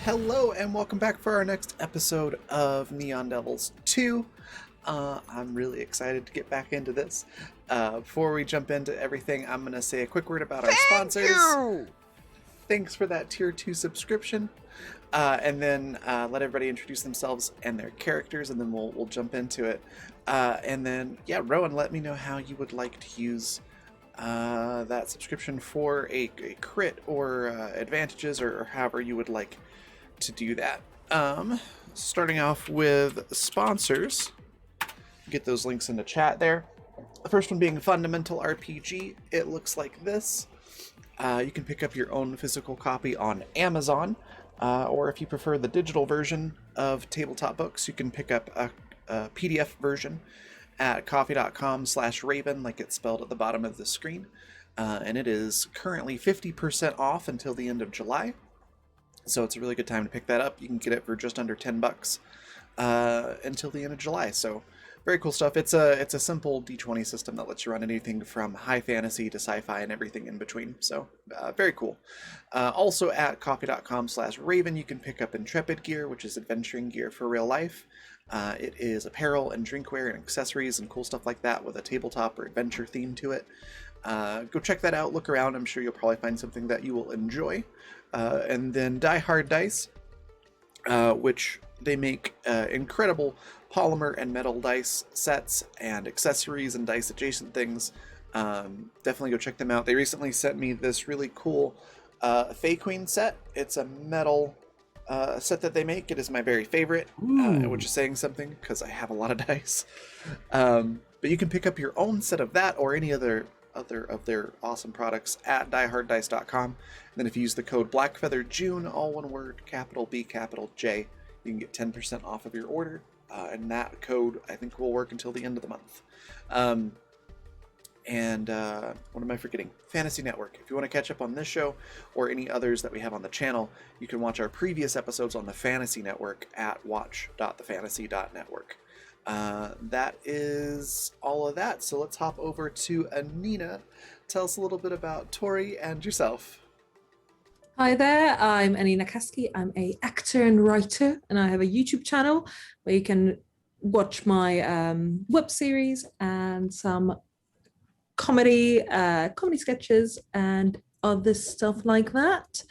Hello and welcome back for our next episode of Neon Devils 2. I'm really excited to get back into this. Before we jump into everything, I'm going to say a quick word about our sponsors. Thanks for that Tier 2 subscription. And then let everybody introduce themselves and their characters, and then we'll jump into it. And then, Rowan, let me know how you would like to use that subscription for a crit or advantages, or however you would like to do that. Starting off with sponsors, get those links in the chat there. The first one being Fundamental RPG. It looks like this. You can pick up your own physical copy on Amazon, or if you prefer the digital version of tabletop books, you can pick up a PDF version at coffee.com/Raven, like it's spelled at the bottom of the screen. And it is currently 50% off until the end of July. So it's a really good time to pick that up. You can get it for just under $10 until the end of July. So very cool stuff. It's a simple D20 system that lets you run anything from high fantasy to sci-fi and everything in between. So very cool. Also at coffee.com/Raven, you can pick up Intrepid gear, which is adventuring gear for real life. It is apparel and drinkware and accessories and cool stuff like that with a tabletop or adventure theme to it. Go check that out. Look around. I'm sure you'll probably find something that you will enjoy. And then Die Hard Dice, which they make incredible polymer and metal dice sets and accessories and dice adjacent things. Definitely go check them out. They recently sent me this really cool Fey Queen set. It's a metal set that they make. It is my very favorite, which is saying something because I have a lot of dice. But you can pick up your own set of that or any other of their awesome products at dieharddice.com. And then if you use the code BlackFeatherJune, all one word, capital B, capital J, you can get 10% off of your order. And that code, I think, will work until the end of the month. And what am I forgetting? Fantasy Network. If you want to catch up on this show or any others that we have on the channel, you can watch our previous episodes on the Fantasy Network at watch.thefantasy.network. That is all of that. So let's hop over to Anina. Tell us a little bit about Tori and yourself. Hi there, I'm Anina Kaski. I'm an actor and writer, and I have a YouTube channel where you can watch my web series and some comedy sketches and other stuff like that.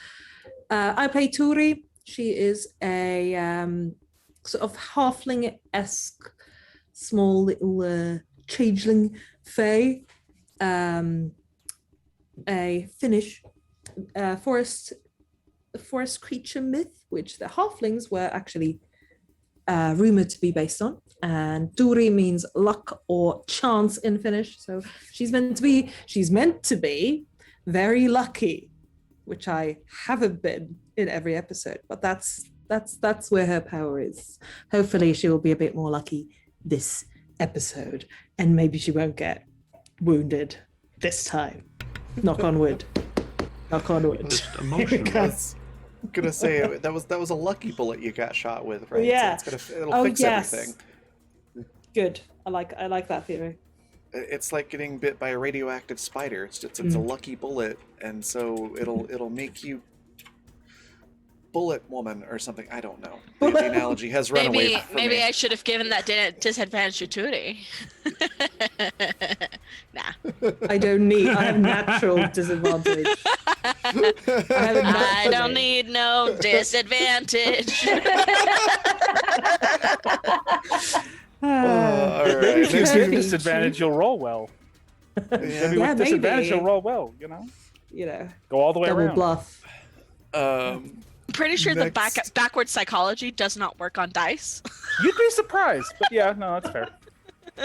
I play Tori. She is a sort of halfling-esque small little changeling fae, a Finnish forest creature myth, which the halflings were actually rumored to be based on. And Turi means luck or chance in Finnish, so she's meant to be very lucky, which I haven't been in every episode, but that's where her power is. Hopefully she will be a bit more lucky this episode, and maybe she won't get wounded this time. Knock on wood. Knock on wood. Just emotional. I'm gonna say that was a lucky bullet you got shot with, right? Yeah. So it'll fix everything. Good. I like that theory. It's like getting bit by a radioactive spider. It's a lucky bullet, and so it'll make you bullet woman or something. I don't know. The analogy has run away from maybe me. I should have given that disadvantage to Turi. Nah. I have natural disadvantage. I don't need no disadvantage. All right. If you Next use week. disadvantage, you'll roll well. Maybe with disadvantage, you'll roll well. Go all the way Double around. bluff. Pretty sure Next. the backward psychology does not work on dice. You'd be surprised, but yeah, no, that's fair.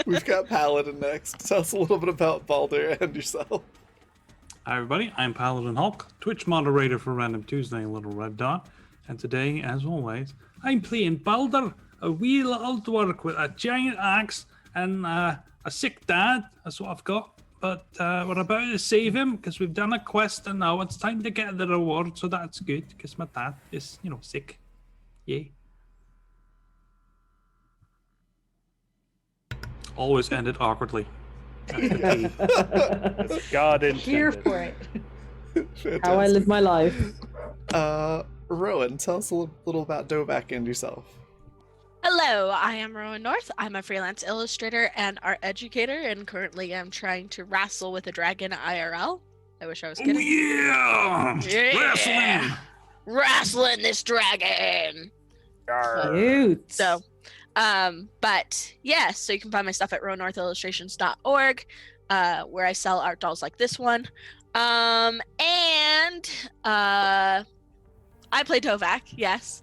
We've got Paladin next. Tell us a little bit about Baldur and yourself. Hi everybody, I'm Paladin Hulk, Twitch moderator for Random Tuesday Little Red Dot, and today, as always, I'm playing Baldur, a wee little dwarf with a giant axe and a sick dad. That's what I've got. But we're about to save him because we've done a quest, and now it's time to get the reward. So that's good because my dad is, sick. Yay! Always ended awkwardly. God intended. Here for it. Fantastic. How I live my life. Rowan, tell us a little about Dovak and yourself. Hello, I am Rowan North. I'm a freelance illustrator and art educator, and currently I'm trying to wrestle with a dragon IRL. I wish I was kidding. Wrestling! Wrestling this dragon! Cute. So, but yeah, so you can find my stuff at rowannorthillustrations.org, where I sell art dolls like this one. And I play Dovak, yes.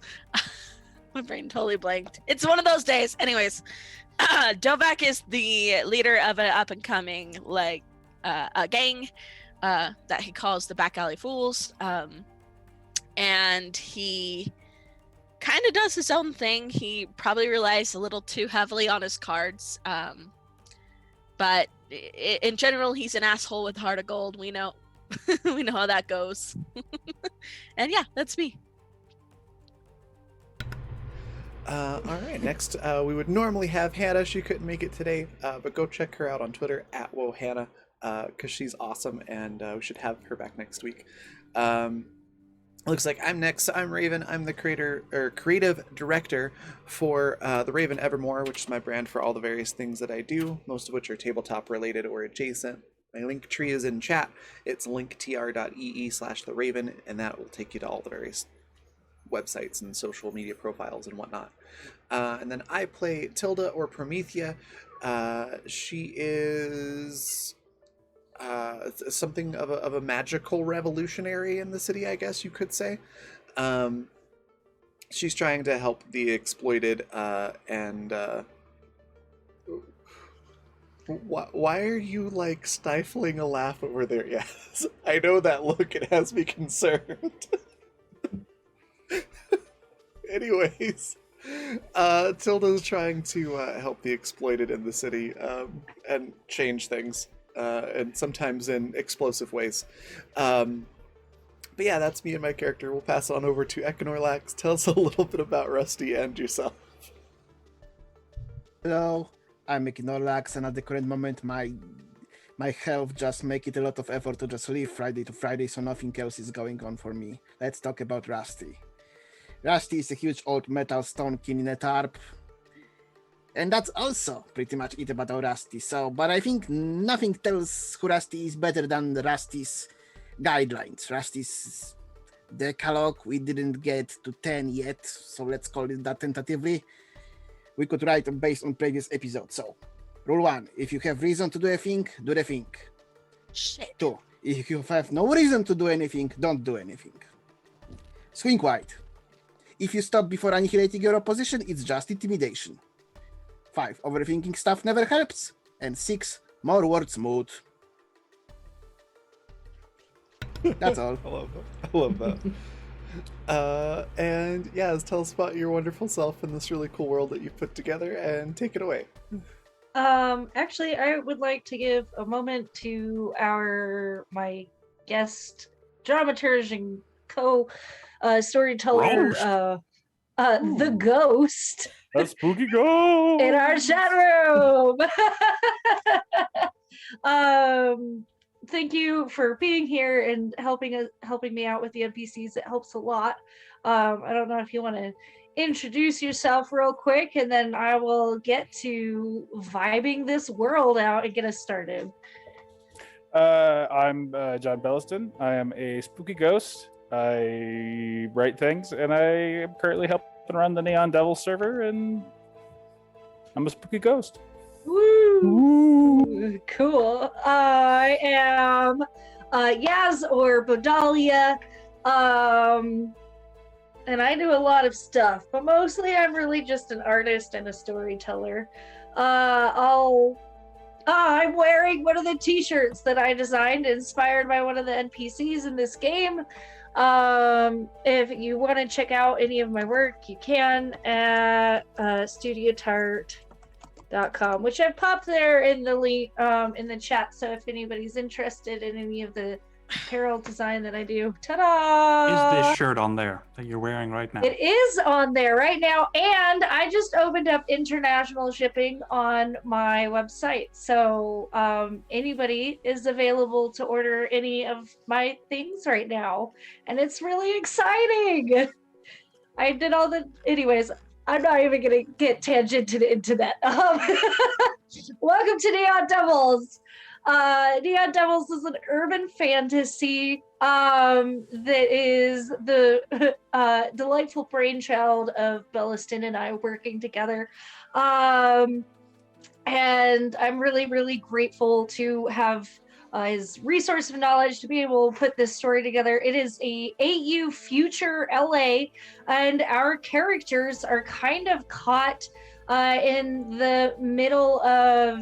My brain totally blanked. It's one of those days. Anyways, Dovak is the leader of an up-and-coming, a gang that he calls the Back Alley Fools. And he kind of does his own thing. He probably relies a little too heavily on his cards. But in general, he's an asshole with a heart of gold. We know. We know how that goes. And yeah, that's me. All right, next we would normally have Hannah. She couldn't make it today, but go check her out on Twitter at WoHannah, because she's awesome, and we should have her back next week. Looks like I'm next. So I'm Raven. I'm the creative director for the Raven Evermore, which is my brand for all the various things that I do, most of which are tabletop related or adjacent. My link tree is in chat. It's linktr.ee/the Raven, and that will take you to all the various websites and social media profiles and whatnot. And then I play Tilda, or Promethea. She is something of a magical revolutionary in the city, I guess you could say. She's trying to help the exploited, and why are you like stifling a laugh over there? Yes, I know that look. It has me concerned. Anyways, Tilda's trying to help the exploited in the city, and change things, and sometimes in explosive ways. But yeah, that's me and my character. We'll pass on over to Econorlax. Tell us a little bit about Rusty and yourself. Hello, I'm Econorlax, and at the current moment, my health just make it a lot of effort to just live Friday to Friday, so nothing else is going on for me. Let's talk about Rusty. Rusty is a huge old metal stone king in a tarp. And that's also pretty much it about Rusty. But I think nothing tells who Rusty is better than Rusty's guidelines. Rusty's decalogue, we didn't get to 10 yet, so let's call it that tentatively. We could write them based on previous episodes. So, rule 1, if you have reason to do a thing, do the thing. Shit. 2, if you have no reason to do anything, don't do anything. Swing wide. If you stop before annihilating your opposition, it's just intimidation. 5, overthinking stuff never helps. And 6, more words mood. That's all. I love that. And yeah, tell us about your wonderful self in this really cool world that you've put together, and take it away. Actually, I would like to give a moment to my guest dramaturge and storyteller, the ghost. A spooky ghost In our chat room. Thank you for being here and helping me out with the NPCs. It helps a lot. I don't know if you want to introduce yourself real quick, and then I will get to vibing this world out and get us started. I'm John Belliston. I am a spooky ghost. I write things, and I am currently helping run the Neon Devil server, and I'm a spooky ghost. Woo! Woo. Cool. I am Yaz, or Bodalia, and I do a lot of stuff, but mostly I'm really just an artist and a storyteller. I'm wearing one of the t-shirts that I designed, inspired by one of the NPCs in this game. If you want to check out any of my work, you can at studiotart.com, which I've popped there in the link in the chat. So if anybody's interested in any of the apparel design that I do. Ta-da! Is this shirt on there that you're wearing right now? It is on there right now, and I just opened up international shipping on my website. So anybody is available to order any of my things right now, and it's really exciting. I did all the. Anyways, I'm not even gonna get tangented into that. Welcome to Neon Devils. Neon Devils is an urban fantasy that is the delightful brainchild of Belliston and I working together. And I'm really, really grateful to have his resource of knowledge to be able to put this story together. It is a AU future LA, and our characters are kind of caught in the middle of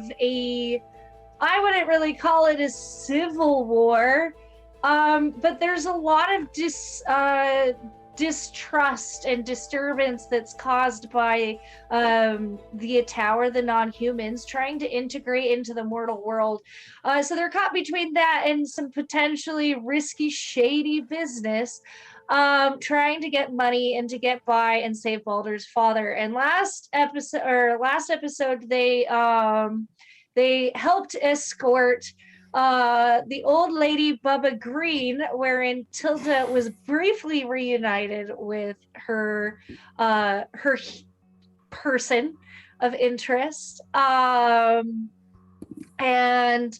I wouldn't really call it a civil war, but there's a lot of distrust and disturbance that's caused by the Tower, the non-humans, trying to integrate into the mortal world. So they're caught between that and some potentially risky, shady business, trying to get money and to get by and save Baldur's father. And last episode, they helped escort the old lady Bubba Green, wherein Tilda was briefly reunited with her person of interest, and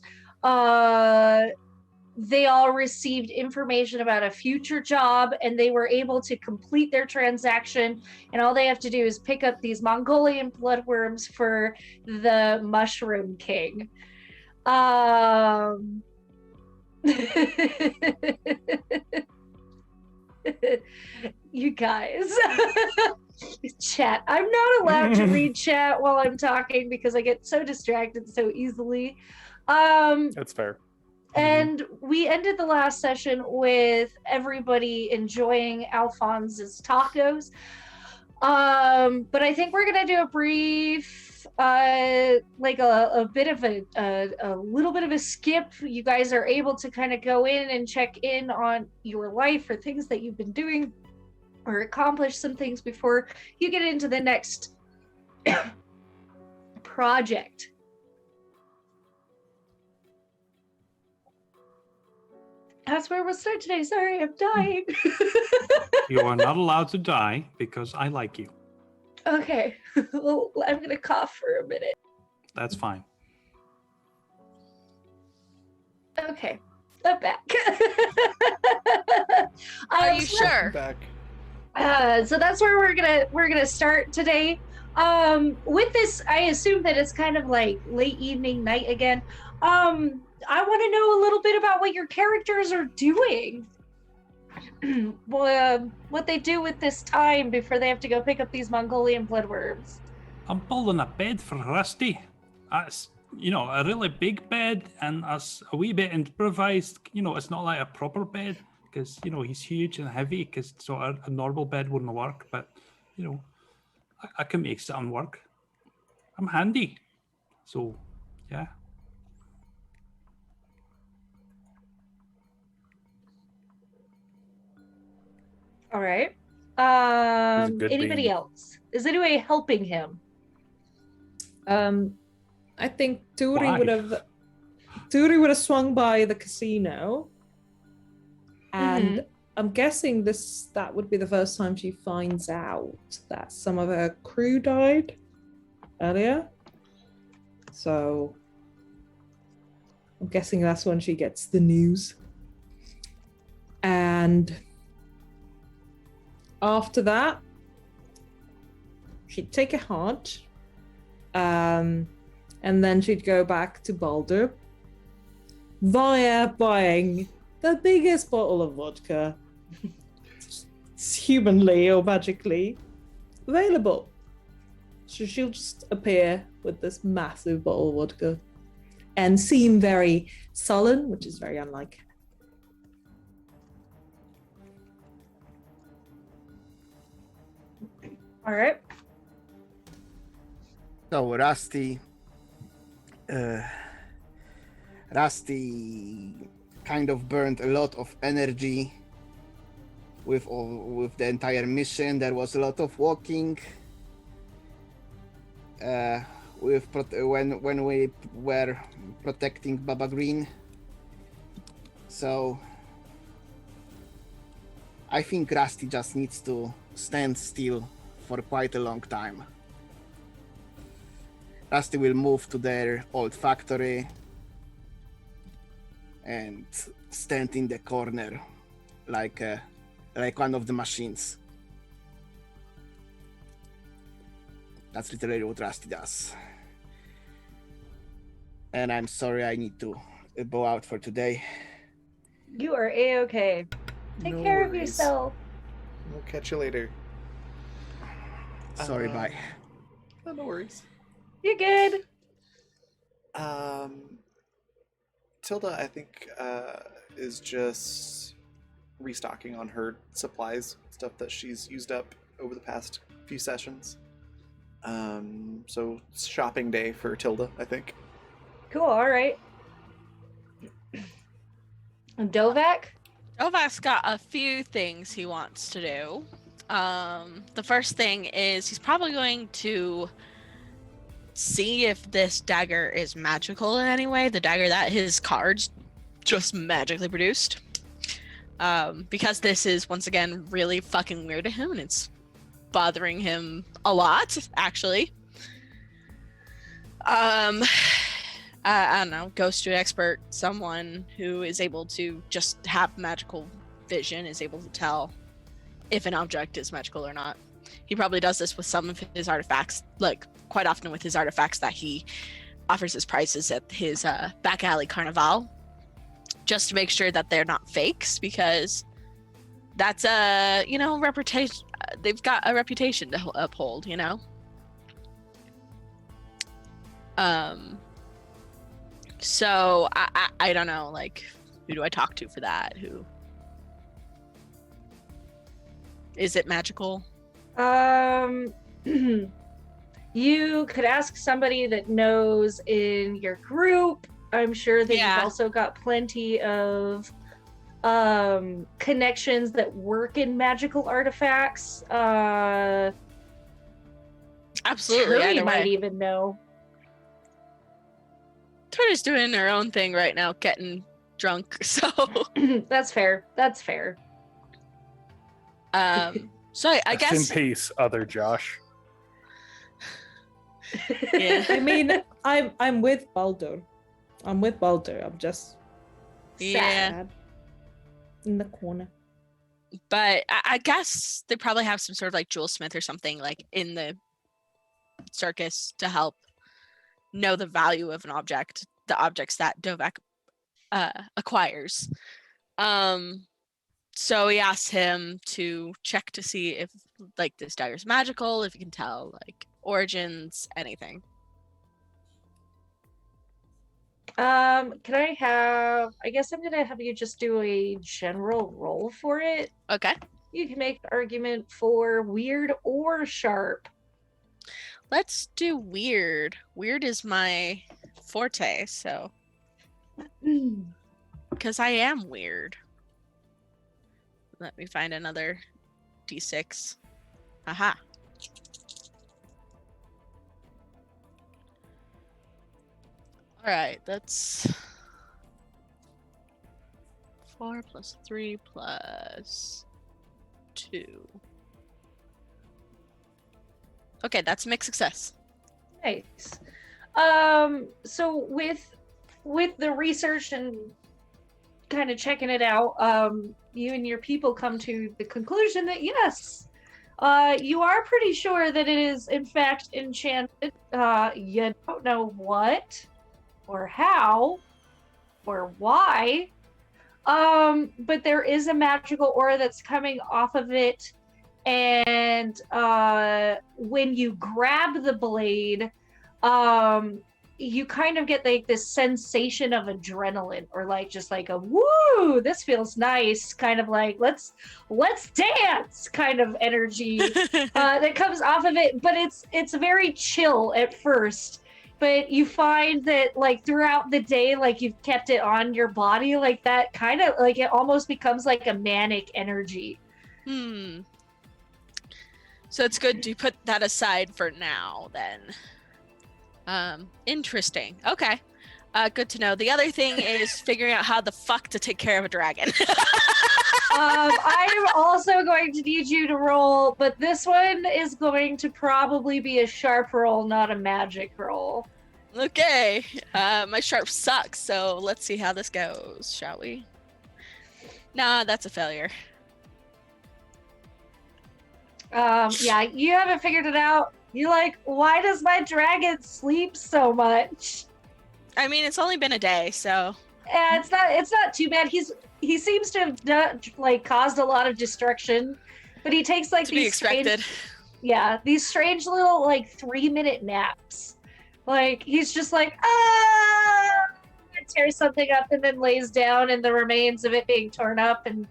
they all received information about a future job, and they were able to complete their transaction, and all they have to do is pick up these Mongolian bloodworms for the Mushroom King. You guys. Chat. I'm not allowed to read chat while I'm talking because I get so distracted so easily. That's fair. And we ended the last session with everybody enjoying Alphonse's tacos. But I think we're gonna do a brief, like a bit of a little bit of a skip. You guys are able to kind of go in and check in on your life or things that you've been doing or accomplish some things before you get into the next project. That's where we'll start today. Sorry, I'm dying. You are not allowed to die because I like you. Okay. Well, I'm going to cough for a minute. That's fine. Okay. I'm back. Are you sure? Back. So that's where we're gonna start today. With this, I assume that it's kind of like late evening, night again. I want to know a little bit about what your characters are doing. What they do with this time before they have to go pick up these Mongolian bloodworms. I'm building a bed for Rusty. That's, a really big bed and a wee bit improvised. It's not like a proper bed because, he's huge and heavy so a normal bed wouldn't work. But, I can make something work. I'm handy. So, yeah. All right. He's a good Anybody bean. else? Is anybody helping him? I think Turi Why? would have swung by the casino, and I'm guessing that would be the first time she finds out that some of her crew died earlier. So I'm guessing that's when she gets the news. And after that, she'd take a hunt, and then she'd go back to Baldur via buying the biggest bottle of vodka humanly or magically available. So she'll just appear with this massive bottle of vodka and seem very sullen, which is very unlike her. All right. So Rusty kind of burned a lot of energy with the entire mission. There was a lot of walking. When we were protecting Baba Green. So I think Rusty just needs to stand still for quite a long time. Rusty will move to their old factory and stand in the corner like one of the machines. That's literally what Rusty does. And I'm sorry I need to bow out for today. You are A-okay. Take No care of worries. yourself. We'll catch you later. Sorry, bye. No worries. You're good. Tilda, I think, is just restocking on her supplies, stuff that she's used up over the past few sessions. So it's shopping day for Tilda, I think. Cool, all right. Dovak? Dovak's got a few things he wants to do. The first thing is he's probably going to see if this dagger is magical in any way, the dagger that his cards just magically produced. Because this is, once again, really fucking weird to him, and it's bothering him a lot, actually. I don't know, goes to an expert, someone who is able to just have magical vision, is able to tell if an object is magical or not. He probably does this with some of his artifacts, like quite often with his artifacts that he offers as prizes at his back alley carnival, just to make sure that they're not fakes, because that's a, reputation. They've got a reputation to uphold, So I don't know, like, who do I talk to for that? Who is it magical? You could ask somebody that knows in your group. I'm sure that Yeah. you've also got plenty of connections that work in magical artifacts. Absolutely. Terry Either might way. even know. Twitter's doing her own thing right now, getting drunk. So, That's fair. That's fair. so I Rest guess in peace, other Josh. Yeah. I mean, I'm with Baldur. I'm just Yeah. sad in the corner. But I guess they probably have some sort of like jewel smith or something like in the circus to help know the value of an object, the objects that Dovak acquires. So he asks him to check to see if like this dagger is magical, if you can tell like origins, anything. Can I guess I'm gonna have you just do a general roll for it. Okay. You can make an argument for weird or sharp. Let's do weird. Weird is my forte, so because I am weird. Let me find another d6. Aha. All right, that's 4 plus 3 plus 2. Okay, that's a mixed success. Nice. So with the research and kind of checking it out, you and your people come to the conclusion that yes, you are pretty sure that it is in fact enchanted. You don't know what or how or why. But there is a magical aura that's coming off of it. And when you grab the blade, you kind of get like this sensation of adrenaline, or like just like a woo, this feels nice, kind of like let's dance kind of energy that comes off of it. But it's very chill at first, but you find that like throughout the day, like you've kept it on your body, like that kind of like it almost becomes like a manic energy. So it's good to put that aside for now then. Interesting. Okay. Good to know. The other thing is figuring out how the fuck to take care of a dragon. I'm also going to need you to roll, but this one is going to probably be a sharp roll, not a magic roll. Okay. My sharp sucks, so let's see how this goes, shall we? Nah, that's a failure. Yeah, you haven't figured it out. You're like, why does my dragon sleep so much? I mean, it's only been a day, so Yeah, it's not too bad. He seems to have like caused a lot of destruction, but he takes like to be these expected. these strange little like 3-minute naps. Like he's just like tears something up and then lays down in the remains of it being torn up and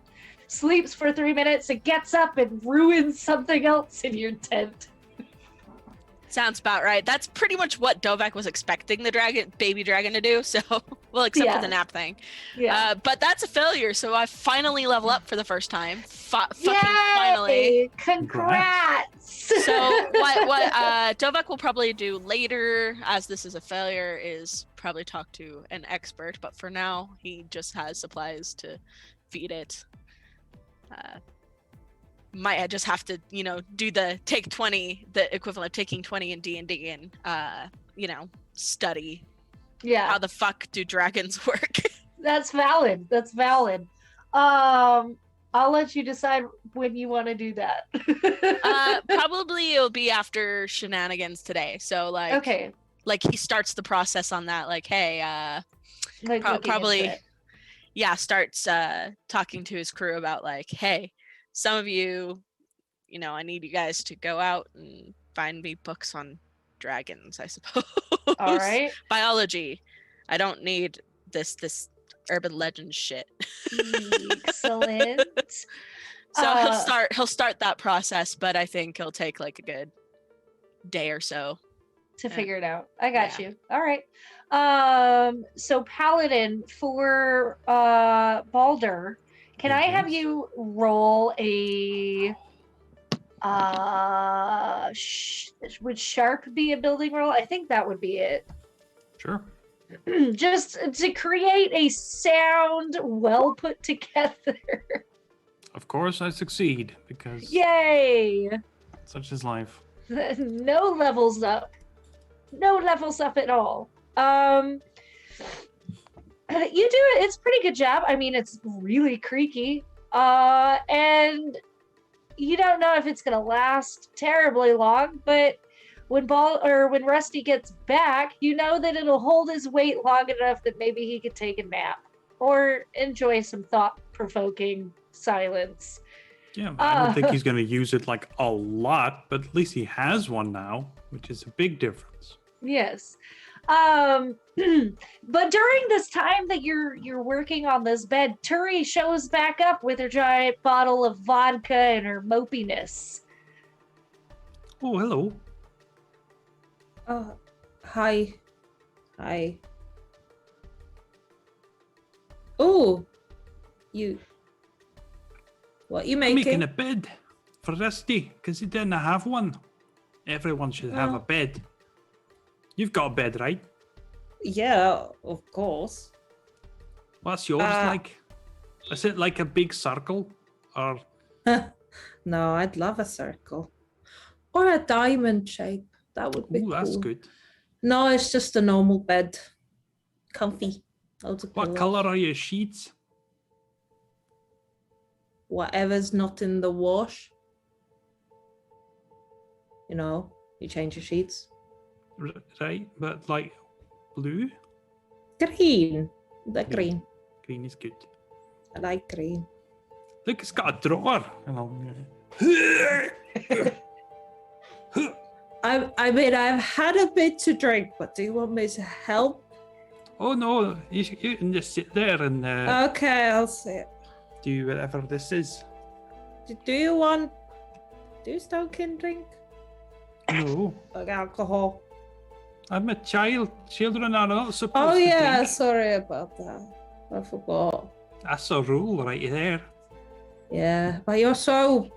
sleeps for 3 minutes and gets up and ruins something else in your tent. Sounds about right. That's pretty much what Dovak was expecting the baby dragon to do, so well, except for the nap thing. Yeah. But that's a failure, so I finally level up for the first time. Fucking Yay! finally. Congrats! So what Dovak will probably do later, as this is a failure, is probably talk to an expert, but for now, he just has supplies to feed it. Might just have to, do the take 20, the equivalent of taking 20 in D&D and, study how the fuck do dragons work. That's valid. That's valid. I'll let you decide when you want to do that. Probably it'll be after shenanigans today. So okay. Like he starts the process on that. Like, hey, Like probably, starts talking to his crew about like, hey, some of you, I need you guys to go out and find me books on dragons, I suppose. All right. Biology. I don't need this urban legend shit. Excellent. So he'll start that process, but I think he'll take like a good day or so to figure it out. I got you. All right. So Paladin, for Balder, can I have you roll a would sharp be a building roll? I think that would be it. Sure. Just to create a sound, well put together. Of course I succeed, because Yay! such is life. No levels up. No levels up at all. You do it. It's a pretty good job. I mean, it's really creaky. And you don't know if it's gonna last terribly long, but when Rusty gets back, you know that it'll hold his weight long enough that maybe he could take a nap or enjoy some thought-provoking silence. Yeah, I don't think he's going to use it like a lot, but at least he has one now, which is a big difference. Yes. But during this time that you're working on this bed, Turi shows back up with her giant bottle of vodka and her mopiness. Oh, hello. Hi. Hi. Oh, you. What you I'm making? making a bed for Rusty, because he didn't have one. Everyone should have a bed. You've got a bed, right? Yeah, of course. What's yours like? Is it like a big circle? Or No, I'd love a circle. Or a diamond shape. That would be cool. That's good. No, it's just a normal bed. Comfy. Loads of What pillows. color are your sheets? Whatever's not in the wash. You change your sheets. Right, but like blue? Green. The green. Green is good. I like green. Look, it's got a drawer. I mean, I've had a bit to drink, but do you want me to help? Oh no, you can just sit there and Okay, I'll sit. do whatever this is. Do Stonekin drink? No, Like alcohol? I'm a child. Children are not supposed Oh to yeah, drink. sorry about that. I forgot. That's a rule right there. Yeah, but you're so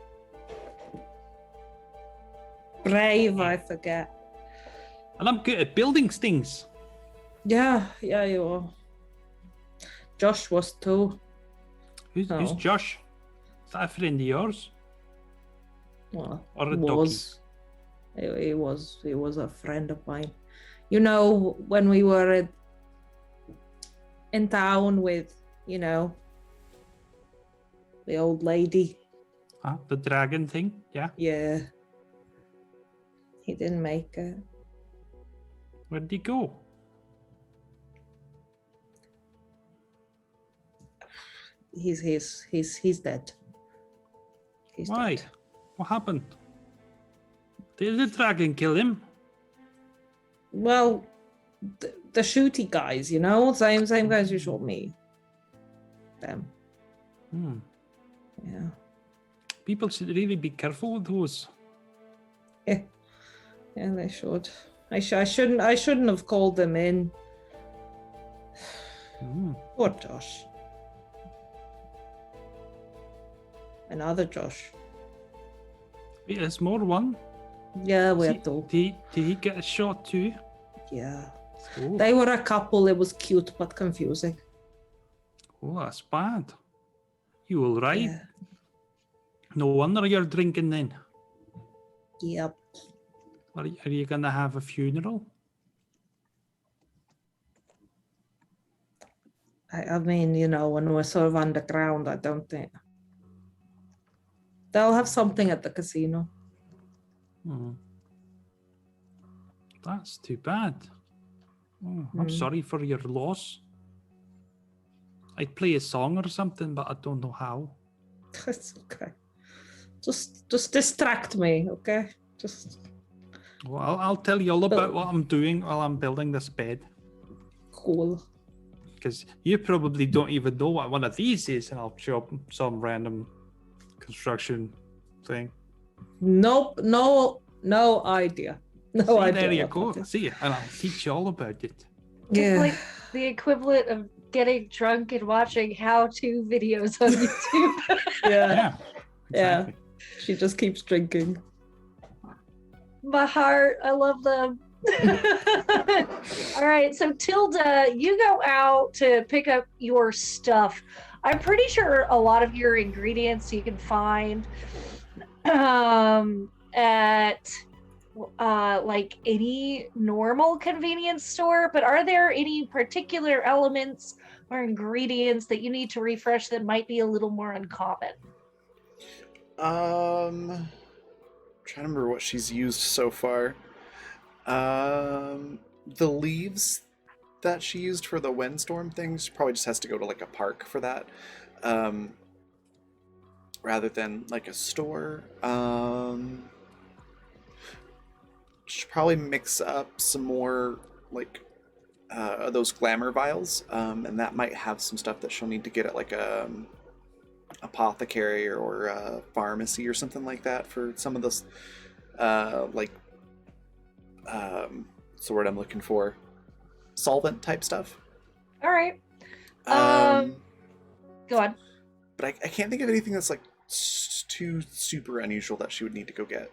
brave, I forget. And I'm good at building things. Yeah, you are. Josh was too. Who's Oh. Josh? Is that a friend of yours? Well, Or a was. He was a friend of mine. You know, when we were in town with, the old lady. Huh? The dragon thing? Yeah. Yeah. He didn't make it. Where'd he go? He's dead. He's Why? dead. What happened? Did the dragon kill him? Well, the shooty guys, same guys who shot me. Them. Hmm. Yeah. People should really be careful with those. Yeah, they should. I shouldn't have called them in. Hmm. Poor Josh. Another Josh. Wait, there's more one. Yeah, we See, had to. Did he get a shot too? Yeah. Oh, They were a couple. It was cute but confusing. that's bad. You all right? Yeah. No wonder you're drinking then. Yep. Are you gonna have a funeral? I mean, when we're sort of underground, I don't think. They'll have something at the casino. Hmm. That's too bad. Oh, I'm sorry for your loss. I'd play a song or something, but I don't know how. It's okay. Just distract me, okay? Just Well, I'll tell you all about what I'm doing while I'm building this bed. cool. Because you probably don't even know what one of these is, and I'll show up some random construction thing. Nope, no idea. No See, idea. there you what go. that is. See, and I'll teach you all about it. It's like the equivalent of getting drunk and watching how-to videos on YouTube. yeah. Yeah, exactly. She just keeps drinking. My heart, I love them. All right, so Tilda, you go out to pick up your stuff. I'm pretty sure a lot of your ingredients you can find at like any normal convenience store, but are there any particular elements or ingredients that you need to refresh that might be a little more uncommon? Trying to remember what she's used so far. The leaves that she used for the windstorm things, she probably just has to go to like a park for that. Rather than like a store. Should probably mix up some more like those glamour vials, and that might have some stuff that she'll need to get at like a apothecary or a pharmacy or something like that for some of those what's the word I'm looking for? Solvent type stuff. All right. Go on. But I can't think of anything that's like too super unusual that she would need to go get.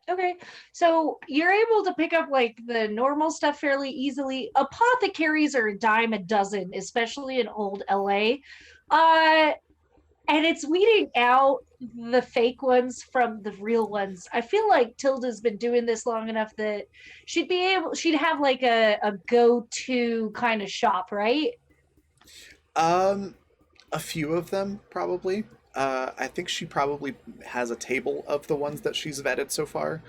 Okay, so you're able to pick up like the normal stuff fairly easily. Apothecaries are a dime a dozen, especially in old LA. And it's weeding out the fake ones from the real ones. I feel like Tilda's been doing this long enough that she'd have like a go-to kind of shop, right? A few of them probably. I think she probably has a table of the ones that she's vetted so far,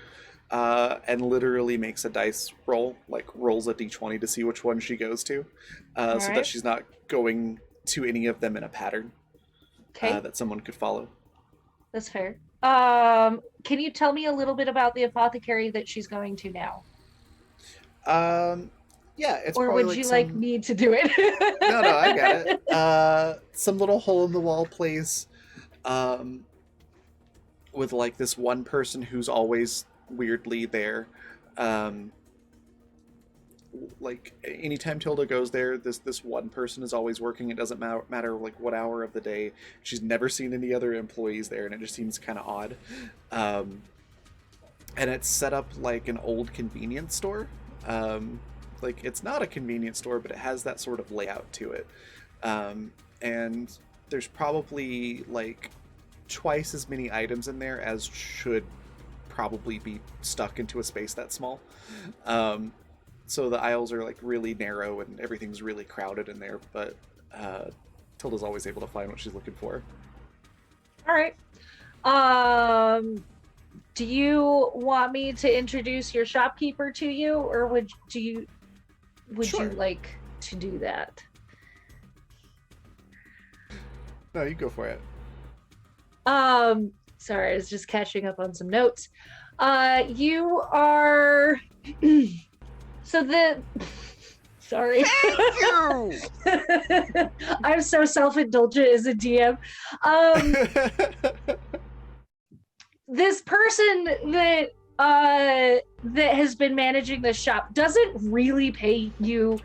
and literally makes a dice roll, like rolls a d20 to see which one she goes to, so that she's not going to any of them in a pattern that someone could follow. That's fair. Can you tell me a little bit about the apothecary that she's going to now? Yeah, it's or probably would you some... like me to do it? No, I got it. Some little hole in the wall place, with like this one person who's always weirdly there, like anytime Tilda goes there, this one person is always working. It doesn't matter like what hour of the day. She's never seen any other employees there, and it just seems kind of odd. And it's set up like an old convenience store. Like it's not a convenience store, but it has that sort of layout to it. And there's probably like twice as many items in there as should probably be stuck into a space that small. So the aisles are like really narrow and everything's really crowded in there, but Tilda's always able to find what she's looking for. All right. Do you want me to introduce your shopkeeper to you, or would you Sure. like to do that? No, you go for it. Sorry, I was just catching up on some notes. You are so the sorry. I'm so self-indulgent as a DM. This person that has been managing the shop doesn't really pay you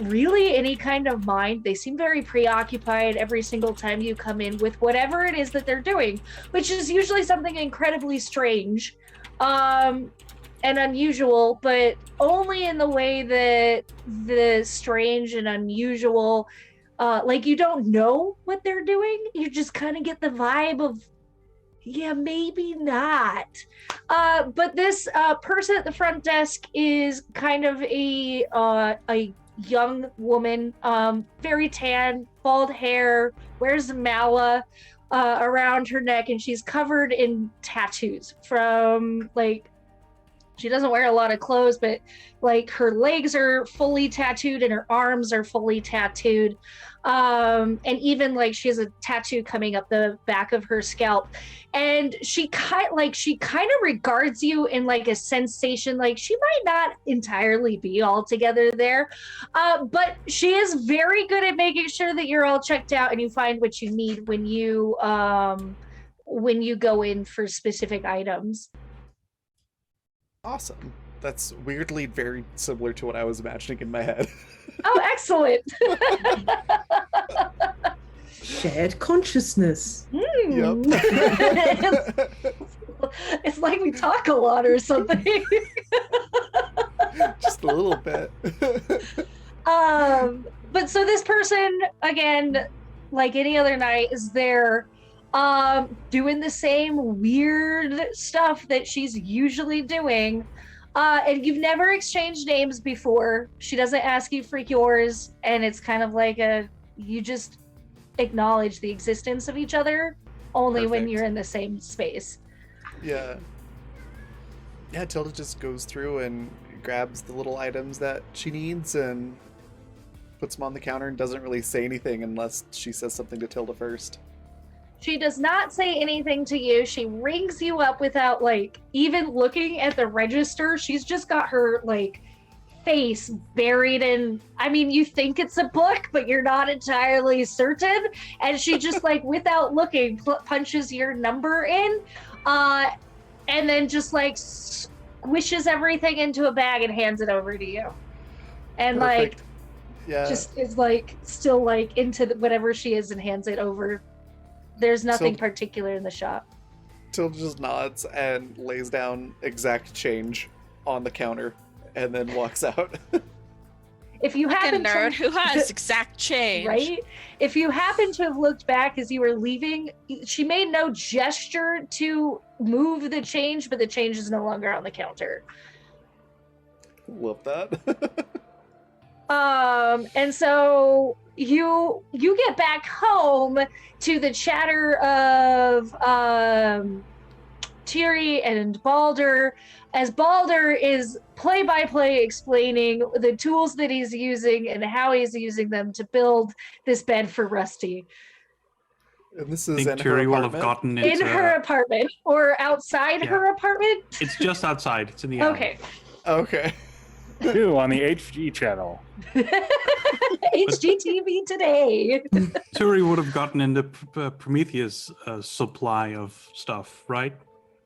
really any kind of mind. They seem very preoccupied every single time you come in with whatever it is that they're doing, which is usually something incredibly strange and unusual, but only in the way that the strange and unusual, like you don't know what they're doing. You just kind of get the vibe of, yeah, maybe not. But this person at the front desk is kind of a young woman, very tan, bald hair, wears a mala around her neck, and she's covered in tattoos from like, she doesn't wear a lot of clothes, but like her legs are fully tattooed and her arms are fully tattooed. And even like she has a tattoo coming up the back of her scalp. And she kind of regards you in like a sensation, like she might not entirely be all together there. But she is very good at making sure that you're all checked out and you find what you need when you go in for specific items. Awesome. That's weirdly very similar to what I was imagining in my head. Oh, excellent. Shared consciousness. Yep. It's like we talk a lot or something. Just a little bit. But so this person, again, like any other night, is there doing the same weird stuff that she's usually doing. And you've never exchanged names before. She doesn't ask you for yours, and it's kind of like you just acknowledge the existence of each other only when Perfect. you're in the same space. Yeah. Yeah, Tilda just goes through and grabs the little items that she needs and puts them on the counter and doesn't really say anything unless she says something to Tilda first. She does not say anything to you. She rings you up without like even looking at the register. She's just got her like face buried in, I mean, you think it's a book, but you're not entirely certain. And she just like without looking punches your number in and then just like squishes everything into a bag and hands it over to you. And Perfect. like Yeah. just is like still like into whatever she is and hands it over. There's nothing particular in the shop. Tilda just nods and lays down exact change on the counter and then walks out. If you Like a happen nerd to who has exact change. right, if you happen to have looked back as you were leaving, she made no gesture to move the change, but the change is no longer on the counter. Love that. And so you get back home to the chatter of Tiri and Balder, as Balder is play-by-play explaining the tools that he's using and how he's using them to build this bed for Rusty. And this I is think in her Turi will have apartment. gotten it. In her apartment or outside Yeah. her apartment? It's just outside. It's in the alley. Okay. Okay. Two on the HG channel. HGTV today. Turi would have gotten into Prometheus' supply of stuff, right?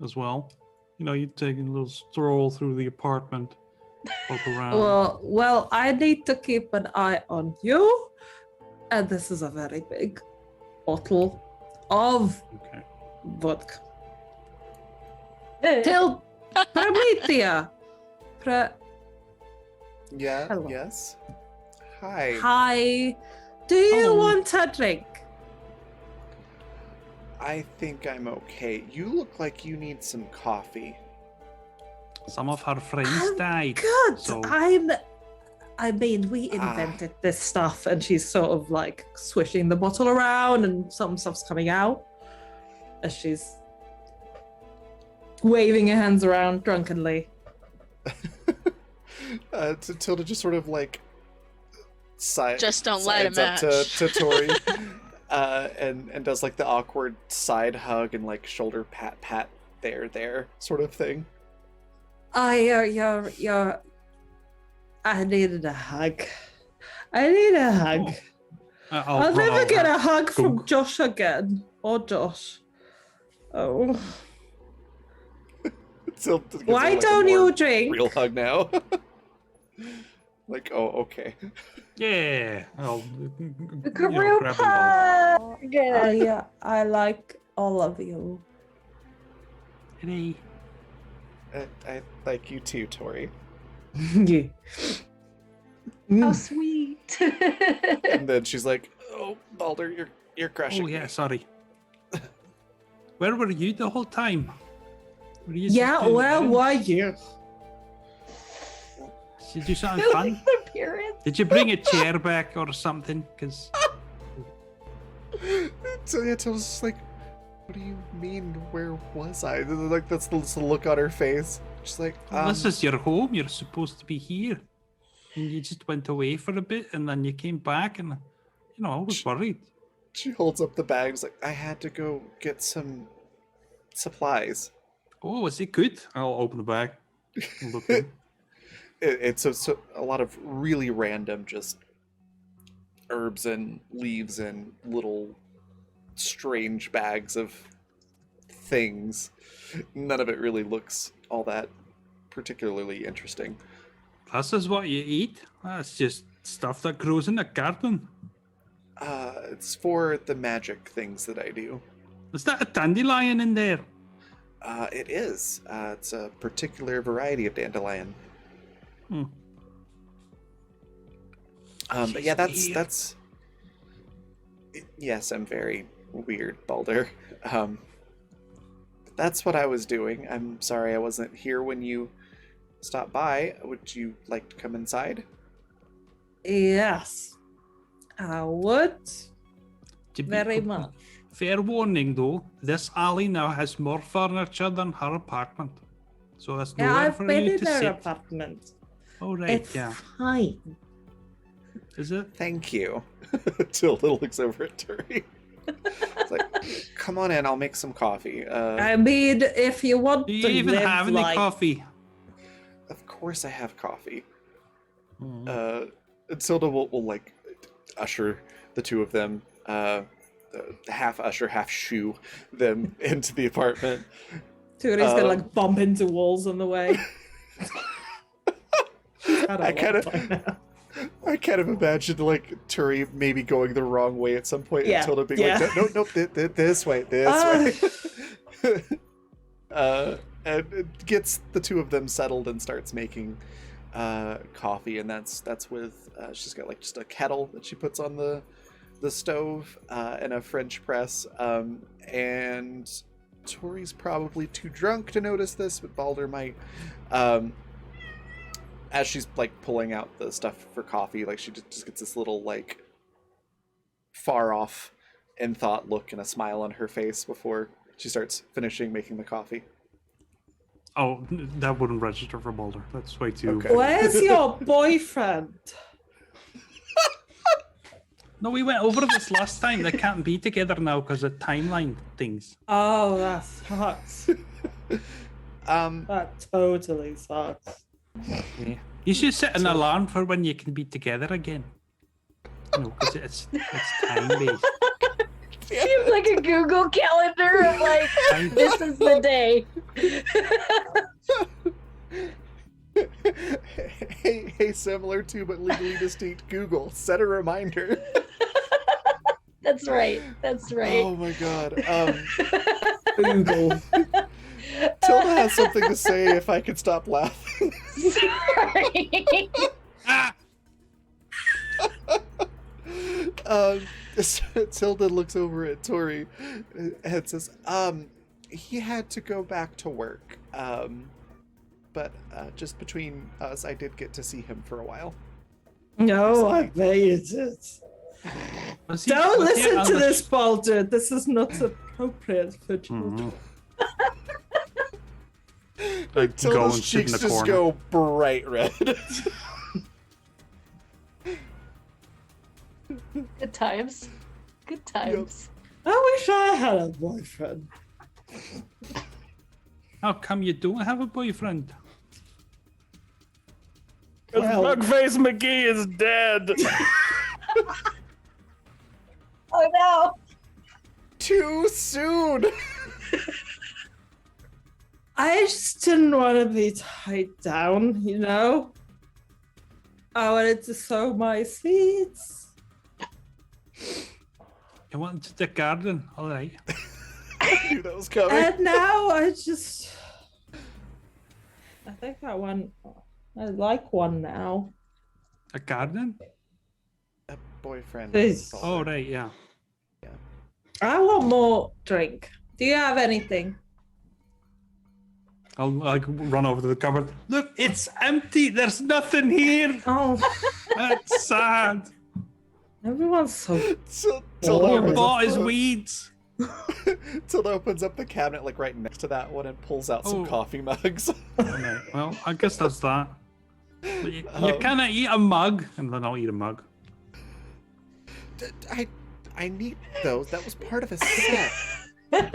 As well. You know, you'd take a little stroll through the apartment. Poke around. Well, I need to keep an eye on you. And this is a very big bottle of Okay. vodka. Till Promethea. Yeah. Hello. Yes. Hi. Hi. Do you Hello. want a drink? I think I'm okay. You look like you need some coffee. Some of her friends I'm died. Good. So I mean, we invented this stuff, and she's sort of like swishing the bottle around, and some stuff's coming out as she's waving her hands around drunkenly. Tilda just sort of like Just don't light a sides up match. to Tori, and does like the awkward side hug and like shoulder pat there sort of thing. I needed a hug. I need a hug. I'll run never over. get a hug from Gunk. Josh again. Or Josh. Oh. Tilda gives her, Why like, a don't more you drink? real hug now? Like, oh, okay. Yeah. I'll, The group grab them both. hug. Good. I like all of you. Hey. I like you too, Tori. Yeah. How sweet. And then she's like, "Oh, Balder, you're crushing Oh yeah, me." sorry. Where were you the whole time? Were you Yeah, just doing where errands? were you? Did you do something I fun? like the parents. Did you bring a chair back or something? Because So yeah, Tilda's just like, "What do you mean? Where was I?" Like that's the look on her face. She's like, this is your home. You're supposed to be here. And you just went away for a bit, and then you came back, and I was worried. She holds up the bags like, "I had to go get some supplies." Oh, is it good? I'll open the bag. and look in. It's a lot of really random just herbs and leaves and little strange bags of things. None of it really looks all that particularly interesting. This is what you eat. That's just stuff that grows in the garden. It's for the magic things that I do. Is that a dandelion in there? It is. It's a particular variety of dandelion. Hmm. But yeah, She's weird. that's. Yes, I'm very weird, Balder. That's what I was doing. I'm sorry I wasn't here when you stopped by. Would you like to come inside? Yes. I would To be very com- much. Fair warning, though. This alley now has more furniture than her apartment, so that's Yeah, nowhere I've for been you in to their sit. apartment. Oh right, It's yeah. fine. Is it? Thank you. Tilda looks over at Turi. It's like, come on in, I'll make some coffee. I mean, if you want Do you to even live have any like... coffee? Of course I have coffee. Mm. And Tilda will like usher the two of them, half usher, half shoo them into the apartment. Turi's gonna Um, like bump into walls on the way. I kind of imagined like Turi maybe going the wrong way at some point, Yeah, and Tilda being yeah. like, "No, this way, way." And it gets the two of them settled and starts making coffee, and that's with she's got like just a kettle that she puts on the stove and a French press, and Tori's probably too drunk to notice this, but Balder might. As she's like pulling out the stuff for coffee, like she just gets this little like far off in thought look and a smile on her face before she starts finishing making the coffee. Oh, that wouldn't register for Boulder. That's way too. Okay. Where's your boyfriend? No, we went over this last time. They can't be together now because of timeline things. Oh, that sucks. That totally sucks. Yeah. You should set an alarm for when you can be together again. No, because it's time based. Seems like a Google calendar of like, this is the day. Hey, similar to but legally distinct Google. Set a reminder. That's right. That's right. Oh my god. Google. Tilda has something to say if I could stop laughing. Sorry. Tilda looks over at Tori and says, he had to go back to work. But just between us, I did get to see him for a while. No, I made it. Don't listen to this, Baldur. This is not appropriate for children. Like go and Tilda's sit in cheeks the just corner. go bright red. Good times. Good times. I wish I had a boyfriend. How come you don't have a boyfriend? Well- Bugface McGee is dead. Oh no. Too soon. I just didn't want to be tied down, you know? I wanted to sow my seeds. You want the garden? All right. I knew that was coming. And now I think I like one now. A garden? A boyfriend. Please. Oh, right, yeah. I want more drink. Do you have anything? I'll like run over to the cupboard. Look, it's empty. There's nothing here. Oh, That's sad. everyone's so. Tilda Oh, opens Bought up his the- weeds. Tilda opens up the cabinet like right next to that one and pulls out some Oh. coffee mugs. Alright, well, I guess that's that. But you Um, cannot eat a mug, and then I'll eat a mug. I need those. That was part of a set. Oh.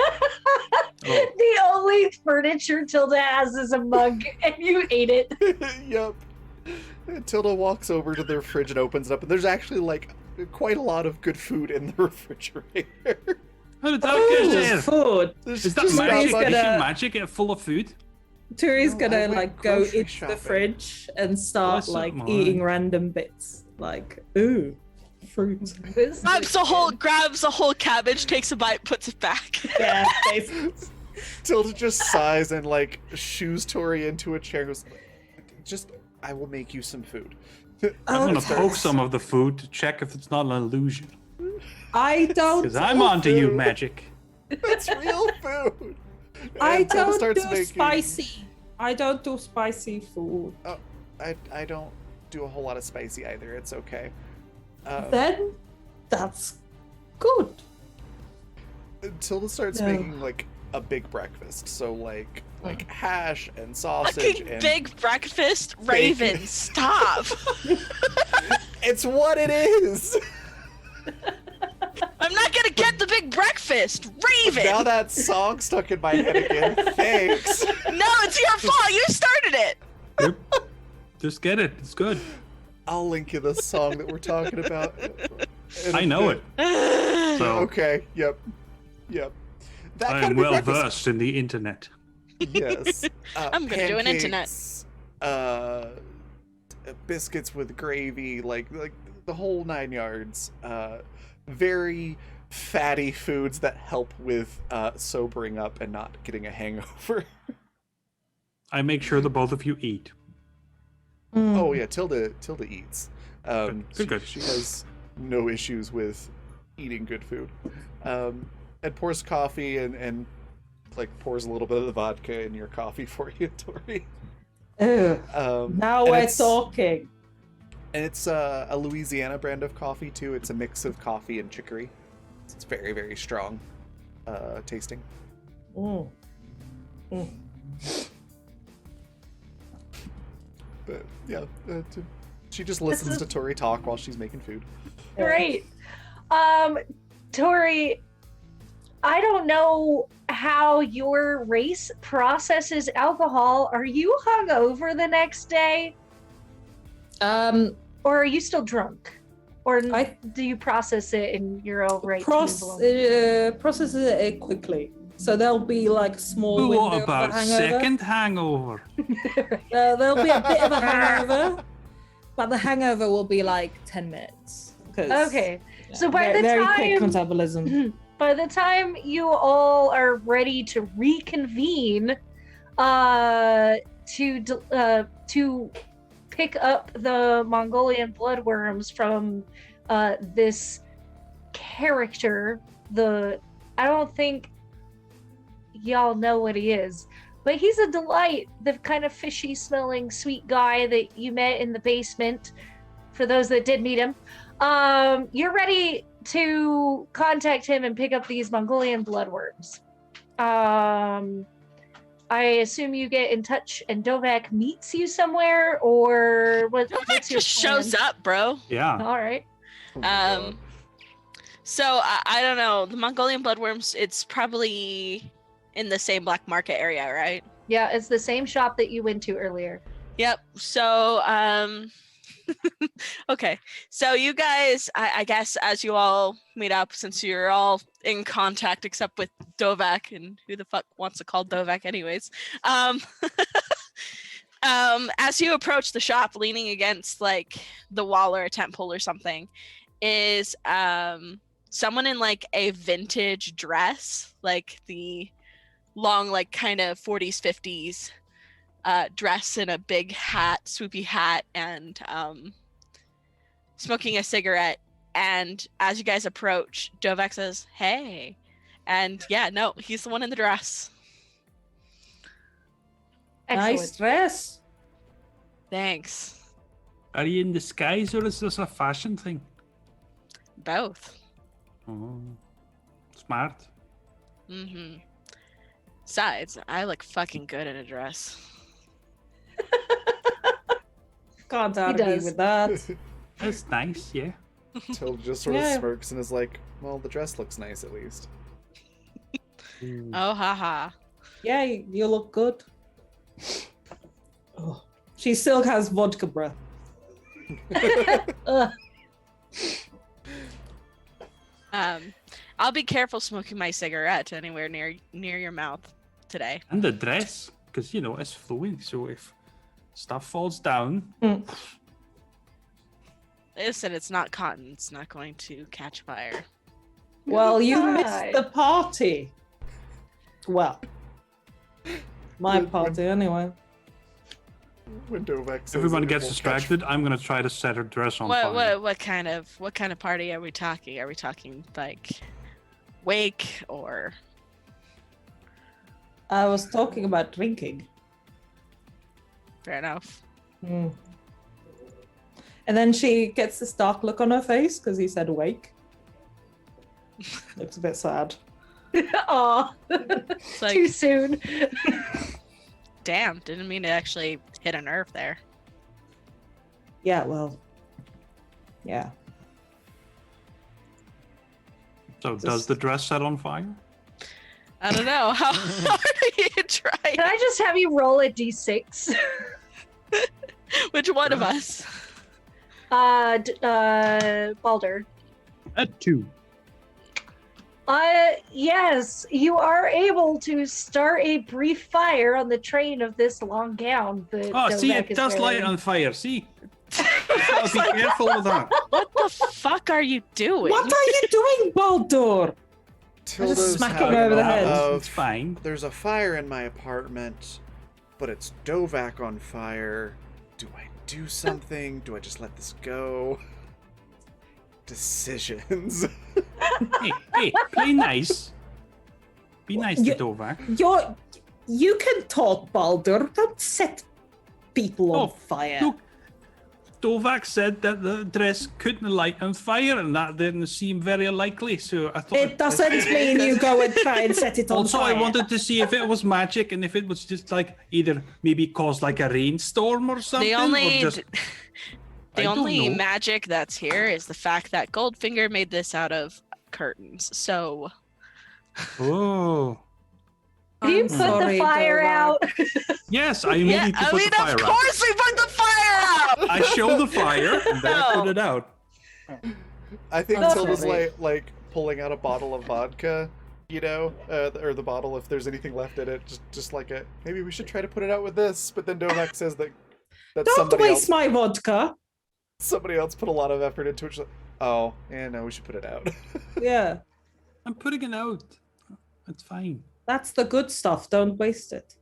The only furniture Tilda has is a mug, and you ate it. Yep. Tilda walks over to the fridge and opens it up, and there's actually like quite a lot of good food in the refrigerator. How did that get Oh, there? food. There's Is that just magic? not gonna- much- Did you magic it full of food? Turi's No, I gonna went like go grocery into shopping. the fridge and start Bless like up, eating man. random bits. Like, ooh, fruit. Grabs a whole cabbage, takes a bite, puts it back. Yeah, basically. Tilda just sighs and like shoos Tori into a chair and goes, I will make you some food. I'm gonna Okay. poke some of the food to check if it's not an illusion. I don't. Because I'm onto you, magic. That's real food. I And Tilda don't starts do making- spicy. I don't do spicy food. I don't do a whole lot of spicy either. It's okay. Then that's good. Tilda starts No. making like a big breakfast. So like hash and sausage Fucking and big breakfast, Raven. Stop. it's what it is. I'm not gonna get the big breakfast, Raven. Now that song stuck in my head again. Thanks. No, it's your fault. You started it. Yep. Just get it. It's good. I'll link you the song that we're talking about. in a I know bit. it. So Okay. Yep. That I kind am of well breakfast. versed in the internet. Yes. I'm gonna do an internet. pancakes, biscuits with gravy, like the whole 9 yards. Very fatty foods that help with sobering up and not getting a hangover. I make sure the both of you eat. Oh yeah, Tilda eats. Good. She has no issues with eating good food. And pours coffee and like pours a little bit of the vodka in your coffee for you, Tori. Ew. Now and we're it's- talking. And it's a Louisiana brand of coffee too. It's a mix of coffee and chicory. It's very, very strong tasting. Mm. But yeah, she just listens is- to Tori talk while she's making food. Great. Tori, I don't know how your race processes alcohol. Are you hungover the next day? Um, Or are you still drunk? Or I- do you process it in your own right? to processes it quickly, so there'll be like a small window What of a about hangover. second hangover? There'll be a bit of a hangover, but the hangover will be like 10 minutes. Okay. So by the very quick time metabolism. by the time you all are ready to reconvene, to pick up the Mongolian bloodworms from this character, I don't think y'all know what he is, but he's a delight, the kind of fishy smelling sweet guy that you met in the basement, for those that did meet him. You're ready to contact him and pick up these Mongolian bloodworms. I assume you get in touch and Dovak meets you somewhere, or what's your just plan? shows up, bro. Yeah. All right. Oh my God. So I don't know. The Mongolian bloodworms, it's probably in the same black market area, right? Yeah, it's the same shop that you went to earlier. Yep. So okay. So you guys, I guess as you all meet up, since you're all in contact except with Dovak, and who the fuck wants to call Dovak anyways? As you approach the shop, leaning against like the wall or a tent pole or something, is someone in like a vintage dress, like the long, like kind of 40s, 50s dress, and a big hat, swoopy hat, and smoking a cigarette. And as you guys approach, Dovak says, "Hey," and yeah, no, he's the one in the dress. Excellent. Nice dress. Thanks. Are you in disguise or is this a fashion thing? Both. Oh, smart. Mm-hmm. Besides, I look fucking good in a dress. Can't argue does. with that. That's nice, yeah. Till just sort of Yeah. smirks and is like, well, the dress looks nice at least. Oh, haha. Yeah, you look good. Oh, she still has vodka breath. Ugh. I'll be careful smoking my cigarette anywhere near your mouth today. And the dress, because you know it's flowing. So if stuff falls down, Listen, it's not cotton. It's not going to catch fire. Well, you Right. missed the party. Well, my When- party anyway. When Dovak says everyone that it gets won't catch- distracted. I'm gonna try to set her dress on fire. What kind of party are we talking? Are we talking like wake or? I was talking about drinking. Fair enough. Mm. And then she gets this dark look on her face because he said wake. Looks a bit sad. Aw, It's too like, soon. damn, didn't mean to actually hit a nerve there. Yeah, well, yeah. So does the dress set on fire? I don't know. How hard are you trying? Can I just have you roll a d6? Which one of us? Balder. A 2. Yes, you are able to start a brief fire on the train of this long gown. That Oh, see, Dovak it is does light wearing. on fire. See, gotta be careful with that. What the fuck are you doing? What are you doing, Baldur? Tilda's smack him having over the a head. of, It's fine. There's a fire in my apartment, but it's Dovak on fire. Do I do something? Do I just let this go? Decisions. Hey, play nice. Be nice to You- Dovak. You can talk, Baldur. Don't set people on Oh, fire. Look, Dovak said that the dress couldn't light on fire, and that didn't seem very likely. So I thought. It doesn't mean you go and try and set it on Also, fire. I wanted to see if it was magic and if it was just like either maybe cause like a rainstorm or something. The or only just, the I don't only know. magic that's here is the fact that Goldfinger made this out of curtains. So Oh. Did you I'm put sorry, the fire Dovak. out? Yes, I yeah, needed to I put mean, the fire of out. course we put the fire out. I showed the fire and then I put No. it out. I think That's Tilda's right. like pulling out a bottle of vodka, you know, or the bottle if there's anything left in it. Just like a maybe we should try to put it out with this. But then Dovak says that Don't somebody waste else. my vodka. Somebody else put a lot of effort into it. Oh, yeah, no, we should put it out. Yeah, I'm putting it out. It's fine. that's the good stuff. Don't waste it.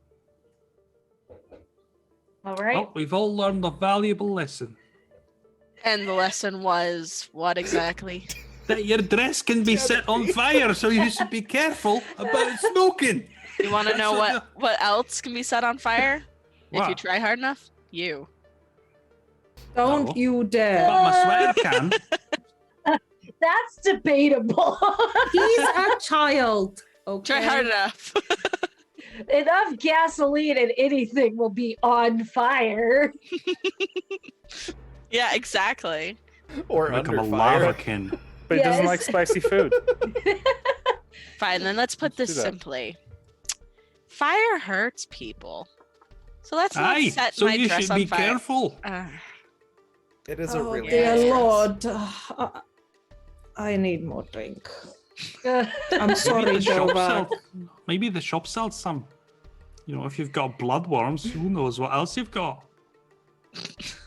All right. Well, we've all learned a valuable lesson. And the lesson was what exactly? That your dress can be set on fire, so you should be careful about smoking. You want to know what else can be set on fire if you What? try hard enough? You. Don't No. you dare. But my sweater can. That's debatable. He's a child. Okay. Try hard enough. Enough gasoline and anything will be on fire. Yeah, exactly. Or Like under I'm a fire. lavakin. But he doesn't Yes. like spicy food. Fine, then let's put Let's this do that. simply. Fire hurts people. So let's not Aye, set so my you dress should on be fire. careful. It is a Oh, really dear nice dress. Lord. I need more drink. I'm sorry, Maybe the shop Dova. sells. Maybe the shop sells some. You know, if you've got bloodworms, who knows what else you've got?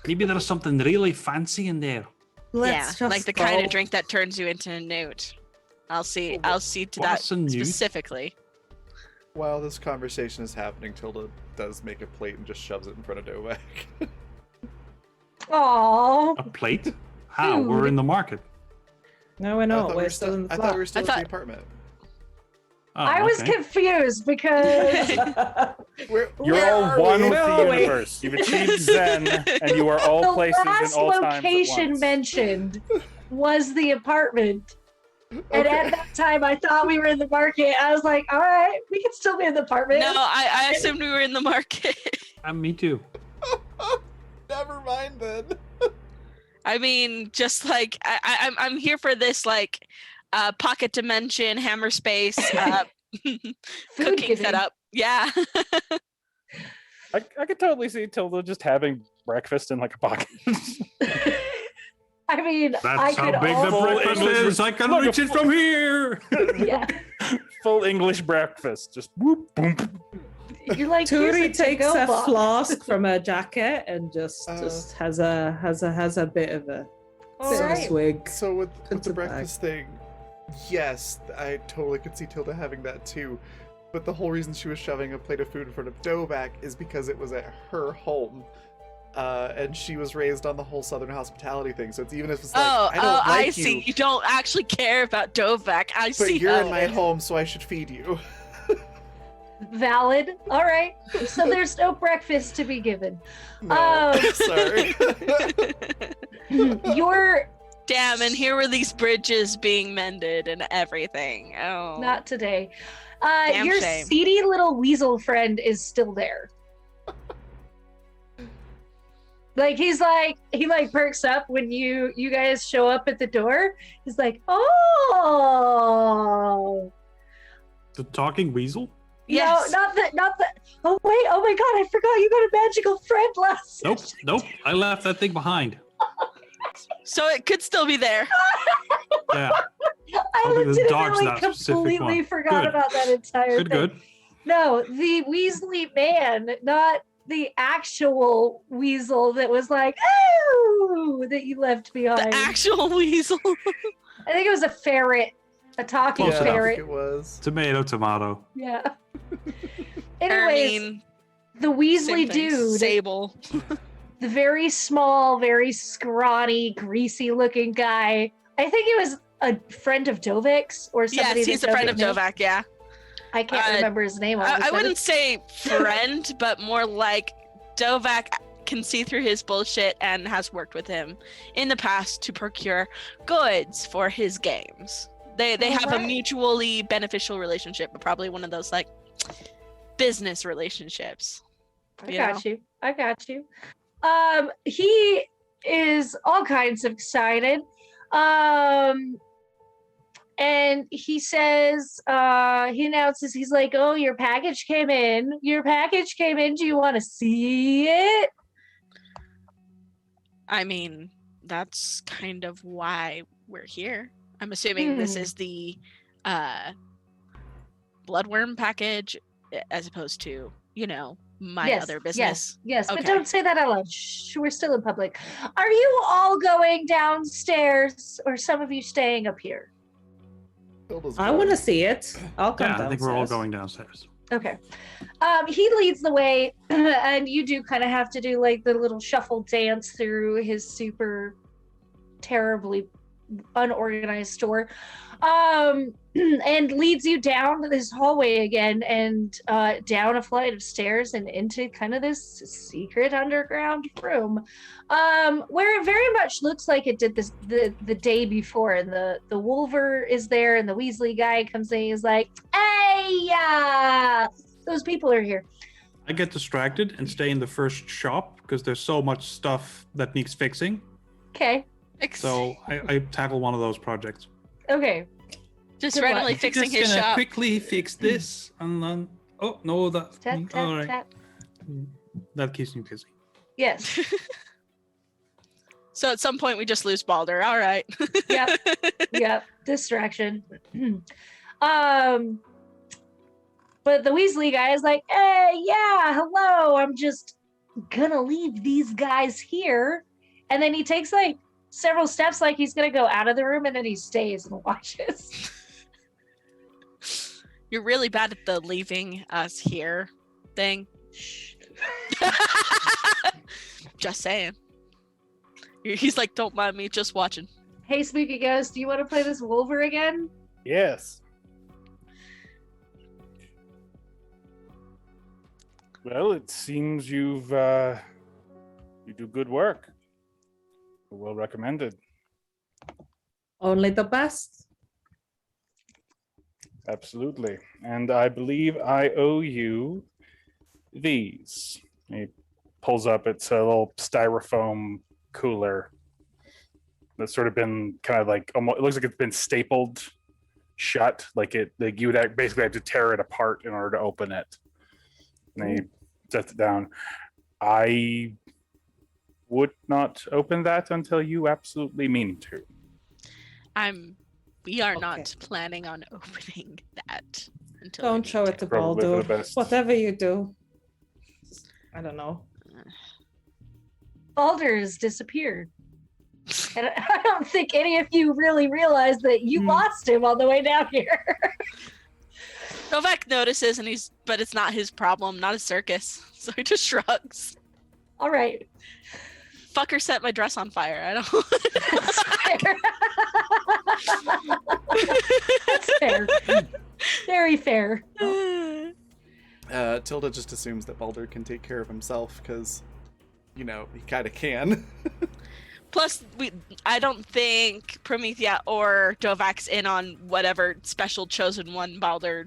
Maybe there's something really fancy in there. Let's Yeah, just like the kind go. of drink that turns you into a newt. I'll see to that What's a newt? specifically. While this conversation is happening, Tilda does make a plate and just shoves it in front of Dovak. Aww. A plate? How? We're in the market. No, we're I not. thought We're we still in the I thought we were flat. still I in the thought- apartment. Oh, I was okay. confused because Where You're where all are one we? with No, the wait. universe. You've achieved Zen, and you are all the places in last all times at location once. mentioned was the apartment. And Okay. at that time, I thought we were in the market. I was like, all right, we can still be in the apartment. No, I assumed we were in the market. Me too. Never mind then. I mean, just like I'm here for this like pocket dimension, hammer space, Food cooking getting- setup. Yeah. I could totally see Tilda just having breakfast in like a pocket. I mean, I That's could how big the also, breakfast English- is. I can Look, reach it from here. yeah. Full English breakfast. Just whoop, boom. You're like, here's Turi takes to-go a box. flask from her jacket and just has a bit of a All bit of a right. swig. So with Puts the it back. breakfast thing, yes, I totally could see Tilda having that too. But the whole reason she was shoving a plate of food in front of Dovak is because it was at her home. And she was raised on the whole Southern hospitality thing. So it's even if it's like, I don't like I you, see. You don't actually care about Dovak. I but see. you're that. in my home, so I should feed you. Valid. All right. So there's no breakfast to be given. No, sorry. You're Damn, and here were these bridges being mended and everything. Oh, not today. Damn Your shame. seedy little weasel friend is still there. Like he perks up when you guys show up at the door. He's like, oh, The talking weasel? yes. no, not the. Oh wait, oh my god, I forgot you got a magical friend last. Nope, nope. I left that thing behind. So it could still be there. Yeah, I Probably the dog's legitimately that specific completely one. forgot Good. about that entire good, thing. good. No, the Weasley man, not the actual weasel that was like, oh, that you left behind. The actual weasel. I think it was a ferret, a talking Close Yeah, I enough. think ferret. it was. Tomato, tomato. Yeah. I Anyways, mean, the Weasley same thing. dude, Sable. the very small, very scrawny, greasy-looking guy. I think it was a friend of Dovik's or somebody. Yes, he's that a friend of Dovik knew. Dovak. Yeah. I can't Uh, remember his name. I but wouldn't say friend, but more like Dovak can see through his bullshit and has worked with him in the past to procure goods for his games. They have a Alright. mutually beneficial relationship, but probably one of those like business relationships. I you got you. I got you. He is all kinds of excited. And he says, he announces, he's like, oh, your package came in. Your package came in. Do you want to see it? I mean, that's kind of why we're here. I'm assuming this Hmm. is the bloodworm package as opposed to my Yes, other business? Yes, but Okay. don't say that out loud. Shh, we're still in public. Are you all going downstairs, or some of you staying up here? Hilda's I want to going. see it. I'll come Yeah, I downstairs. think we're all going downstairs. Okay. He leads the way, and you do kind of have to do like the little shuffle dance through his super terribly unorganized store. And leads you down this hallway again and down a flight of stairs and into kind of this secret underground room, where it very much looks like it did this the day before. And the Wolver is there, and the Weasley guy comes in. He's like, "Hey, those people are here." I get distracted and stay in the first shop because there's so much stuff that needs fixing. Okay. So I tackle one of those projects. Okay. Just Good randomly luck. fixing Just his gonna shop. quickly fix this and then. Oh no, that. Tap, tap, all right. tap. That keeps me busy. Yes. So at some point we just lose Balder. All right. Yep. Yep. Distraction. But the Weasley guy is like, "Hey, yeah, hello. I'm just gonna leave these guys here." And then he takes like several steps, like he's gonna go out of the room, and then he stays and watches. You're really bad at the leaving us here thing. Just saying. He's like, don't mind me, just watching. Hey, Spooky Ghost, do you want to play this Wolver again? Yes. Well, it seems you do good work. Well recommended. Only the best. Absolutely. And I believe I owe you these. He pulls up, it's a little styrofoam cooler that's sort of been kind of like, almost, it looks like it's been stapled shut. Like you would basically have to tear it apart in order to open it. And he sets it down. I would not open that until you absolutely mean to. We are Okay. not planning on opening that until Don't we show need it to Probably for the Baldur. best. Whatever you do. I don't know. Baldur has disappeared. And I don't think any of you really realized that you lost him on the way down here. Novak notices, but it's not his problem, not a circus. So he just shrugs. All right. Fucker set my dress on fire. I don't. That's fair. That's fair. Very fair. Tilda just assumes that Baldur can take care of himself because, he kind of can. Plus, I don't think Promethea or Dovak's in on whatever special chosen one Baldur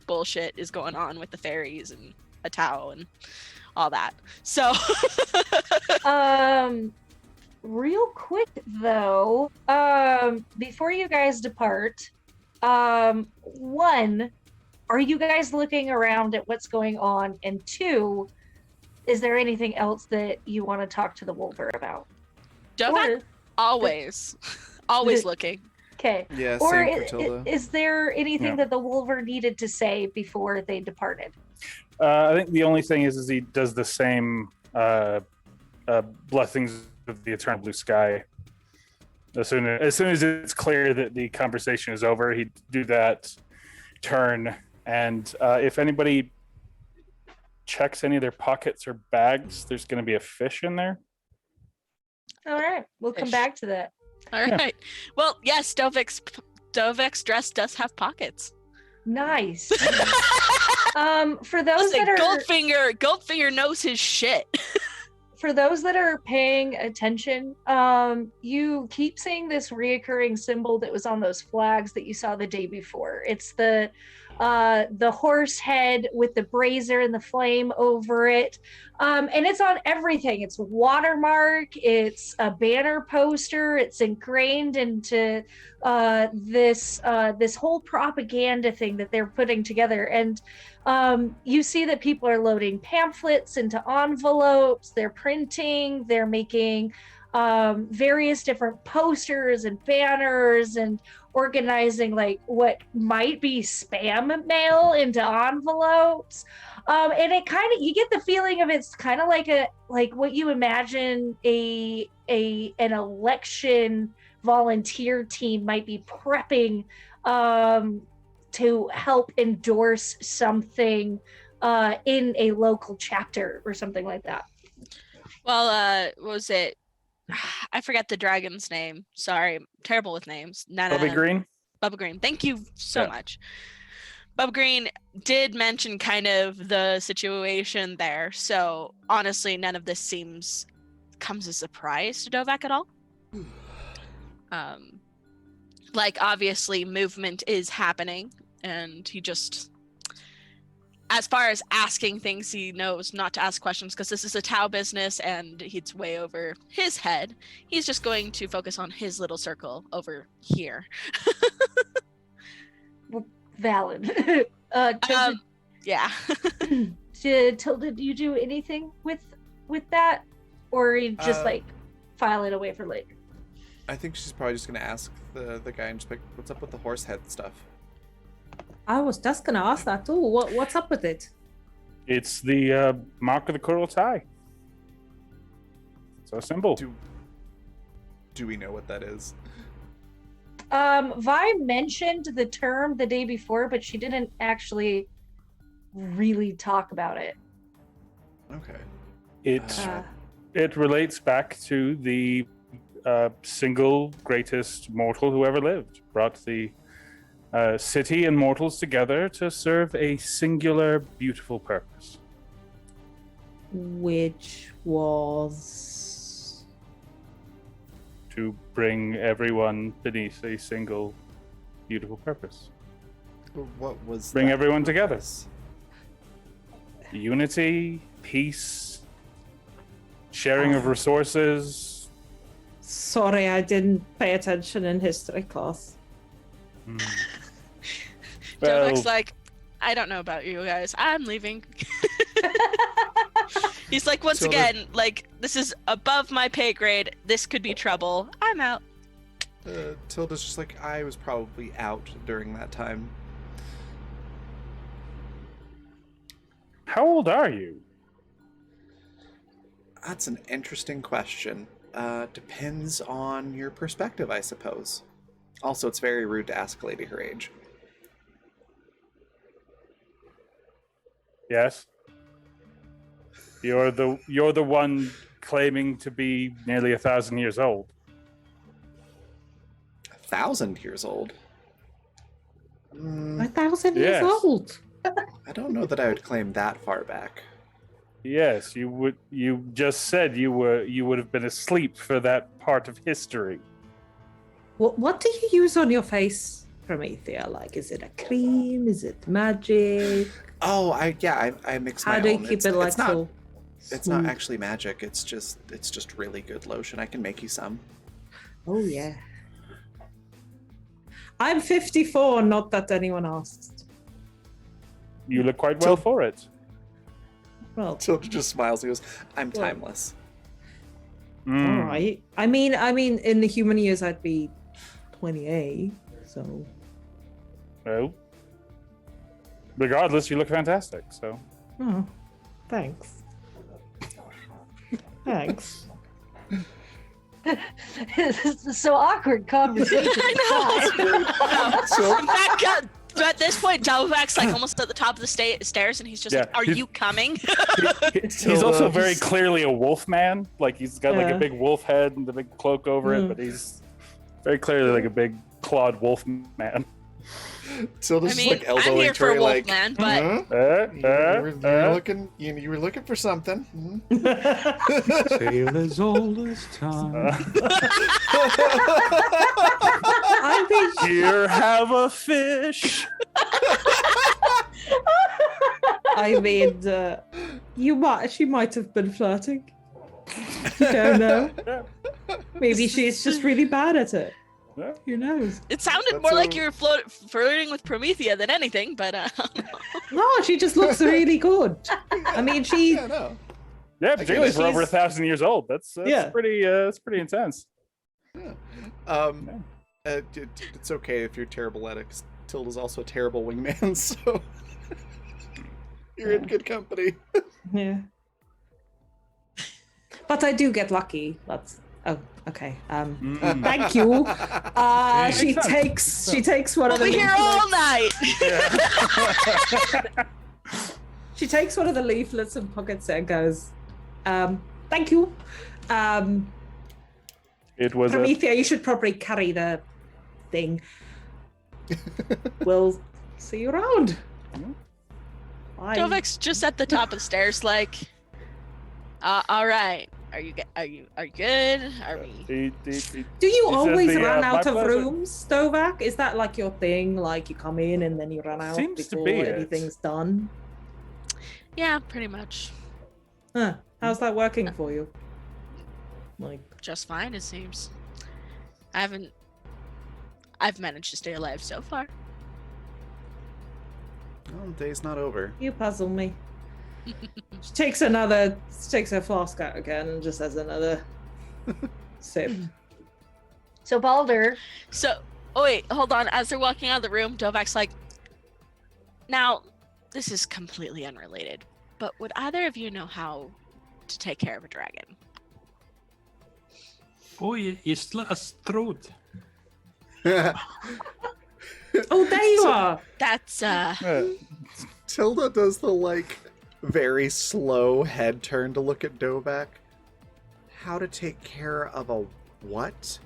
bullshit is going on with the fairies and a Tau and all that. So, real quick though, before you guys depart, one, are you guys looking around at what's going on? And two, is there anything else that you want to talk to the Wolver about? Dovak always looking. Okay. Yeah, Or same for Tilda. is there anything Yeah. that the Wolver needed to say before they departed? I think the only thing is he does the same blessings of the eternal blue sky. As soon as it's clear that the conversation is over, he'd do that turn. And if anybody checks any of their pockets or bags, there's going to be a fish in there. All right. We'll come Fish. back to that. All right. Well, yes, Dovak's dress does have pockets. Nice. For those Listen, that are Goldfinger knows his shit. for those that are paying attention, you keep seeing this reoccurring symbol that was on those flags that you saw the day before. It's the horse head with the brazier and the flame over it, and it's on everything. It's a watermark, it's a banner poster, it's ingrained into this whole propaganda thing that they're putting together. And you see that people are loading pamphlets into envelopes, they're printing, they're making various different posters and banners and organizing like what might be spam mail into envelopes. And it kind of, you get the feeling of it's kind of like what you imagine an election volunteer team might be prepping to help endorse something in a local chapter or something like that. Well, what was it? I forget the dragon's name. Sorry, I'm terrible with names. Bobby Green. Bubba Green. Thank you so Yeah. much. Bubba Green did mention kind of the situation there. So honestly, none of this comes as a surprise to Dovak at all. Like obviously movement is happening, and he just, as far as asking things, he knows not to ask questions because this is a Tau business and it's way over his head. He's just going to focus on his little circle over here. Valid. Yeah. Tilda, do you do anything with that, or are you just like file it away for later? I think she's probably just gonna ask the guy and just like, what's up with the horse head stuff? I was just gonna ask that too. What's up with it? It's the mark of the coral tie. It's a symbol. Do we know what that is? Vi mentioned the term the day before, but she didn't actually really talk about it. Okay. It relates back to the single greatest mortal who ever lived. Brought the city and mortals together to serve a singular, beautiful purpose. Which was To bring everyone beneath a single, beautiful purpose. What was Bring that everyone together. purpose? Unity, peace, sharing of resources. sorry, I didn't pay attention in history class. Dovak's like, I don't know about you guys. I'm leaving. He's like, once again, like, this is above my pay grade. This could be trouble. I'm out. Tilda's just like, I was probably out during that time. How old are you? That's an interesting question. Depends on your perspective, I suppose. Also, it's very rude to ask a lady her age. Yes. You're the one claiming to be nearly 1,000 years old. 1,000 years old? 1,000 Yes. years old. I don't know that I would claim that far back. Yes, you would. You just said you would have been asleep for that part of history. What do you use on your face, Promethea? Like, is it a cream? Is it magic? Oh, I mix my How do you own. keep It's- it like it's not, so? It's not smooth? actually magic. It's just really good lotion. I can make you some. Oh yeah. I'm 54. Not that anyone asked. You look quite well for it. Well, Tilda just smiles and goes, "I'm Well- timeless." Mm. all right. I mean, in the human years, I'd be 28. So Well, regardless, you look fantastic. So oh, thanks. Thanks. This is so awkward conversation. I know. So- In fact, at this point, Dovak's like almost at the top of the stairs, and he's just Yeah, like, "Are he's- you coming?" he's also very clearly a wolf man. Like he's got like Yeah. a big wolf head and a big cloak over it, Mm. but he's very clearly like a big clawed wolf man. Tilda's I mean, just like I'm elbowing here for Tori, like, Wolfman, but "Huh? You were looking for something." Mhm. Tale as old as time. I mean, Here, have a fish. she might have been flirting. You don't know. Maybe she's just really bad at it. Yeah. Who knows? it sounded That's more like a- you were flirting with Promethea than anything. But No, she just looks really good. I mean, Yeah, no. Yeah, I particularly guess for over he's- 1,000 years old. That's Yeah. pretty. That's pretty intense. Yeah. It's okay if you're terrible at it, 'cause Tilda's also a terrible wingman, so you're in Yeah. good company. Yeah. But I do get lucky. That's okay. Mm. Thank you. Okay. She takes one We'll of the be here all night. she takes one of the leaflets and pockets it and goes, thank you. It was a Promethea, you should probably carry the thing. We'll see you around. Bye. Dovek's just at the top of the stairs, like, all right. Are you good? Are good? Are we? Do you He always says the, run my out of pleasure. rooms, Stovak? Is that like your thing? Like you come in and then you run out Seems to before be it. anything's done? Yeah, pretty much. Huh. How's that working for you? Like, Just fine, it seems. I've managed to stay alive so far. Well, the day's not over. you puzzle me. She takes her flask out again and just has another sip. So Balder, So, oh wait, hold on. As they're walking out of the room, Dovek's like, now, this is completely unrelated, but would either of you know how to take care of a dragon? Oh, you slit a throat. Oh, there you are. That's, Tilda does the very slow head turn to look at Dovak. How to take care of a what?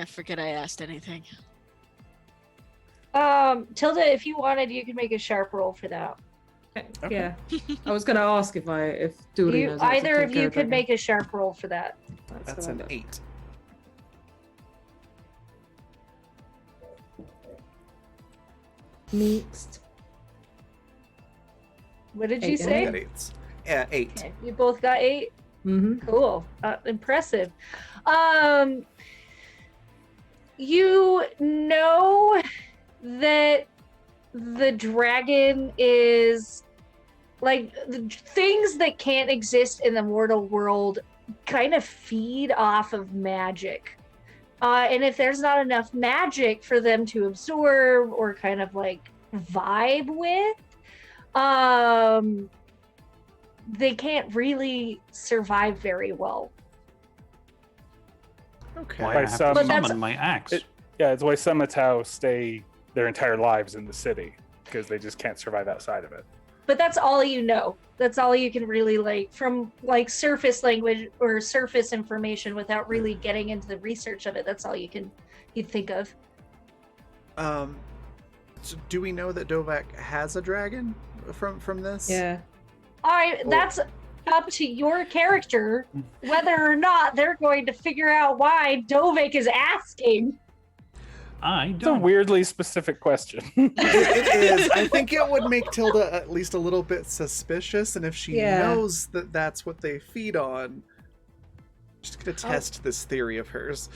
forget I asked anything. Tilda, if you wanted, you could make a sharp roll for that. Okay. Yeah. I was gonna ask if Duri knows how to Either take of care you of could dragon. make a sharp roll for that. That's what I an got. 8. Next. What did you Eight, I say? got 8s. Yeah, 8. Okay, you both got 8. Mm-hmm. Cool. Impressive. You know that the dragon is like the things that can't exist in the mortal world kind of feed off of magic. And if there's not enough magic for them to absorb or kind of like vibe with, they can't really survive very well. Okay. Why By I have some- to But that's- summon my axe. Yeah, it's why some Matau stay their entire lives in the city because they just can't survive outside of it. But that's all you know. That's all you can really from surface language or surface information without really getting into the research of it. That's all you'd think of. So do we know that Dovak has a dragon from this? Yeah. That's up to your character whether or not they're going to figure out why Dovek is asking. I It's a don't. weirdly specific question. It is. I think it would make Tilda at least a little bit suspicious, and if she Yeah. knows that that's what they feed on, she's gonna Oh. test this theory of hers.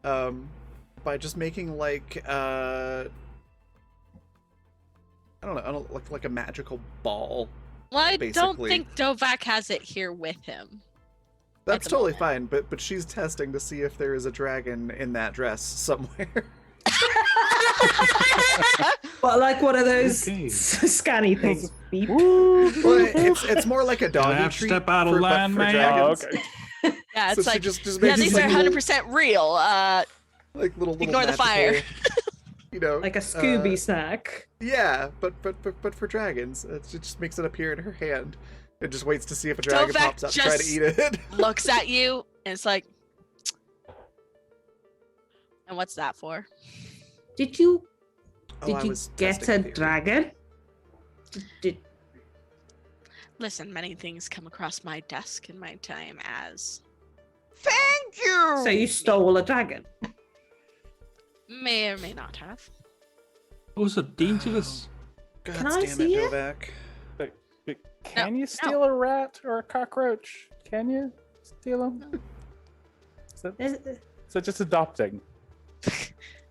By just making I don't know, like a magical ball. Well, I don't Basically. think Dovak has it here with him. That's the totally moment. fine, but she's testing to see if there is a dragon in that dress somewhere. But like one of those Okay. scanny things. Beep. Well, it's more like a Gonna doggy have to treat step out of for, but line, for man. dragons. Oh, okay. Yeah, So it's she like, just yeah, makes these like are little- 100% real. like little Ignore the fire. magical, you know, Like a Scooby snack. Yeah, but for dragons, it just makes it appear in her hand. It just waits to see if a dragon Dovak pops up to try to just- eat it. Looks at you, and it's like, and what's that for? Did you Oh, I did you was get testing a theory. dragon? Did Listen, many things come across my desk in my time as Thank you! so you stole a dragon? may or may not have. Those are dangerous. God Can I damn see it, it? Dovak. But can No, you steal a rat or a cockroach? Can you steal them? So just adopting.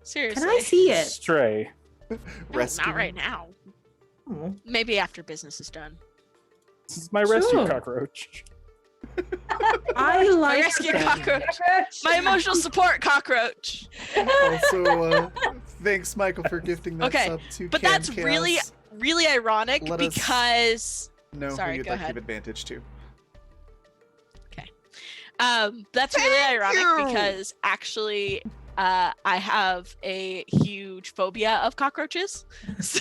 Seriously. Can I see it? Stray. No, Rescue. not right now. Oh. Maybe after business is done. This is my rescue Sure. cockroach. I like rescue that. cockroach. My emotional support cockroach. Also, thanks, Michael, for gifting that Okay, sub to but Cam that's Chaos. really ironic Let us because know Sorry, who you'd go like to ahead. give advantage to. that's really Thank ironic you. because actually I have a huge phobia of cockroaches. So,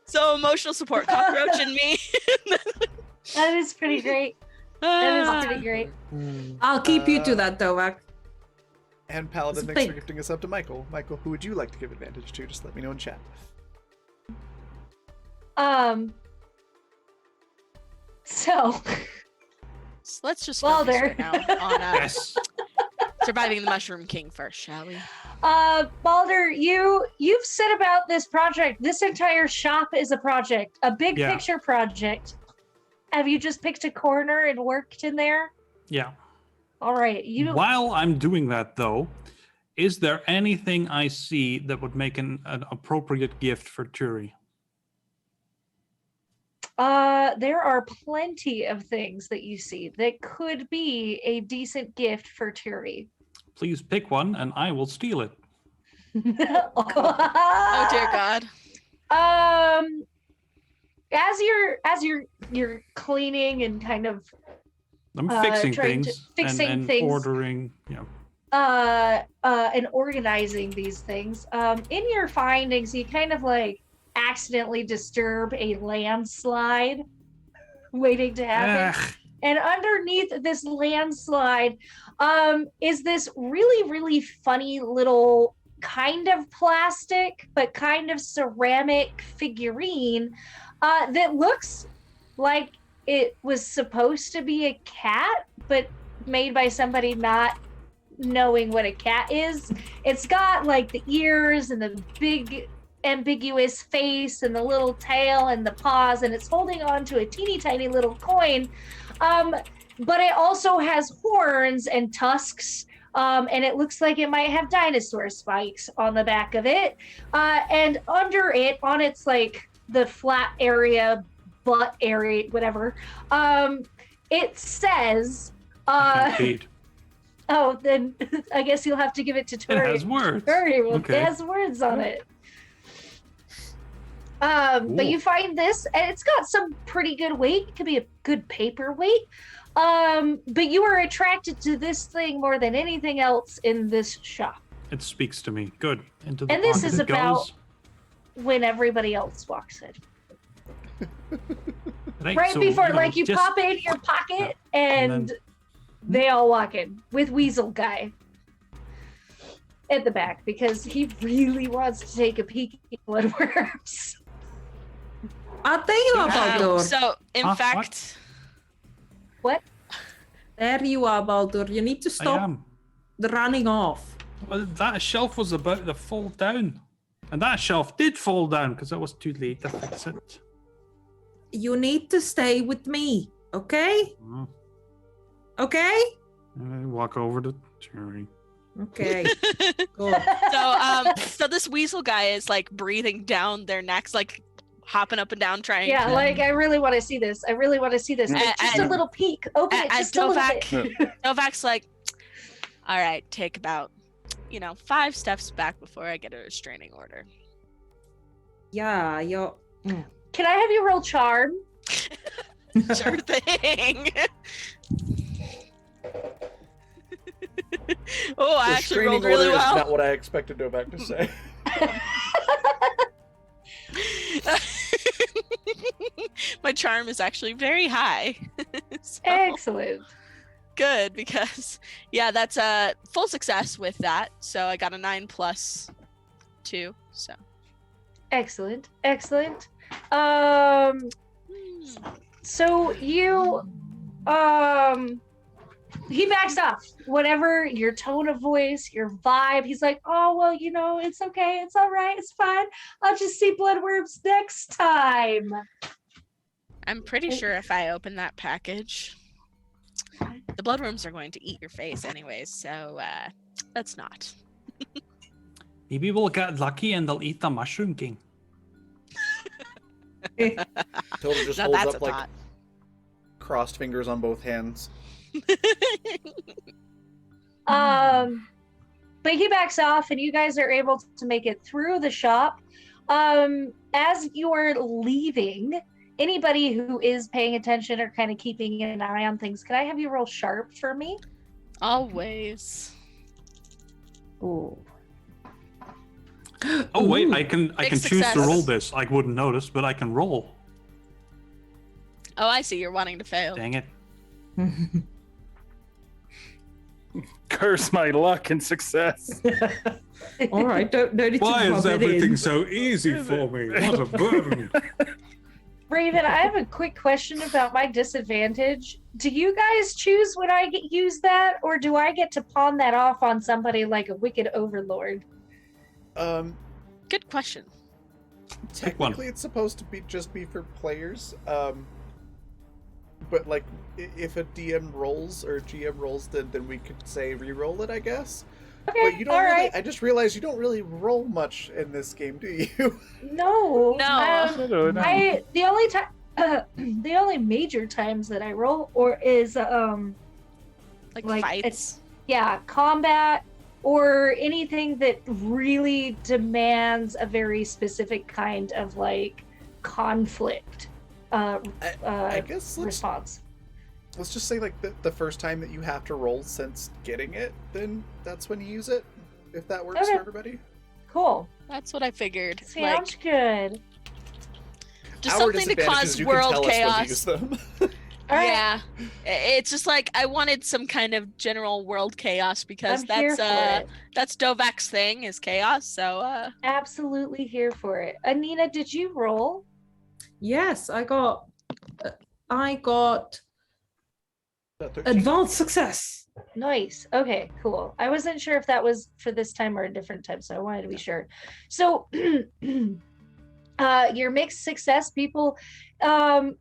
so emotional support cockroach in me. That is pretty great. That Ah. is pretty great. I'll keep you to Uh, that, Dovak. And Paladin, It's thanks for big. gifting us up to Michael. Michael, who would you like to give advantage to? Just let me know in chat. So So let's just focus Balder. right now on Yes. surviving the Mushroom King first, shall we? Balder, you've said about this project. This entire shop is a project, a big Yeah. picture project. Have you just picked a corner and worked in there? Yeah. All right, you. While I'm doing that, though, is there anything I see that would make an appropriate gift for Turi? There are plenty of things that you see that could be a decent gift for Turi. Please pick one, and I will steal it. Oh dear God. As you're cleaning and kind of I'm fixing trying to- things fixing and things. ordering. Yeah. and organizing these things, in your findings, you kind of like accidentally disturb a landslide waiting to happen. Ugh. And underneath this landslide is this really, really funny little kind of plastic, but kind of ceramic figurine that looks like it was supposed to be a cat, but made by somebody not knowing what a cat is. It's got like the ears and the big ambiguous face and the little tail and the paws, and it's holding on to a teeny tiny little coin. But it also has horns and tusks, and it looks like it might have dinosaur spikes on the back of it. And under it, on its like the flat area, butt area, whatever, it says, I can't read. oh, then I guess you'll have to give it to It Tori. has words. Tori, Okay. it has words on it. But you find this, and it's got some pretty good weight. It could be a good paperweight. But you are attracted to this thing more than anything else in this shop It speaks to me. Good. Into the And this pocket is it about- goes. when everybody else walks in. Right, so, Before, know, like you just- pop it in your pocket, And and then- they all walk in with Weasel Guy at the back because he really wants to take a peek at bloodworms. I'll tell you about Baldur. So in Huh? What? fact, There you are, Baldur. You need to I stop am. the running off. Well, that shelf was about to fall down. And that shelf did fall down because it was too late to fix it. You need to stay with me, okay? Mm. Okay? I walk over to Turi. Okay. Good. so this weasel guy is like breathing down their necks, like hopping up and down, trying Yeah, to. like I really want to see this. I really want to see this. And- Just a and- little peek. Open it as just a little Novak, bit. Novak's like, all right, take about 5 steps back before I get a restraining order. Yeah, you're. Can I have you roll charm? Sure thing. Oh, I actually rolled really order is well. not what I expected Novak to say. My charm is actually very high. So, Excellent. good, because that's a full success with that. So I got a 9 plus 2. So Excellent. Excellent. Hmm. So you he backs off. Whatever your tone of voice, your vibe, he's like, oh well, it's okay, it's all right, it's fine. I'll just see bloodworms next time. I'm pretty sure if I open that package, the bloodworms are going to eat your face anyways. So let's not. Maybe we'll get lucky and they'll eat the Mushroom King. Tilda just Now holds that's up a like thought. crossed fingers on both hands. But he backs off, and you guys are able to make it through the shop. As you're leaving, anybody who is paying attention or kind of keeping an eye on things, can I have you roll sharp for me? Always. Ooh. Oh wait, Ooh. I can Big choose to success. roll this. I wouldn't notice, but I can roll. Oh, I see. You're wanting to fail. Dang it. Curse my luck and success. All right, don't need Why to is rub it everything in. so easy for me? What a burden. Raven, I have a quick question about my disadvantage. Do you guys choose when I use that, or do I get to pawn that off on somebody like a wicked overlord? Good question. Pick one. Technically, it's supposed to be just be for players. But like, if a DM rolls or GM rolls, then we could say re-roll it, I guess. Okay, But you don't all really. right. I just realized you don't really roll much in this game, do you? No. No. The only time, the only major times that I roll is Like Like, fights. combat or anything that really demands a very specific kind of like conflict I guess response. let's just say like the first time that you have to roll since getting it, then that's when you use it. If that works Okay. for everybody. Cool. That's what I figured. Sounds Like, good. just Our something to disadvantage cause is you can world tell us when to use chaos. them. All right. Yeah. It's just like I wanted some kind of general world chaos because I'm here for it. that's Dovak's thing is chaos. So Absolutely here for it. Anina, did you roll? Yes, I got That 13. advanced success. Nice. Okay, cool. I wasn't sure if that was for this time or a different time, so I wanted to be sure. So, your mixed success, people, you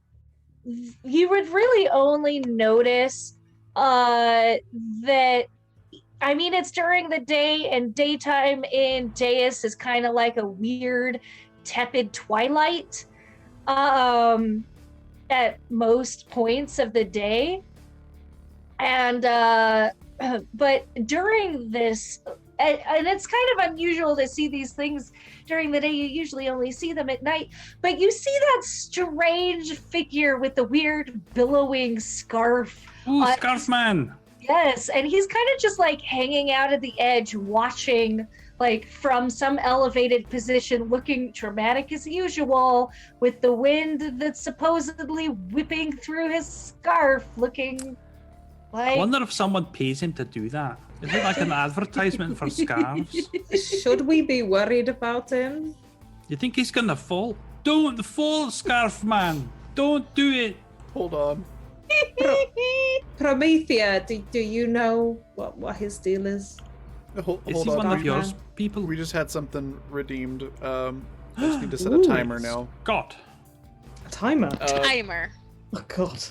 would really only notice that. I mean, it's during the day, and daytime in Deus is kind of like a weird, tepid twilight at most points of the day. And but during this, and it's kind of unusual to see these things during the day. You usually only see them at night, but you see that strange figure with the weird billowing scarf. Ooh, Scarf Man. Yes, and he's kind of just like hanging out at the edge, watching like from some elevated position, looking dramatic as usual, with the wind that's supposedly whipping through his scarf, looking I like. wonder if someone pays him to do that. Is it like an advertisement for scarves? Should we be worried about him? You think he's gonna fall? Don't fall, Scarf Man. Don't do it. Hold on. Promethea, do you know what his deal is? Hold Is he on. one of Scarf yours Man. people? We just had something redeemed. I just need to set a timer now. God. A timer. timer. Oh God.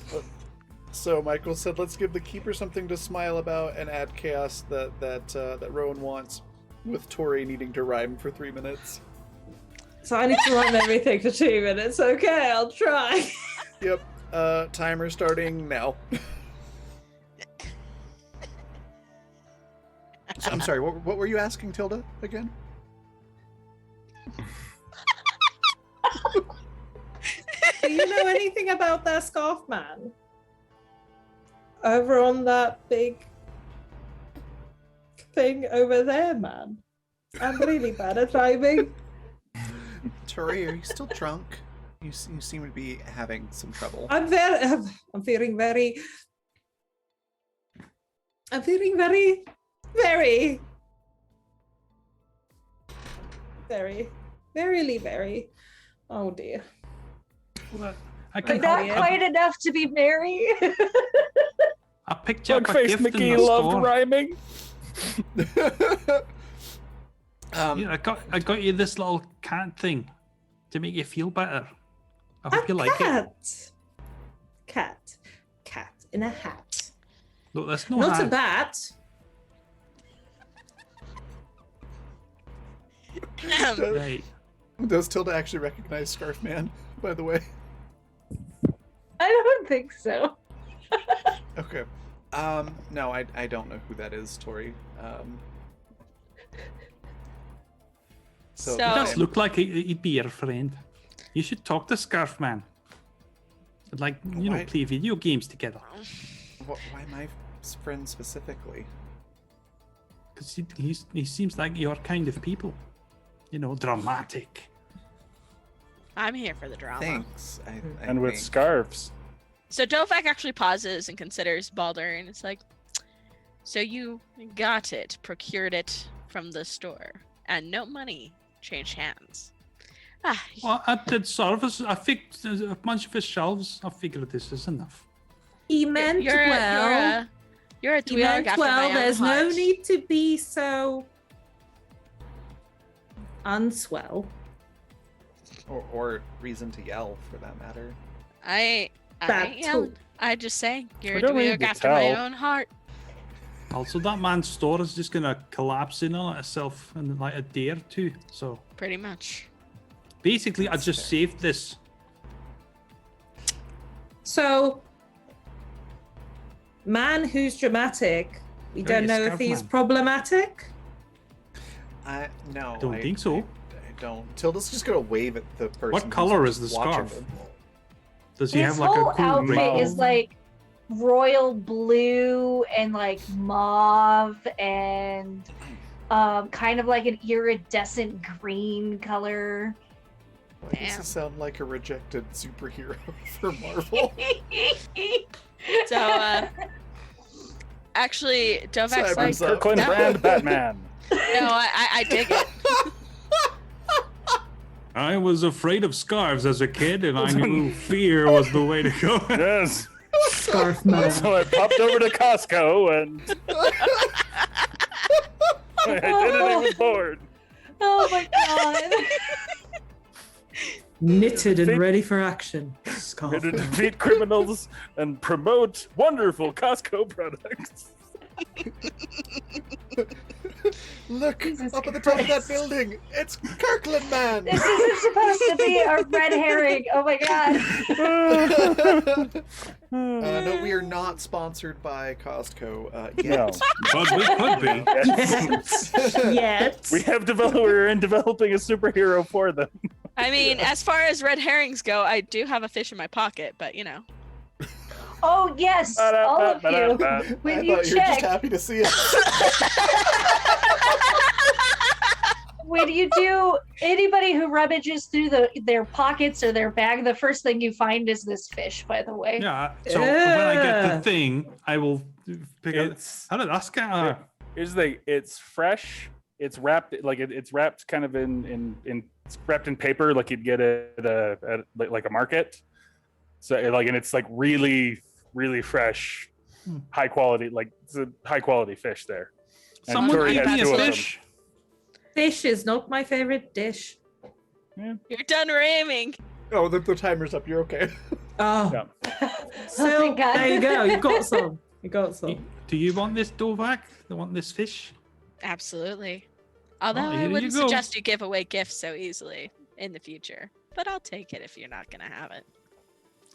So Michael said, "Let's give the keeper something to smile about and add chaos that Rowan wants." With Tori needing to rhyme for 3 minutes. So I need to rhyme everything for 2 minutes. Okay, I'll try. Yep. Timer starting now. So, I'm sorry. What were you asking, Tilda, again? Do you know anything about that Scarf Man? Over on that big thing over there, man. I'm really bad at rhyming. Tori, are you still drunk? You seem to be having some trouble. I'm feeling very, very. Oh dear. I But can not yeah. quite enough to be merry. I picked you up a Bugface gift in McGee the loved store. rhyming. Yeah, I got you this little cat thing to make you feel better. I hope you like it. Cat in a hat. Look, there's no Not a hat. bat. Right. Does Tilda actually recognize Scarf Man, by the way? I don't think so. Okay. No, I don't know who that is, Tori. So- He does look like he'd be your friend. You should talk to Scarf Man. Like, Why- play video games together. Why my friend specifically? Because he seems like your kind of people. Dramatic. I'm here for the drama. Thanks. I And with think. scarves. So Dovak actually pauses and considers Baldur, and it's like, so you got it, procured it from the store, and no money changed hands. Ah, Well, I did service. I fixed a bunch of his shelves. I figured this is enough. He meant well. You're a He Dweorg meant after my well. own There's heart. no need to be so unswell. Or reason to yell, for that matter. I That ain't yelling. too. I just say you're a don't need Dweorg to after my tell. own heart. Also, that man's store is just gonna collapse in on itself in like a day or two. So Pretty much. basically, I That's just fair. saved this. So, man who's dramatic, we Oh, don't yes, know if Scarf he's Man. problematic. No. Don't think so. I don't. Tilda's just gonna wave at the person. What who's color is the watching scarf? them. Does he His have like whole a cool outfit ring? is like royal blue and like mauve and kind of like an iridescent green color. Why does Damn. he sound like a rejected superhero for Marvel? So, actually, Dovak's like, Cyber's up. Kirkland No. brand Batman. no, I dig it. I was afraid of scarves as a kid, and I knew fear was the way to go. Yes. Scarf man. So I popped over to Costco and I did it. I was bored. Oh my god. Knitted and Fit- ready for action. Scarf Here to man. defeat criminals and promote wonderful Costco products. Look Jesus up at the top of that Christ. building. It's Kirkland Man. This isn't supposed to be a red herring. Oh my god. No, we are not sponsored by Costco No. yet. But we could be. Yes. Yet. We have we're developing a superhero for them. I mean, as far as red herrings go, I do have a fish in my pocket, but Oh yes, all of you. I When thought you you were just check, happy to see it. when you do, anybody who rummages through their pockets or their bag, the first thing you find is this fish. By the way. Yeah. So when I get Yeah. the thing, I will pick it. It's How did that guy? here's the thing. It's fresh. It's wrapped it's wrapped kind of in it's wrapped in paper like you'd get at like a market. So and it's like really fresh, high quality. Like it's a high quality fish there. And Someone Tori gave has me a two of them. fish. Fish is not my favorite dish. you're done ramming. Oh, the timer's up. You're okay. Oh, Yeah. so thank God. there you go. You got some. You got some. Do you want this Dovak? Do you want this fish? Absolutely. Although here I you wouldn't go. suggest you give away gifts so easily in the future, but I'll take it if you're not gonna have it.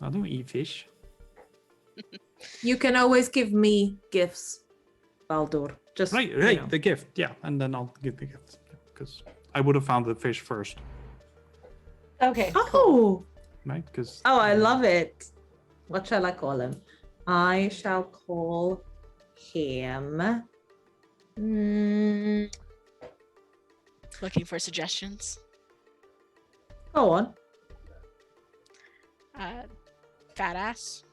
I don't eat fish. You can always give me gifts, Baldur. Just Right, you right. know. The gift, yeah, and then I'll give the gift because I would have found the fish first, Okay. Oh, right? Because oh, I love it. What shall I call him? I shall call him. Mm, Looking for suggestions? go on. Fat ass.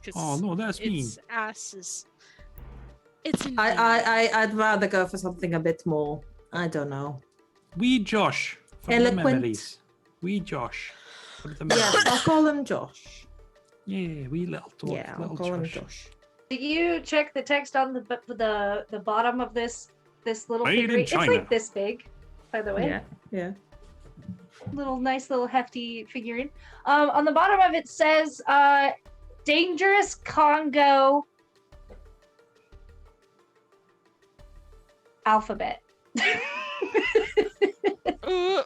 'Cause Oh no, that's mean. its ass is. It's in I'd rather go for something a bit more. I don't know. Wee Josh for the Eloquent. memories. Wee Josh for the Yes, memories. I'll call him Josh. Yeah, wee little dwarf, Yeah, I'll little call him Josh. Josh. Do you check the text on the bottom of this little Made in figurine? It's China. like this big, by the way. Yeah, yeah. Nice little hefty figurine. On the bottom of it says dangerous Congo alphabet. Ooh,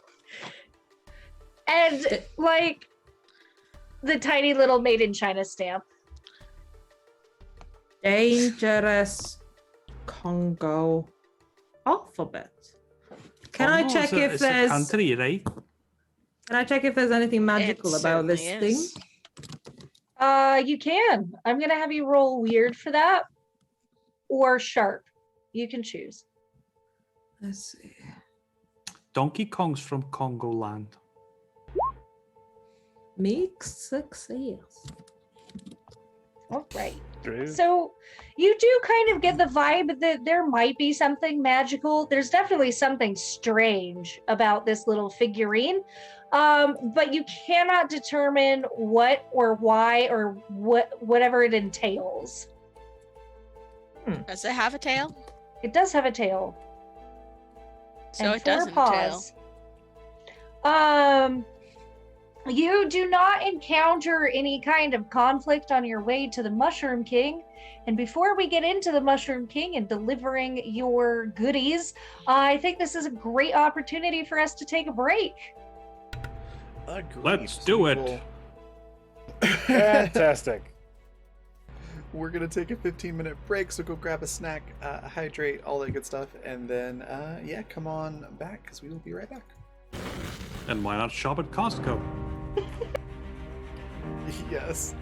And like the tiny little made in China stamp. Dangerous Congo alphabet. Can I Congo check is a- if it's a there's country, right? Can I check if there's anything magical It about this certainly thing? is. You can. I'm gonna have you roll weird for that. Or sharp. You can choose. Let's see. Donkey Kong's from Congo land. Mixed success. All right. True. So you do kind of get the vibe that there might be something magical. There's definitely something strange about this little figurine. But you cannot determine what or why or whatever it entails. Does it have a tail? It does have a tail. So and it four doesn't tail. paws. You do not encounter any kind of conflict on your way to the Mushroom King. And before we get into the Mushroom King and delivering your goodies, I think this is a great opportunity for us to take a break. Agreed, Let's do it. people. Fantastic. We're gonna take a 15-minute break, so go grab a snack, hydrate, all that good stuff, and then yeah, come on back because we will be right back. And why not shop at Costco? Yes.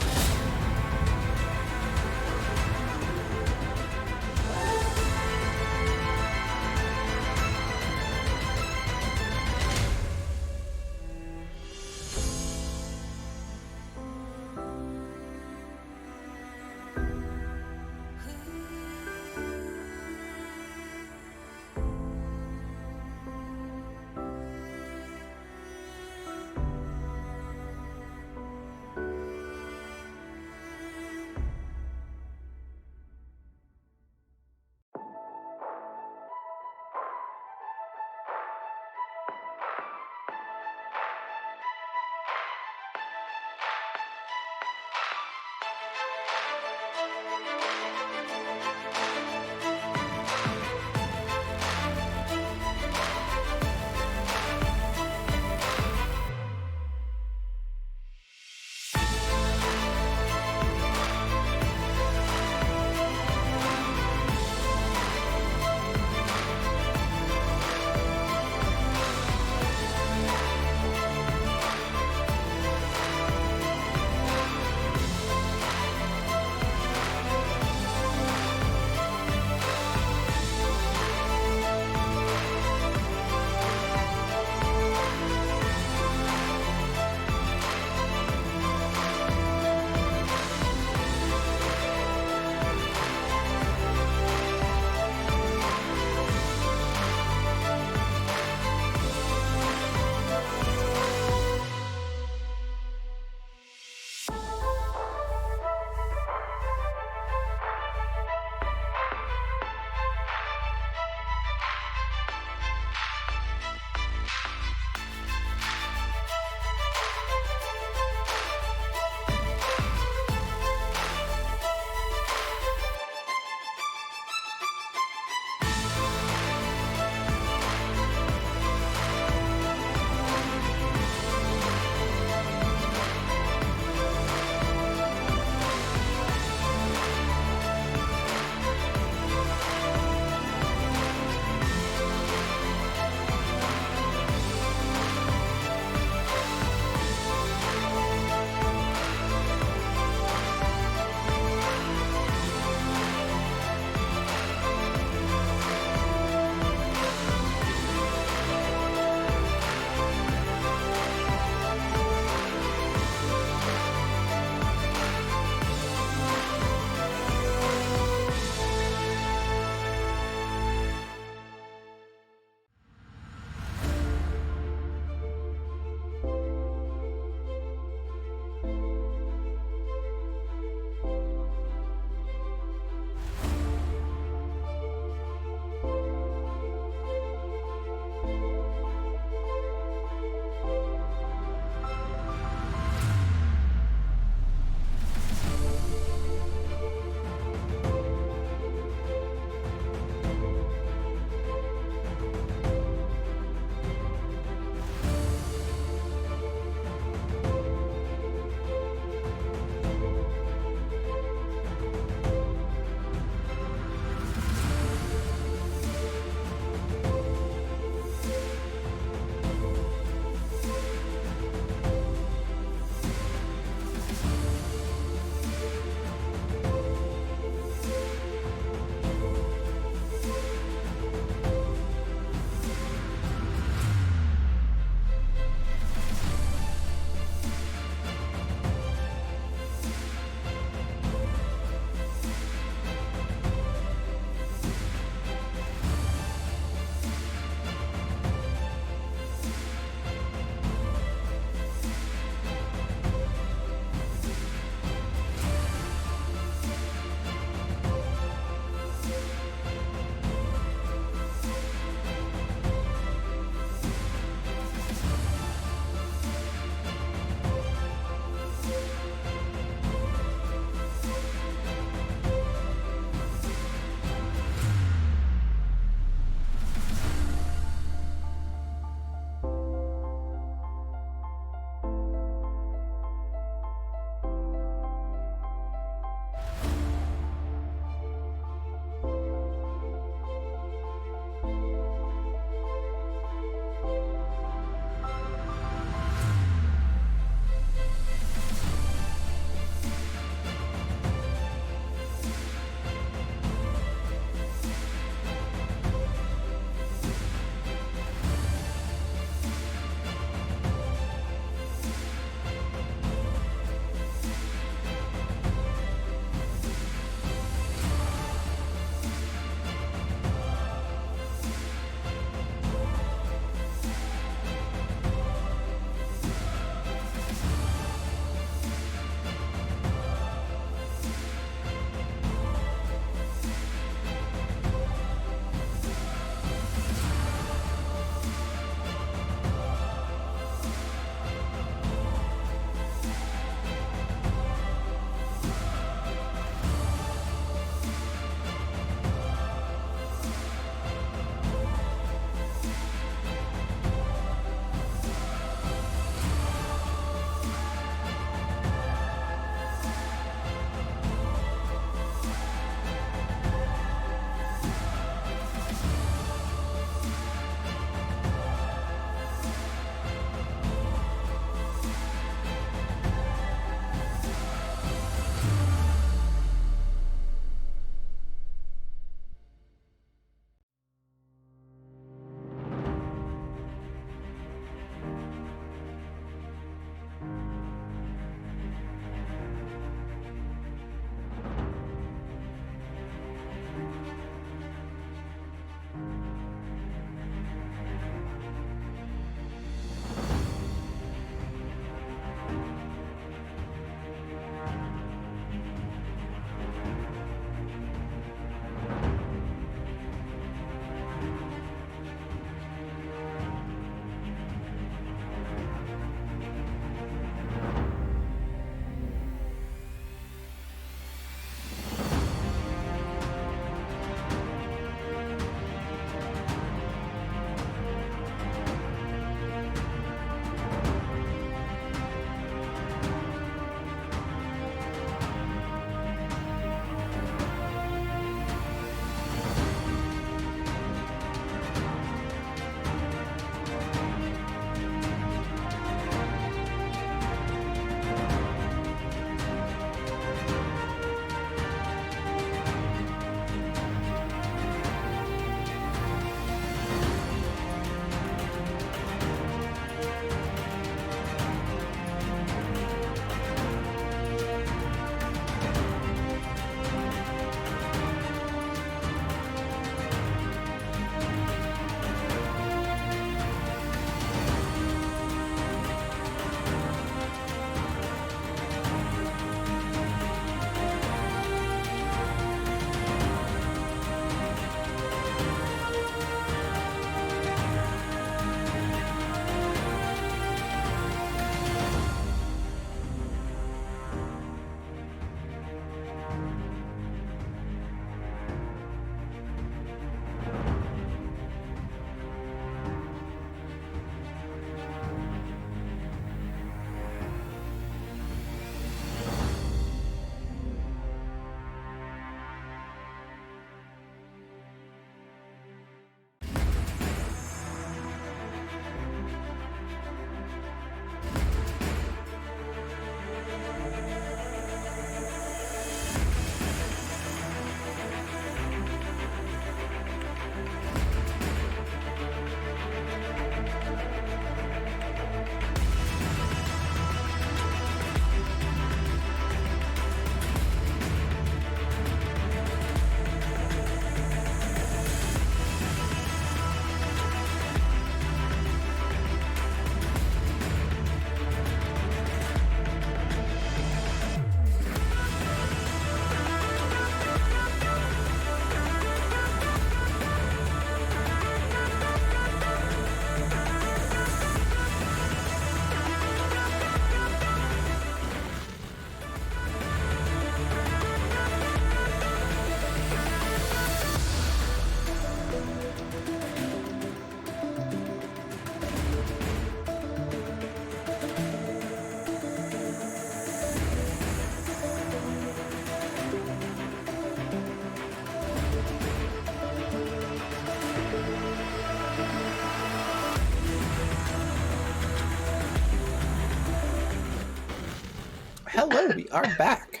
hello, we are back.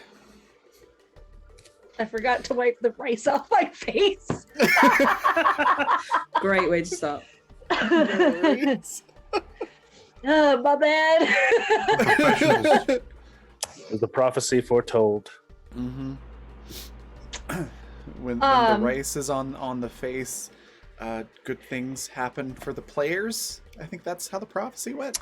I forgot to wipe the rice off my face. Great way to start. My bad. Is the prophecy foretold? Mm-hmm. When the rice is on the face, good things happen for the players. I think that's how the prophecy went.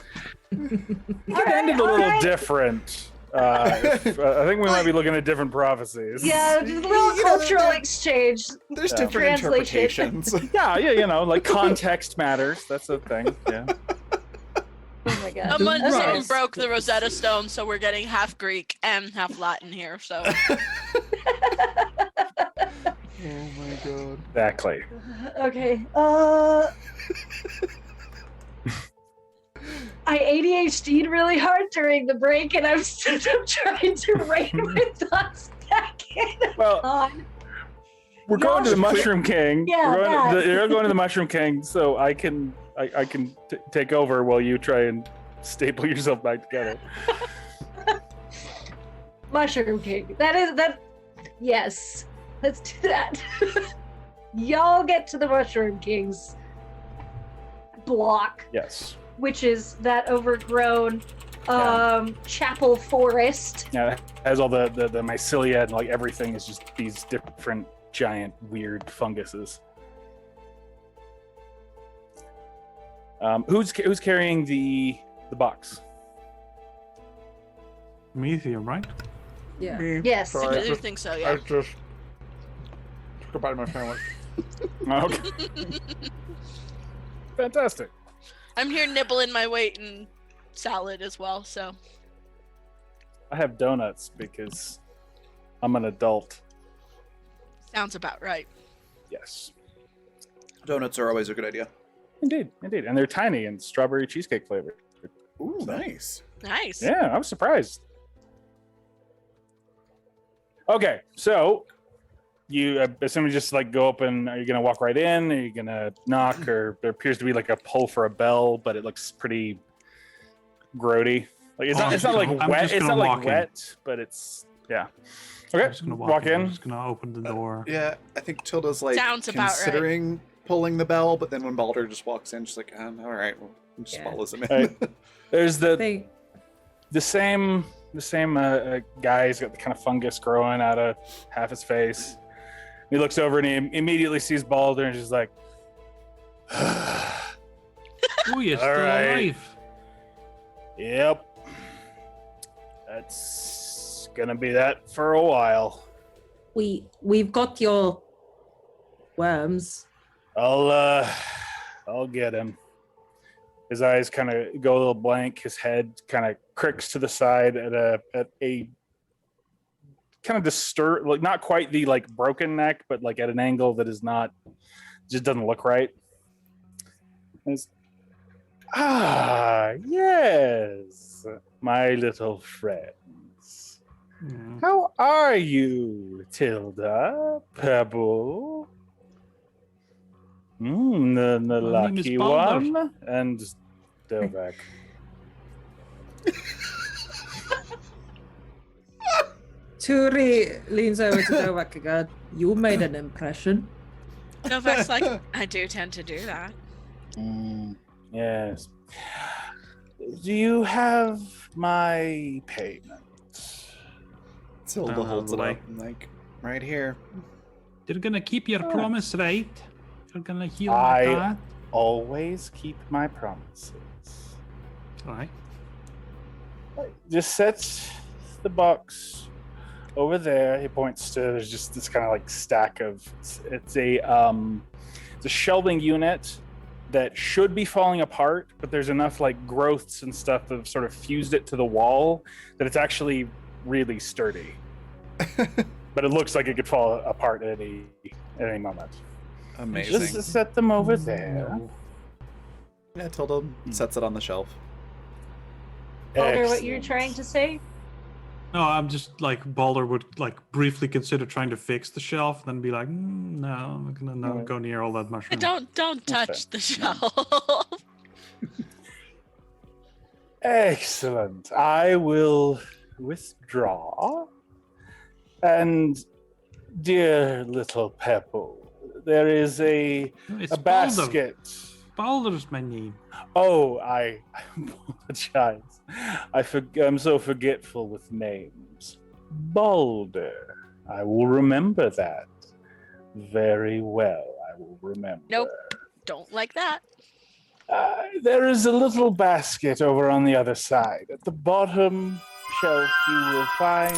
It ended a little different. I think we might be looking at different prophecies. Yeah, just a little cultural exchange. There's Yeah. different Translation. interpretations. Yeah, you know, like context matters. That's a thing. Yeah. Oh my god. Someone Right. broke the Rosetta Stone, so we're getting half Greek and half Latin here. So Oh my god. Exactly. Okay. I ADHD'd really hard during the break, and I'm trying to rein my thoughts back in. Well, on. we're going to the Y'all- Mushroom King. Yeah, You're going to the Mushroom King, so I can take over while you try and staple yourself back together. Mushroom King. That. Yes. Let's do that. Y'all get to the Mushroom King's block, Yes. which is that overgrown chapel forest. Yeah, it has all the mycelia and like everything is just these different giant weird funguses. Who's carrying the box? Methium, right? Yeah. Yes. I do think so. Yeah. just goodbye to my family. Okay. Fantastic. I'm here nibbling my weight in salad as well. So I have donuts because I'm an adult. sounds about right. Yes. Donuts are always a good idea. Indeed. And they're tiny and strawberry cheesecake flavored. Ooh, nice. Nice. Yeah, I was surprised. Okay, so you assume you just like go up and are you gonna walk right in? Are you gonna knock? Or there appears to be like a pull for a bell, but it looks pretty grody. Like I'm it's not like I'm wet. just It's gonna not like walk in. wet, but it's yeah. Okay, I'm just gonna walk I'm in. just gonna open the door. Yeah, I think Tilda's like Sounds about right. considering pulling the bell, but then when Baldur just walks in, she's like, all right, well, and just Yeah. follows him in. Right. There's They the same guy. He's got the kind of fungus growing out of half his face. He looks over and he immediately sees Baldur and he's like, Oh, you're All still right. alive. "Yep, that's gonna be that for a while. we've got your worms. I'll get him." His eyes kind of go a little blank. His head kind of cricks to the side at a kind of disturbed, like not quite the like broken neck, but like at an angle that is not, just doesn't look right. Yes, my little friends. Yeah. How are you, Tilda, Pebble? The My name is lucky Baldur. one, and Dovak. Turi leans over to Dovak again. You made an impression. Novak's like, I do tend to do that. Yes. Do you have my payment? Tilda holds it like- up and like, right here. You're gonna keep your Oh. promise, right? You're gonna heal I- my cat. Always keep my promises. All right. Just set the box over there. He points to, there's just this kind of like stack of, it's a shelving unit that should be falling apart, but there's enough like growths and stuff that have sort of fused it to the wall that it's actually really sturdy. But it looks like it could fall apart at any moment. Amazing. Just set them over there. No. Yeah, Tilda sets it on the shelf. Baldur, what you're Excellent. trying to say? No, I'm just like Baldur would like briefly consider trying to fix the shelf, then be like, no, I'm not gonna Alright. go near all that mushroom. Don't That's touch the fair. shelf. Excellent. I will withdraw. And, dear little Pebble, there is a It's basket. Balder's my name. Oh, I apologize. I'm so forgetful with names. Balder. I will remember that very well. I will remember. Nope. Don't like that. There is a little basket over on the other side. At the bottom shelf, you will find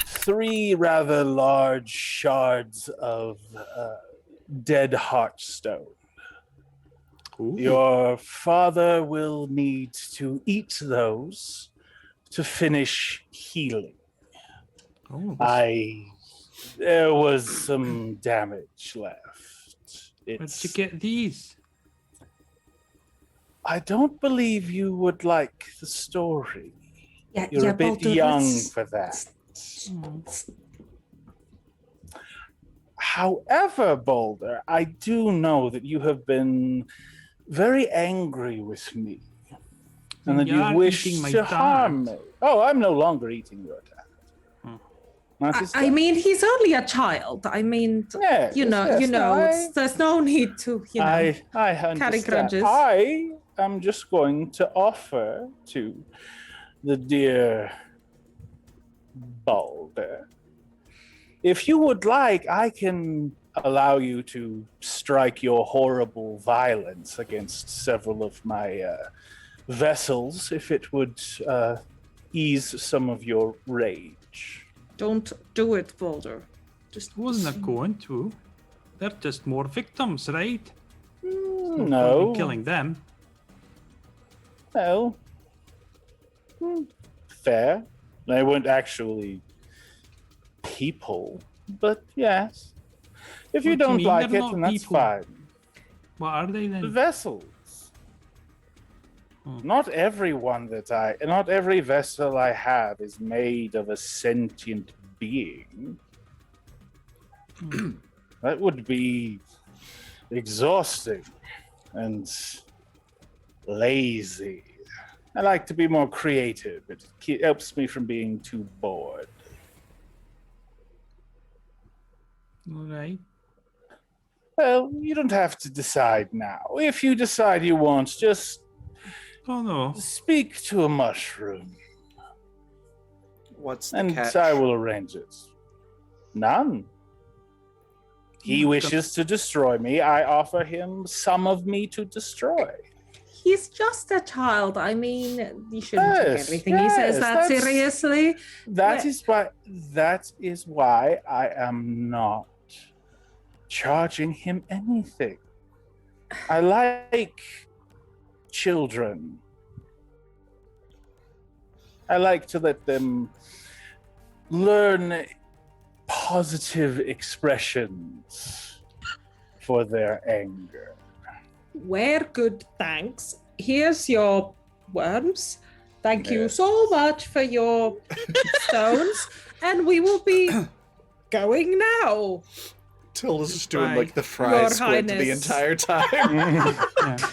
3 rather large shards of dead heartstone. Ooh. Your father will need to eat those to finish healing. Oh, There was some damage left. where'd you get these? I don't believe you would like the story. Yeah, You're a bit Baldur, young let's- for that. Oh. However, Boulder, I do know that you have been very angry with me. And that you You're wish eating my to harm me. dad. Oh, I'm no longer eating your dad. Not his I dad. mean, he's only a child. I mean, Yes, yes, there's no need to, I understand. grudges. I am just going to offer to the dear Balder. If you would like, I can allow you to strike your horrible violence against several of my vessels, if it would ease some of your rage. Don't do it, Baldur. Just Wasn't going to. They're just more victims, right? No. Killing them. Well, fair. They weren't actually people, but yes. If you What do you don't mean? like They're it, not then that's people. fine. What are they then? Vessels. Not not every vessel I have is made of a sentient being. That would be exhausting and lazy. I like to be more creative. It helps me from being too bored. All right. Well, you don't have to decide now. If you decide you want, just Oh no. speak to a mushroom, What's the and catch? I will arrange it. None. He wishes to destroy me. I offer him some of me to destroy. He's just a child. I mean, you shouldn't take Yes, everything he says yes, that that's- seriously. That Yeah. is why I am not charging him anything. I like children. I like to let them learn positive expressions for their anger. We're good, thanks. Here's your worms. Thank you Yes. so much for your stones. And we will be going now. Tilda's just doing Bye. like the Your fry squint the Highness. entire time. Yeah.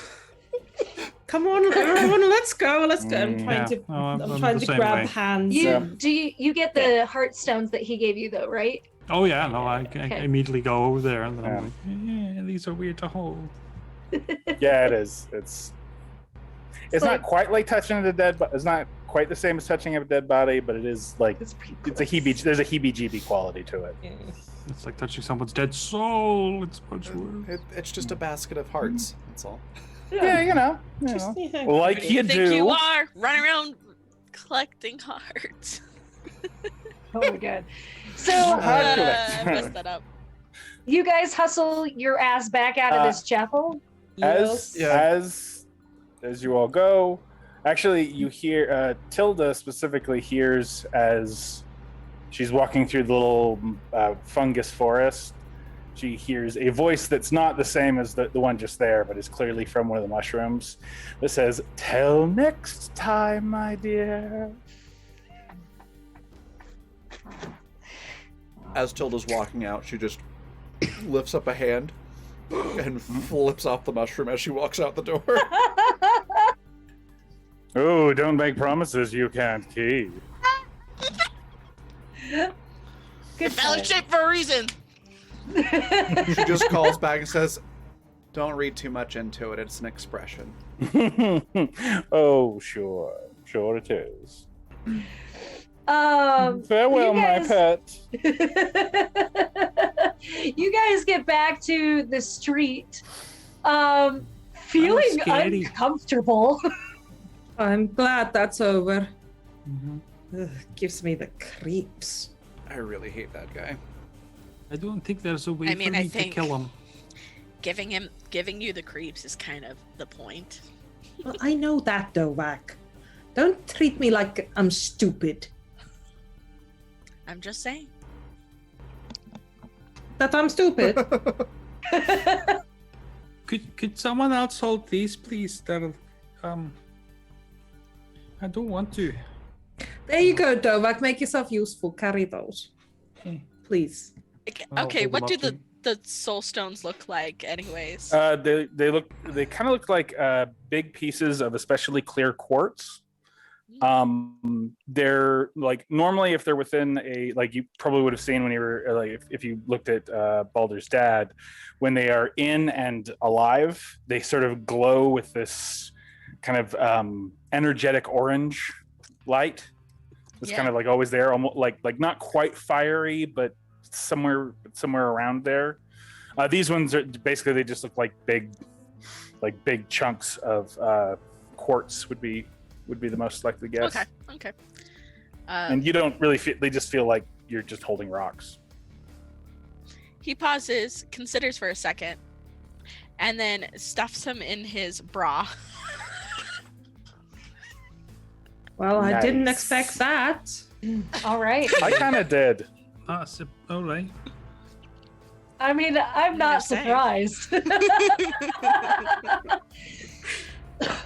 Come on, everyone, let's go. Let's go. I'm trying Yeah. to Oh, I'm trying the to same grab way. hands. You Yeah. do you get the heart stones that he gave you though, right? Oh yeah, no, I Okay. immediately go over there and then Yeah. I'm like, yeah, these are weird to hold. Yeah, it is. It's not like- quite like touching the dead, but it's not quite the same as touching a dead body, but it is like It's pretty it's a there's a heebie-jeebie quality to it. It's like touching someone's dead soul. It's much worse. It's just a basket of hearts. That's all. Yeah, you know. Like Who do you you think do. you are running around collecting hearts? Oh my god. So Heart I messed that up. you guys hustle your ass back out of this chapel. As Yeah. as you all go, actually you hear Tilda specifically hears as she's walking through the little fungus forest. She hears a voice that's not the same as the one just there, but is clearly from one of the mushrooms, that says, "Till next time, my dear." As Tilda's walking out, she just lifts up a hand and flips off the mushroom as she walks out the door. Oh, don't make promises you can't keep. Good Valid time. shape for a reason. She just calls back and says, "Don't read too much into it. It's an expression." Oh, sure. Sure it is. you Farewell, my guys- pet. You guys get back to the street, feeling scary. uncomfortable. I'm glad that's over. Mhm. Ugh, gives me the creeps. I really hate that guy. I don't think there's a way I mean, for I me to think- kill him. Giving you the creeps is kind of the point. Well, I know that, Dovak. Don't treat me like I'm stupid. I'm just saying. That I'm stupid. Could someone else hold these, please? They're, I don't want to. There you go, Dovak. Make yourself useful. Carry those. Okay. Please. I'll Okay, hold what do them up the soul stones look like, anyways? They kind of look like big pieces of especially clear quartz. They're like normally if they're within a, like you probably would have seen when you were like if you looked at Baldur's dad, when they are in and alive, they sort of glow with this kind of energetic orange light. It's kind of like always there, almost like not quite fiery, but somewhere around there. These ones are basically, they just look like big chunks of quartz would be the most likely guess. Okay. And you don't really feel, they just feel like you're just holding rocks. He pauses, considers for a second, and then stuffs them in his bra. Well, I didn't Nice. expect that. All right. I kind of did. That's all right. I mean, I'm not saying. surprised.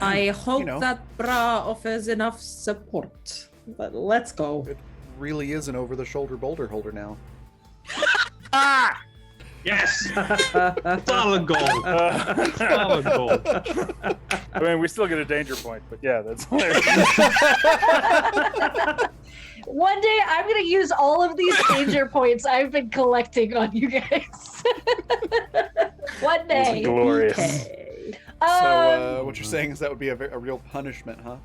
I hope know. that bra offers enough support. But let's go. It really is an over-the-shoulder boulder holder now. Ah! Yes! Solid goal. Solid goal. I mean, we still get a danger point, but yeah, that's hilarious. One day, I'm going to use all of these danger points I've been collecting on you guys. One day. Glorious. Okay. So what you're saying is that would be a real punishment, huh?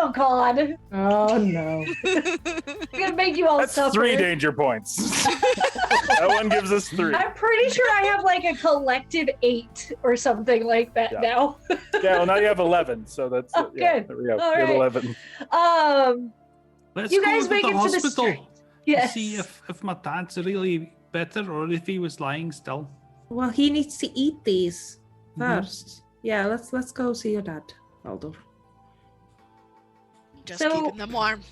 Oh, God. Oh no. I'm going to make you all That's suffer. 3 danger points. That one gives us 3. I'm pretty sure I have like a collective 8 or something like that Yeah. now. Yeah, well, now you have 11, so that's Oh, yeah, good. there we go. All You have right. 11. Let's You go guys to make the it to the hospital street. to Yes. see if my dad's really better or if he was lying still. Well, he needs to eat these Mhm. first. Yeah, let's go see your dad, Baldur. Just So- keeping them warm.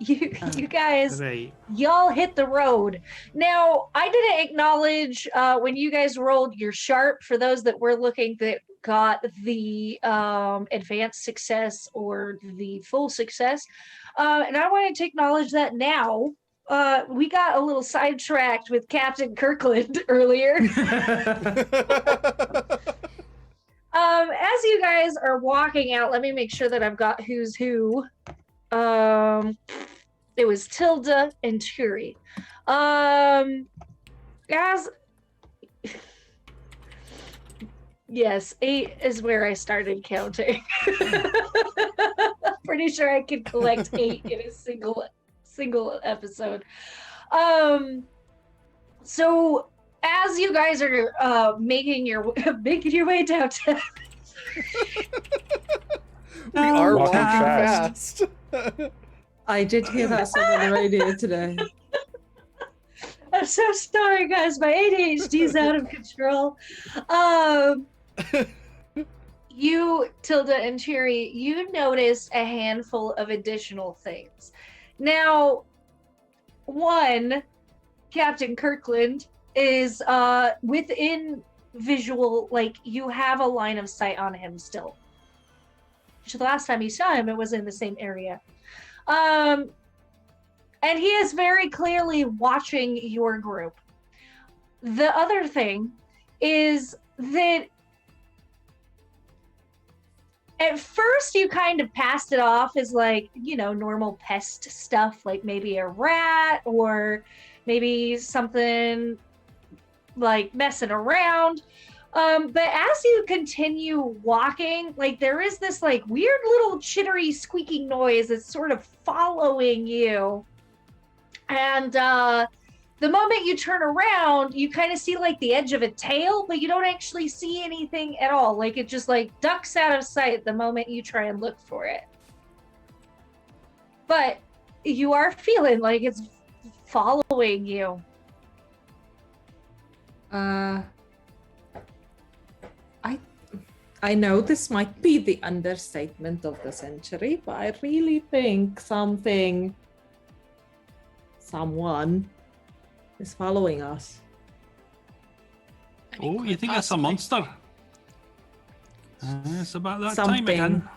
You guys, Right. y'all hit the road. Now, I didn't acknowledge when you guys rolled your sharp for those that were looking that got the advanced success or the full success. And I wanted to acknowledge that now. We got a little sidetracked with Captain Kirkland earlier. As you guys are walking out, let me make sure that I've got who's who. It was Tilda and Turi. As yes, 8 is where I started counting. Pretty sure I could collect 8 in a single episode. So as you guys are making your way downtown. We are Walking walking fast. fast. I did hear that song on the radio today. I'm so sorry, guys. My ADHD is out of control. You, Tilda and Cherry, you noticed a handful of additional things. Now, one, Captain Kirkland is within visual, like you have a line of sight on him still. So the last time you saw him, it was in the same area. And he is very clearly watching your group. The other thing is that At first, you kind of passed it off as like, normal pest stuff, like maybe a rat or maybe something like messing around. But as you continue walking, like there is this like weird little chittery squeaking noise that's sort of following you. And the moment you turn around, you kind of see like the edge of a tail, but you don't actually see anything at all. Like it just like ducks out of sight the moment you try and look for it. But you are feeling like it's following you. I know this might be the understatement of the century, but I really think someone is following us. Oh, you think that's a monster? It's about that time again.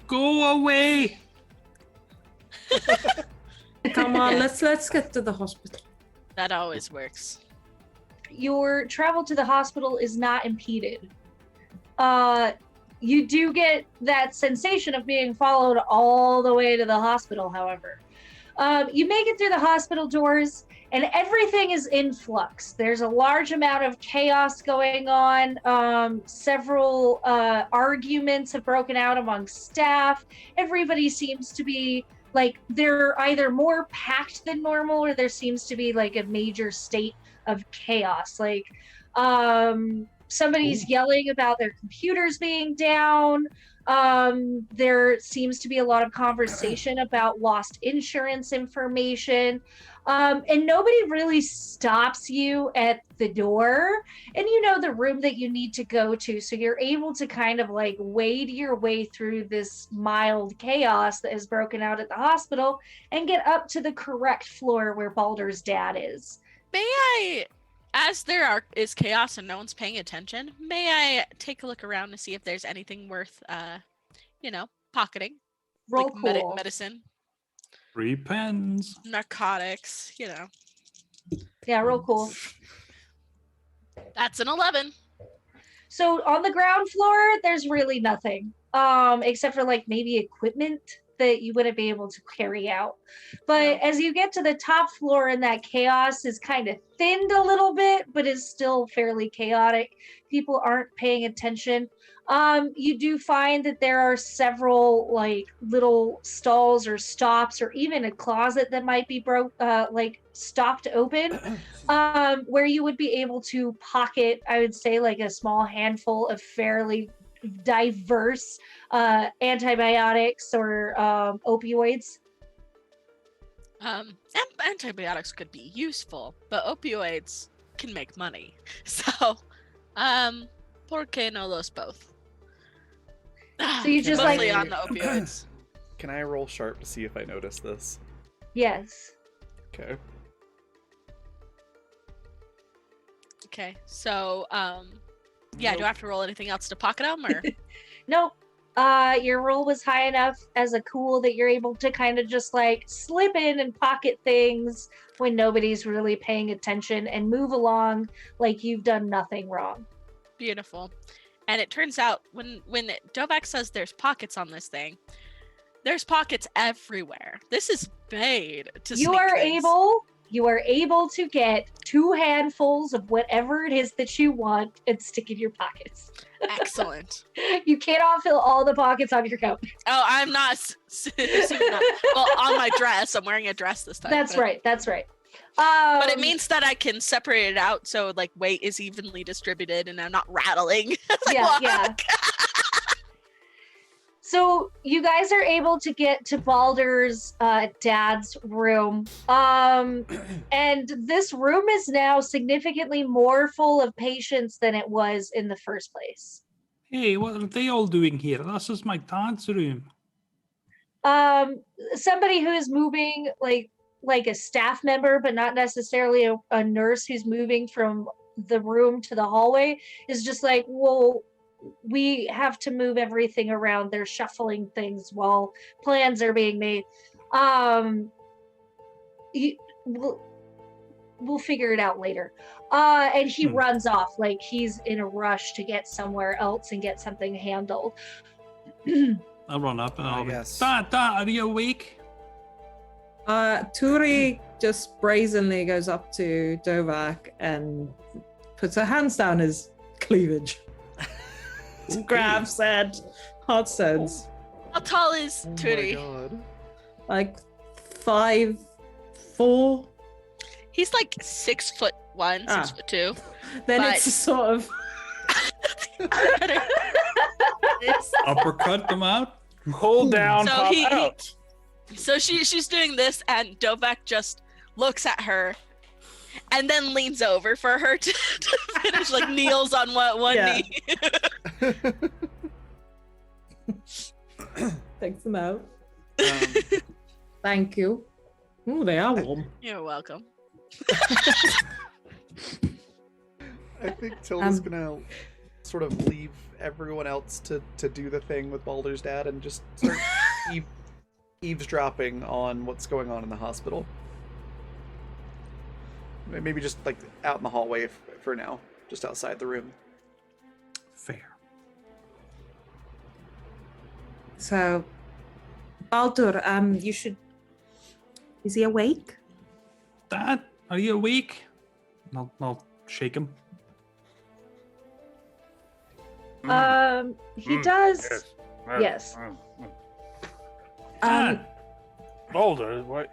Go away! Come on, let's get to the hospital. That always works. Your travel to the hospital is not impeded. You do get that sensation of being followed all the way to the hospital, however. You make it through the hospital doors, and everything is in flux. There's a large amount of chaos going on. Several arguments have broken out among staff. Everybody seems to be like they're either more packed than normal, or there seems to be like a major state of chaos. Like somebody's yelling about their computers being down. There seems to be a lot of conversation about lost insurance information. And nobody really stops you at the door, and you know the room that you need to go to. So you're able to kind of like wade your way through this mild chaos that has broken out at the hospital and get up to the correct floor where Baldur's dad is. May I, as there is chaos and no one's paying attention, may I take a look around to see if there's anything worth, pocketing? Roll like cool. medicine, 3 pens. narcotics, Yeah, roll cool. That's an 11. So on the ground floor, there's really nothing, except for like maybe equipment that you wouldn't be able to carry out. But as you get to the top floor, and that chaos is kind of thinned a little bit, but is still fairly chaotic. People aren't paying attention. You do find that there are several like little stalls or stops, or even a closet that might be stopped open, where you would be able to pocket, I would say, like a small handful of fairly diverse antibiotics or opioids. Antibiotics could be useful, but opioids can make money. So, por qué no los both? So you just mostly like on the opioids. Can I roll sharp to see if I notice this? Yes. Okay. Okay, so do I have to roll anything else to pocket them, or? Nope. Your roll was high enough as a cool that you're able to kind of just like slip in and pocket things when nobody's really paying attention and move along like you've done nothing wrong. Beautiful. And it turns out when Dovak says there's pockets on this thing, there's pockets everywhere. This is made to You sneak are things. you are able to get 2 handfuls of whatever it is that you want and stick in your pockets. Excellent. You cannot fill all the pockets on your coat. Oh, I'm not. Well, on my dress. I'm wearing a dress this time. That's right. But it means that I can separate it out so like weight is evenly distributed and I'm not rattling. Yeah. So you guys are able to get to Baldur's dad's room. And this room is now significantly more full of patients than it was in the first place. Hey, what are they all doing here? This is my dad's room. Somebody who is moving like a staff member, but not necessarily a nurse who's moving from the room to the hallway, is just like, well, we have to move everything around. They're shuffling things while plans are being made. we'll figure it out later. And he Hmm. runs off like he's in a rush to get somewhere else and get something handled. I'll run up and I'll be, Yes. Dad, are you awake? Turi just brazenly goes up to Dovak and puts her hands down his cleavage. Grabs at Heartstones. How tall is Oh my Turi? god. Like 5'4". He's like 6'1", 6'2". Then But- it's sort of Uppercut them out? Pull down, So pop he- out. So she's doing this, and Dovak just looks at her, and then leans over for her to finish, like kneels on one Yeah. knee. takes them out. Um, Thank you. Oh, they are warm. You're welcome. I think Tilda's Um, gonna sort of leave everyone else to do the thing with Baldur's dad and just start eavesdropping on what's going on in the hospital. Maybe just like out in the hallway for now, just outside the room. Fair. So, Baldur, you should. Is he awake? Dad, are you awake? I'll shake him. He does. Yes. Dad, Boulder, what?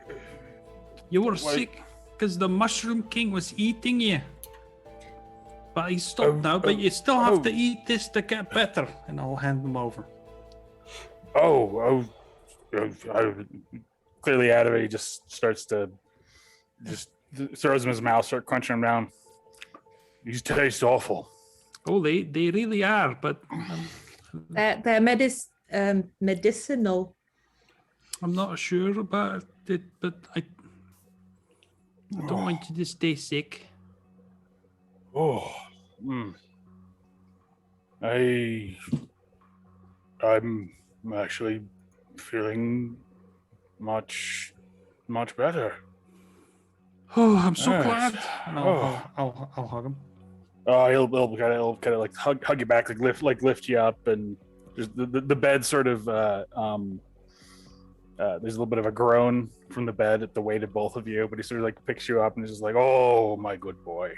you were Why- sick because the Mushroom King was eating you. But he's stopped now, but you still have to eat this to get better. And I'll hand them over. Clearly out of it, he just starts to throws him in his mouth, start crunching him down. These taste awful. Oh, they really are, but They're medicinal. I'm not sure about it, but I don't want you to stay sick. Oh, I'm actually feeling much better. Oh, I'm so Yes. glad. And Oh. I'll hug him. He'll kind of like hug you back, lift you up, and there's the bed sort of there's a little bit of a groan from the bed at the weight of both of you, but he sort of like picks you up and is just like, "Oh, my good boy."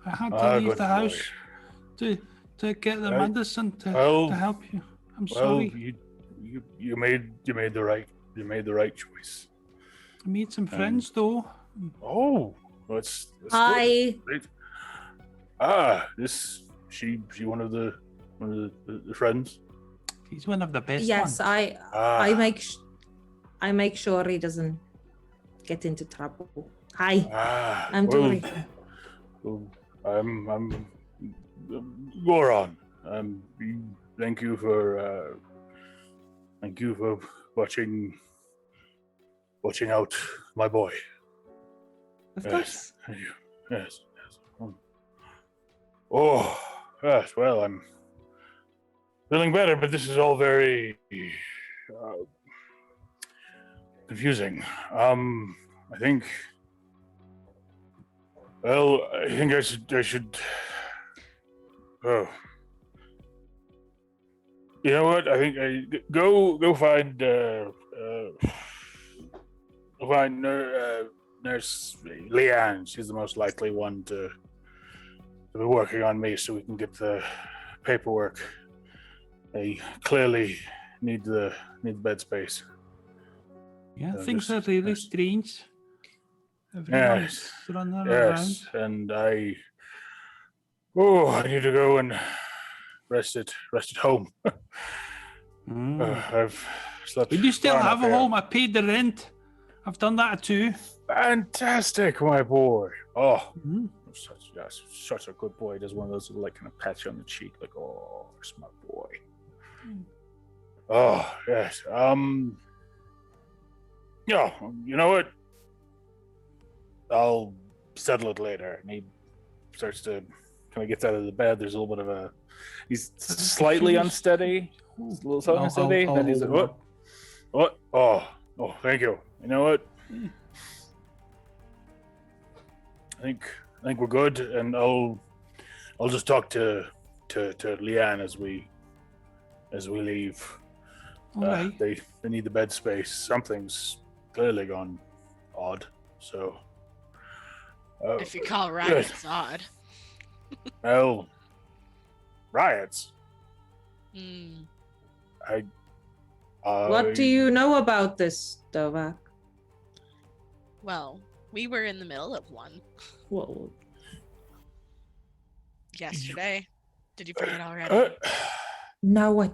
I had to Ah, leave good the boy. house to get the medicine to well, help you. I'm Well, sorry. you made the right choice. I made some friends though. Oh, that's good. Hi. Great. She one of the friends. He's one of the best Yes, ones. I make sure he doesn't get into trouble. Hi. I'm Tori. I'm Goron. Thank you for watching out my boy. Of Yes, course. thank you. Yes. Oh, yes. Well, I'm feeling better, but this is all very confusing. I think. Well, I think I should. Oh. You know what? I think I go find Nurse Leanne. She's the most likely one to be working on me, so we can get the paperwork. I clearly need the bed space. Yeah, So things just- are really yes. strange. Everyone's running around. Yes, and I need to go and rest at home. I've slept. But you still far enough have a here. home. I paid the rent. I've done that too. Fantastic, my boy. Oh, Mhm. such a good boy. He does one of those like kind of pats you on the cheek, like, oh, smart boy. Oh yes. Yeah. You know what? I'll settle it later. And he starts to kind of gets out of the bed. There's a little bit of a. He's slightly unsteady. He's a little unsteady. Then he's like, what? What? Oh, thank you. You know what? think we're good, and I'll just talk to Leanne as we leave. All right. They need the bed space. Something's clearly gone odd. So. If you call riots odd. Well, riots. Mm. What do you know about this, Dovak? Well, we were in the middle of one Well, yesterday. Did you forget already? no, I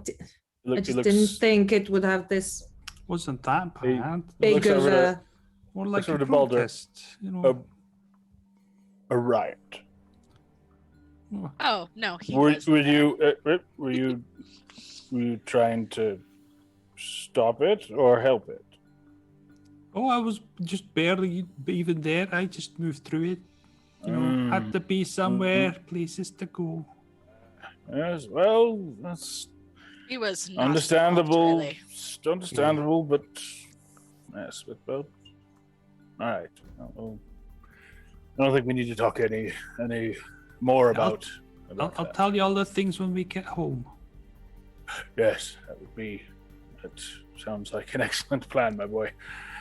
Look, just didn't think it would have this Wasn't that He- bad? looks over bigger. More looks like over a to Baldur. protest. You know. a riot. Oh no, he Were was. you trying to stop it or help it? Oh, I was just barely even there. I just moved through it. You know, had to be somewhere, places to go. Yes, well, that's He was not understandable. involved, really. Understandable, but yes, but all right. Well, I don't think we need to talk any more about. I'll that. tell you all the things when we get home. Yes, that sounds like an excellent plan, my boy.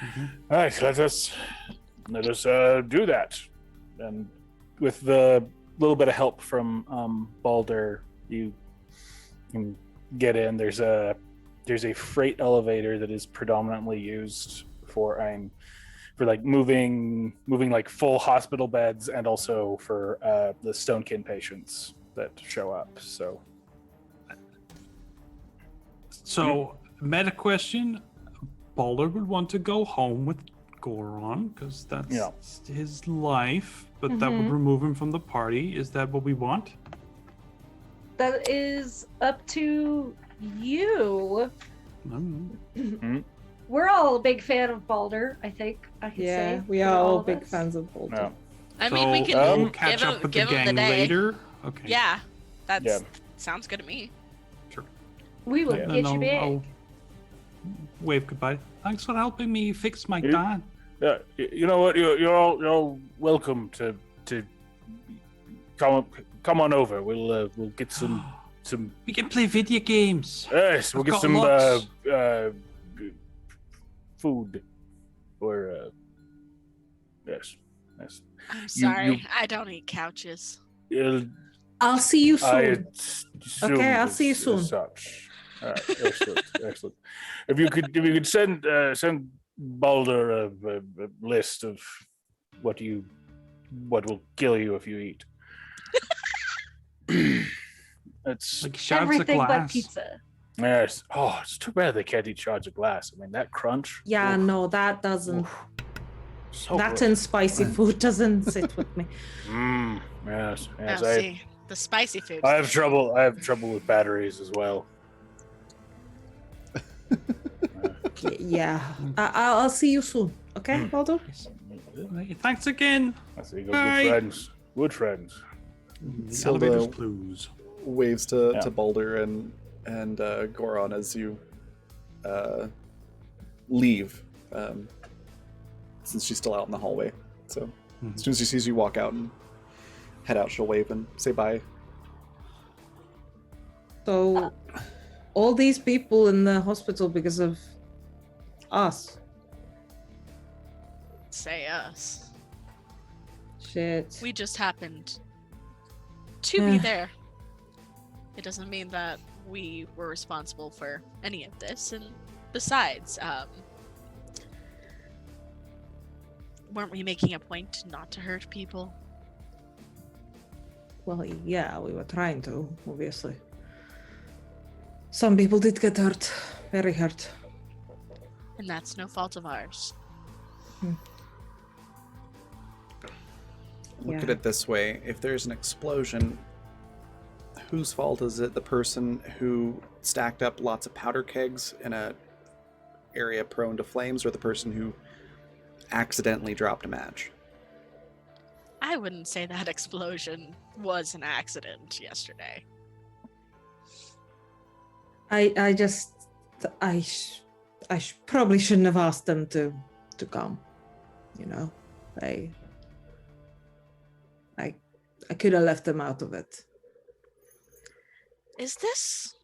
Mhm. All right, let us do that. And with the little bit of help from Baldur, you can get in. There's a freight elevator that is predominantly used for like moving like full hospital beds, and also for the Stonekin patients that show up. So, meta question: Baldur would want to go home with Goron because that's his life, but that would remove him from the party. Is that what we want? That is up to you. We're all a big fan of Baldur, I think I can say. Yeah, we for are all of big us. fans of Baldur. No. I mean, we So, can we'll catch give up him, with give the him gang the day. later. Okay. Yeah, that's Yeah. sounds good to me. We will Yeah. get Then you back. I'll wave goodbye. Thanks for helping me fix my You- dad. Yeah, you know what? You're all welcome to come on over. We'll get some. We can play video games. Yes, we'll I've get got some lots. food, or yes. I'm You- sorry, I don't eat couches. I'll see you soon. I assumed Okay, I'll see you as soon. such. All right, excellent. If you could send Baldur a list of what will kill you if you eat. It's Like shards Everything of glass. but pizza. yes. Oh, it's too bad they can't eat shards of glass. I mean, that crunch. Yeah, oof, no, that doesn't. oof. So That good. and spicy food doesn't sit with me. Yes. Now I, see, the spicy food. I have trouble. I have trouble with batteries as well. Yeah, I'll see you soon. Okay, Baldur? Right, thanks again. I see. Good Bye. friends. Good friends. The Silva elevator's closed. waves to Yeah. Baldur and Goron as you leave, since she's still out in the hallway. So as soon as she sees you walk out and head out, she'll wave and say bye. So, all these people in the hospital because of us. Say us. Shit. We just happened to be there. It doesn't mean that we were responsible for any of this. And besides, weren't we making a point not to hurt people? Well, yeah, we were trying to, obviously. Some people did get hurt, very hurt. And that's no fault of ours. Look Yeah. at it this way: if there's an explosion, whose fault is it? The person who stacked up lots of powder kegs in a area prone to flames, or the person who accidentally dropped a match? I wouldn't say that explosion was an accident yesterday. I probably shouldn't have asked them to come. You know, I could have left them out of it. Is this?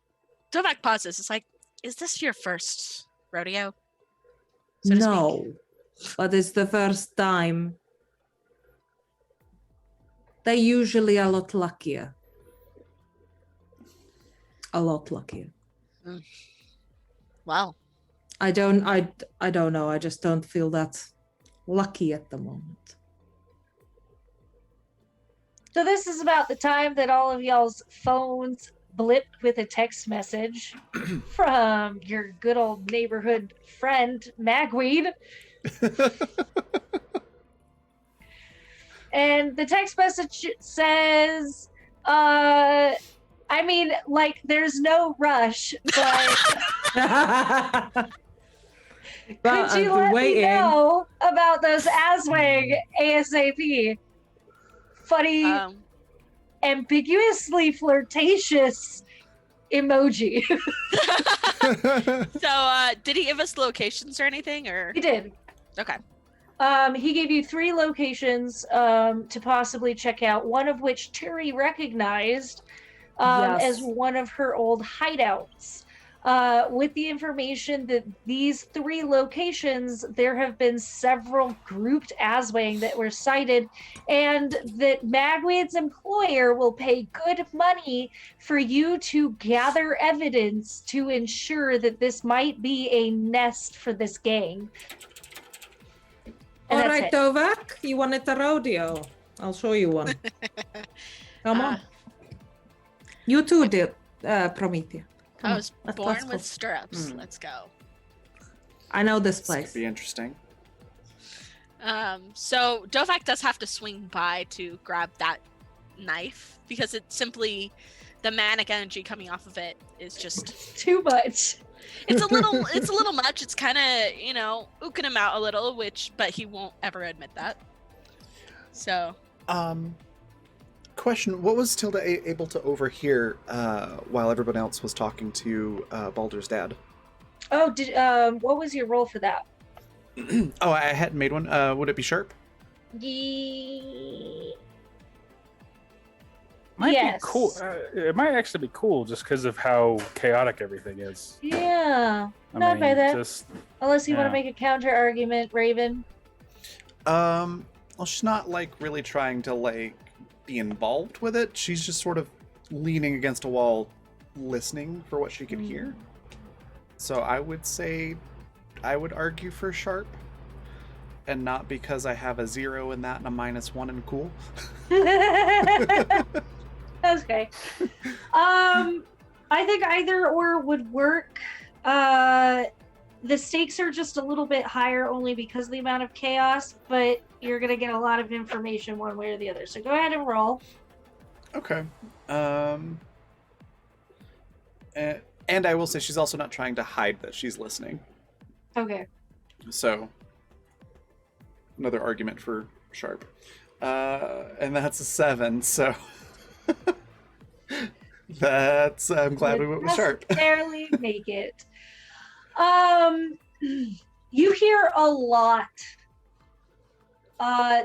Dovak pauses. It's like, is this your first rodeo? So to No, but it's the first time. They're usually a lot luckier. A lot luckier. Wow. I don't know. I just don't feel that lucky at the moment. So this is about the time that all of y'all's phones blipped with a text message from your good old neighborhood friend, Magweed. And the text message says, I mean, like, there's no rush, but could you let me know about those Aswang ASAP? Funny, ambiguously flirtatious emoji. So, did he give us locations or anything, or? He did. Okay. He gave you 3 locations to possibly check out, one of which Turi recognized as one of her old hideouts. With the information that these 3 locations, there have been several grouped Aswang that were sighted, and that Magweed's employer will pay good money for you to gather evidence to ensure that this might be a nest for this gang. All right, Dovak, you wanted a rodeo? I'll show you one. Come on. You too, Promethea. I was born with stirrups. Let's go. I know this This place. could be interesting. So Dovak does have to swing by to grab that knife because it's simply the manic energy coming off of it is just too much. It's a little much. It's kind of, ooking him out a little, but he won't ever admit that. So. Question: what was Tilda able to overhear while everyone else was talking to Baldur's dad? Oh, what was your roll for that? Oh, I hadn't made one. Would it be sharp? Might yes. be cool. It might actually be cool just because of how chaotic everything is. Yeah, not by that. Unless you want to make a counter argument, Raven. Well, she's not really trying to be involved with it. She's just sort of leaning against a wall, listening for what she could hear. So I would say, I would argue for sharp, and not because I have a 0 in that and a -1 in cool. Okay. I think either or would work. The stakes are just a little bit higher only because of the amount of chaos, but you're going to get a lot of information one way or the other. So go ahead and roll. Okay. And I will say she's also not trying to hide that she's listening. Okay. So, another argument for sharp. And that's a 7, so... I'm glad we went with sharp. Barely make it. You hear a lot.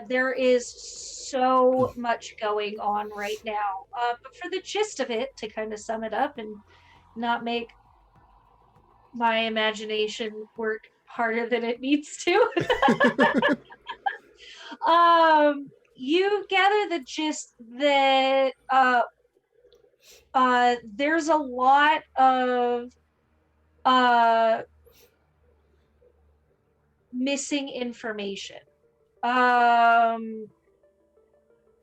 There is so much going on right now. But for the gist of it, to kind of sum it up and not make my imagination work harder than it needs to. You gather the gist that there's a lot of missing information. And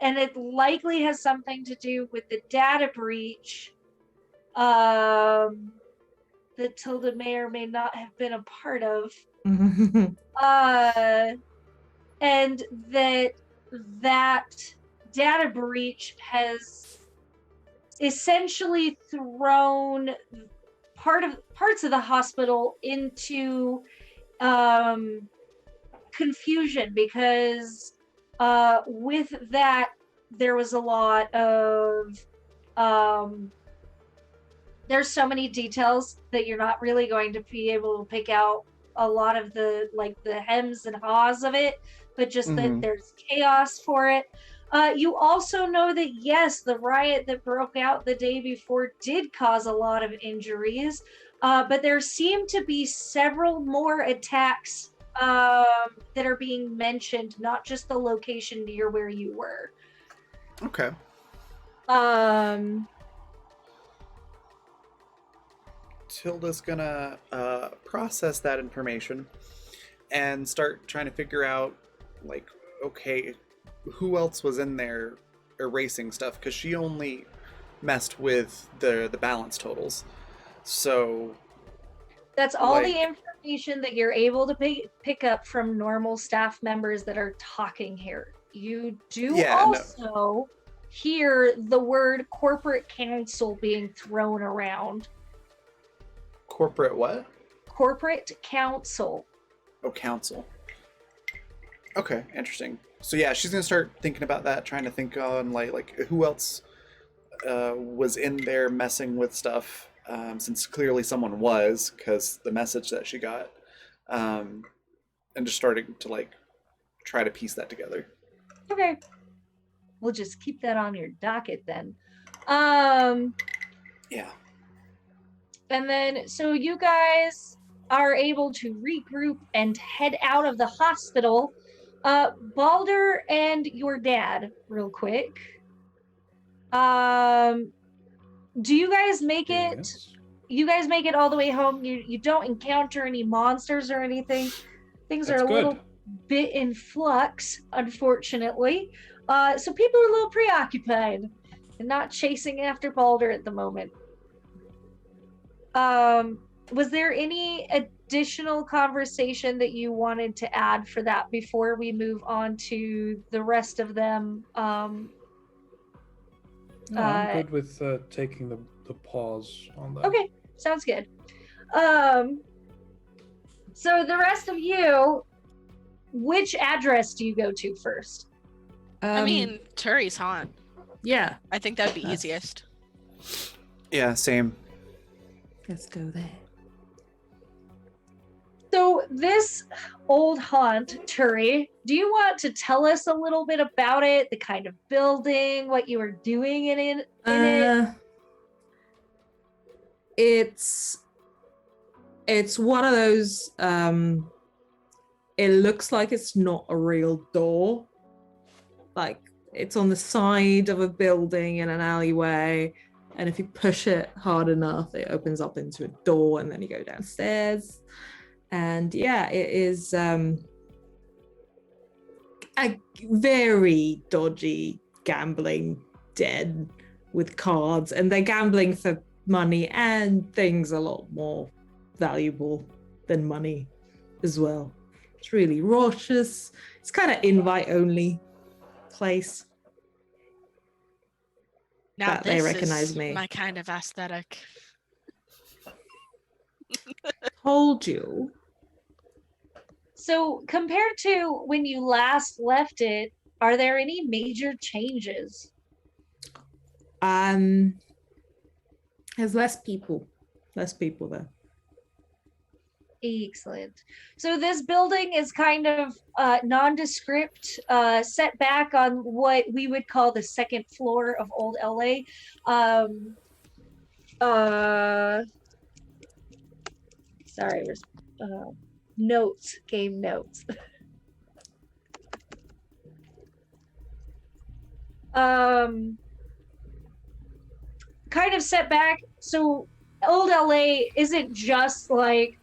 it likely has something to do with the data breach that Tilda may or may not have been a part of. And that data breach has essentially thrown parts of the hospital into confusion, because with that there was a lot of there's so many details that you're not really going to be able to pick out a lot of the hems and haws of it, but just that there's chaos for it. You also know that, yes, the riot that broke out the day before did cause a lot of injuries, but there seem to be several more attacks that are being mentioned, not just the location near where you were. Okay. Tilda's gonna process that information and start trying to figure out, like, okay, who else was in there erasing stuff, because she only messed with the balance totals. So That's all like, the information that you're able to pick up from normal staff members that are talking here. You do also hear the word corporate council being thrown around. Corporate what? Corporate council. Oh, council. Okay, interesting. So yeah, she's gonna start thinking about that, trying to think on like who else was in there messing with stuff, since clearly someone was, because the message that she got, and just starting to like try to piece that together. Okay, we'll just keep that on your docket then. Yeah. And then, so you guys are able to regroup and head out of the hospital. Balder and your dad, real quick. Do you guys make it? Yes. You guys make it all the way home. You don't encounter any monsters or anything. Things That's are a good. little bit in flux, unfortunately. So people are a little preoccupied and not chasing after Balder at the moment. Was there any additional conversation that you wanted to add for that before we move on to the rest of them? No, I'm good with taking the pause on that. Okay, sounds good. So the rest of you, which address do you go to first? I mean, Turi's haunt. yeah, I think that'd be That's- easiest. Yeah, same. let's go there. So this old haunt, Turi, do you want to tell us a little bit about it, the kind of building, what you were doing in it? It's one of those, it looks like it's not a real door. Like, it's on the side of a building in an alleyway, and if you push it hard enough, it opens up into a door, and then you go downstairs. And yeah, it is a very dodgy gambling den with cards, and they're gambling for money and things a lot more valuable than money as well. It's really raucous. It's kind of invite only place. Now But they this recognize is me. my kind of aesthetic. Told you. So compared to when you last left it, are there any major changes? There's less people there. Excellent. So this building is kind of nondescript, set back on what we would call the second floor of Old LA. Sorry, there's notes, game notes. Kind of set back. So Old LA isn't just like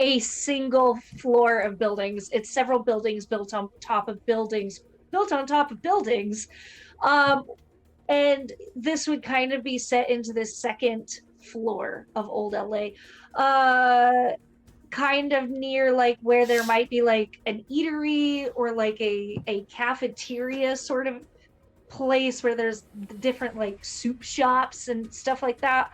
a single floor of buildings. It's several buildings built on top of buildings, built on top of buildings. And this would kind of be set into this second floor of Old LA. Kind of near like where there might be like an eatery or like a cafeteria sort of place where there's different like soup shops and stuff like that.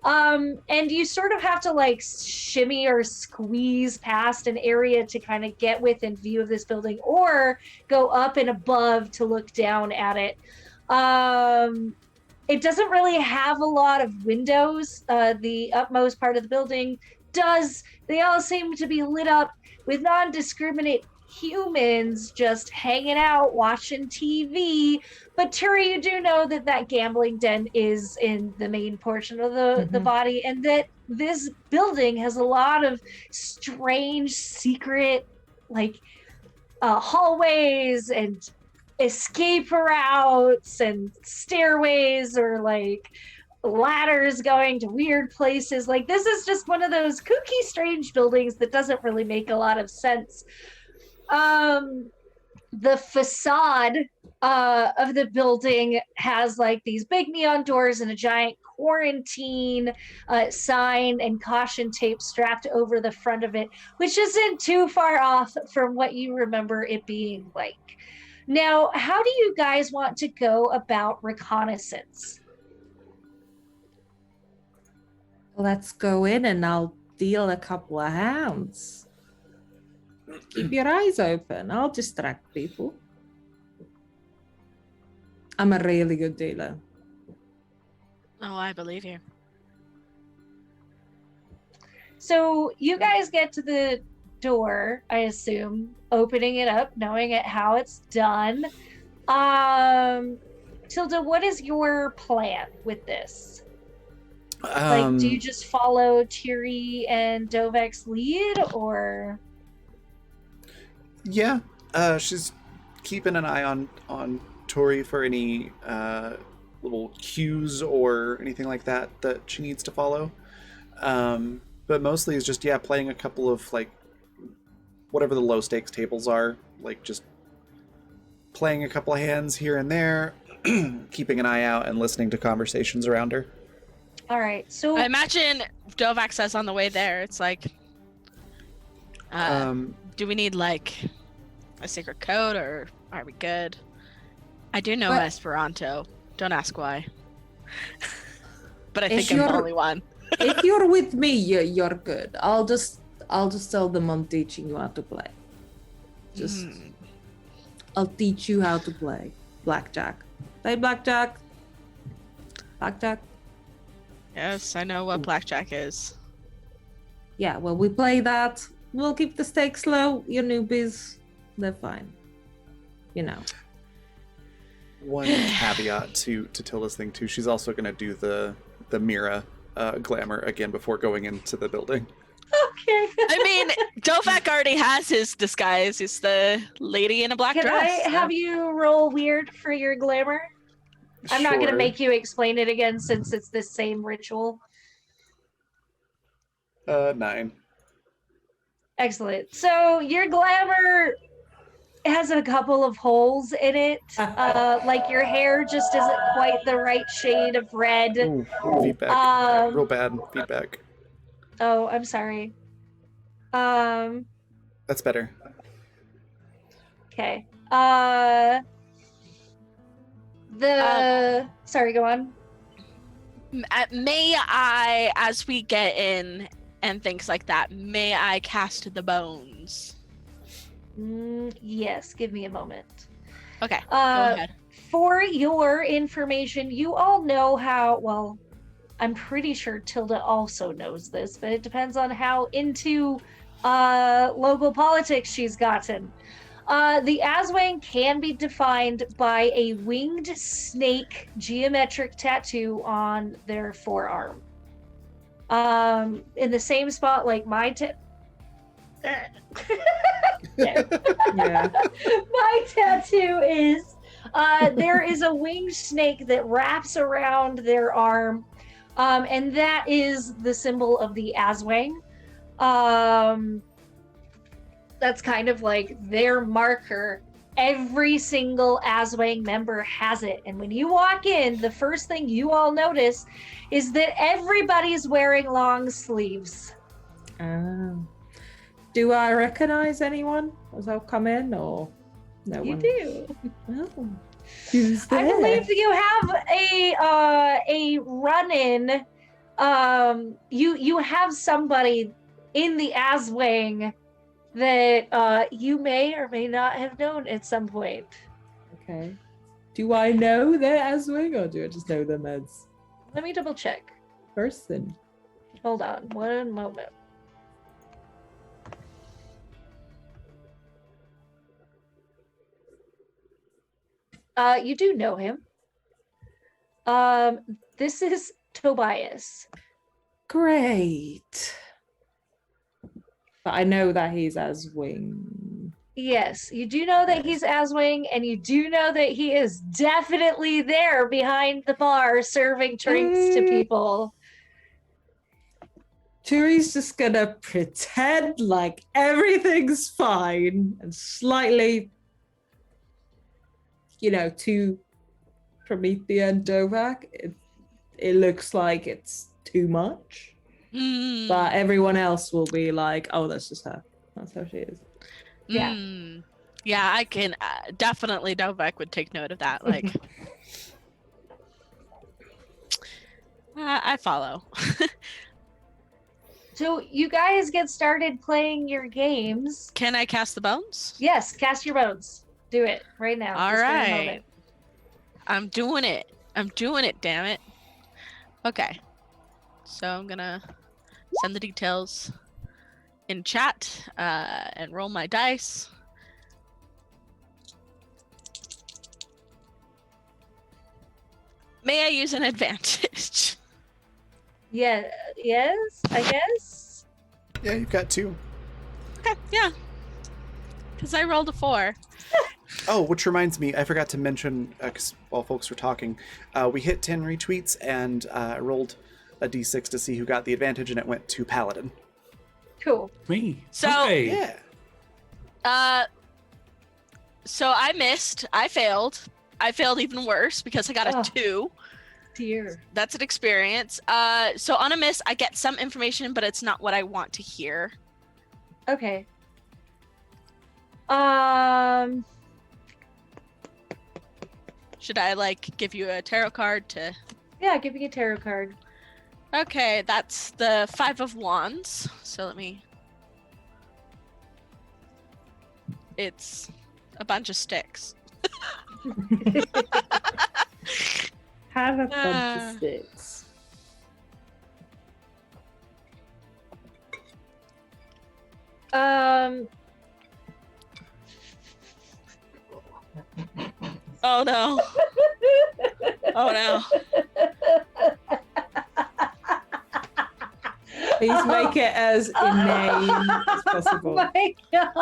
And you sort of have to like shimmy or squeeze past an area to kind of get within view of this building, or go up and above to look down at it. It doesn't really have a lot of windows. The upmost part of the building does. They all seem to be lit up with non-discriminate humans just hanging out, watching TV. But Turi, you do know that that gambling den is in the main portion of the body, and that this building has a lot of strange, secret, like hallways and escape routes and stairways or like ladders going to weird places. Like this is just one of those kooky, strange buildings that doesn't really make a lot of sense. The facade of the building has like these big neon doors and a giant quarantine sign and caution tape strapped over the front of it, which isn't too far off from what you remember it being like. Now, how do you guys want to go about reconnaissance? Let's go in and I'll deal a couple of hands. Keep your eyes open. I'll distract people. I'm a really good dealer. Oh, I believe you. So you guys get to the door, I assume, opening it up, knowing how it's done. Tilda, what is your plan with this? Like, do you just follow Tiri and Dovek's lead, or? Yeah, she's keeping an eye on Tori for any little cues or anything like that she needs to follow. But mostly is just playing a couple of like whatever the low stakes tables are, like just playing a couple of hands here and there, keeping an eye out and listening to conversations around her. All right, so I imagine Dovak says on the way there, it's like, do we need like a secret code or are we good? I do know Esperanto. Don't ask why. But I think I'm the only one. If you're with me, you're good. I'll just tell them I'm teaching you how to play. I'll teach you how to play blackjack. Play blackjack. Blackjack. Yes, I know what blackjack is. Yeah, well, we play that. We'll keep the stakes low. Your newbies, they're fine. You know. One caveat to Tilda's thing too, she's also going to do the Mira glamour again before going into the building. Okay. I mean, Dovak already has his disguise. He's the lady in a black Can dress. I have you roll weird for your glamour? I'm not going to make you explain it again since it's the same ritual. 9. Excellent. So your glamour has a couple of holes in it. Like your hair just isn't quite the right shade of red. Ooh, feedback. Real bad feedback. Oh, I'm sorry. That's better. Okay. Sorry, go on. May I, as we get in and things like that, may I cast the bones? Yes, give me a moment. Okay, go ahead. For your information, you all know how, well, I'm pretty sure Tilda also knows this, but it depends on how into local politics she's gotten. The Aswang can be defined by a winged snake geometric tattoo on their forearm. In the same spot like my Yeah. my tattoo is. There is a winged snake that wraps around their arm, and that is the symbol of the Aswang. That's kind of like their marker. Every single Aswang member has it. And when you walk in, the first thing you all notice is that everybody's wearing long sleeves. Do I recognize anyone as I come in, or no You one? do. Oh. Who's there? I believe you have a run-in. You have somebody in the Aswang that you may or may not have known at some point. Okay. Do I know they're Aswing, or do I just know them as Let me double check. person? Hold on one moment. You do know him. This is Tobias. Great. But I know that he's Aswing. Yes, you do know that he's Aswing, and you do know that he is definitely there behind the bar serving drinks to people. Turi's just gonna pretend like everything's fine and slightly, to Promethea and Dovak, it looks like it's too much. But everyone else will be like, oh, that's just her. That's how she is. Yeah. Yeah, I can definitely Dovak would take note of that. Like, I follow. So you guys get started playing your games. Can I cast the bones? Yes, cast your bones. Do it right now. All this very right. moment. I'm doing it, damn it. Okay. So I'm gonna send the details in chat and roll my dice. May I use an advantage? Yeah. Yes, I guess. Yeah, you've got 2. Okay, yeah. Because I rolled a 4. Oh, which reminds me, I forgot to mention, because while folks were talking, we hit 10 retweets, and I rolled a d6 to see who got the advantage, and it went to Paladin. Cool. Me. So- Hey. Yeah. So I missed. I failed. I failed even worse because I got a Oh. 2. Dear. That's an experience. So on a miss, I get some information, but it's not what I want to hear. Okay. Should I give you a tarot card to? Yeah, give me a tarot card. Okay, that's the 5 of Wands. So let me. It's a bunch of sticks. Have a bunch Ah. of sticks. Oh no. Oh no. Please make it as inane as possible. Oh my god.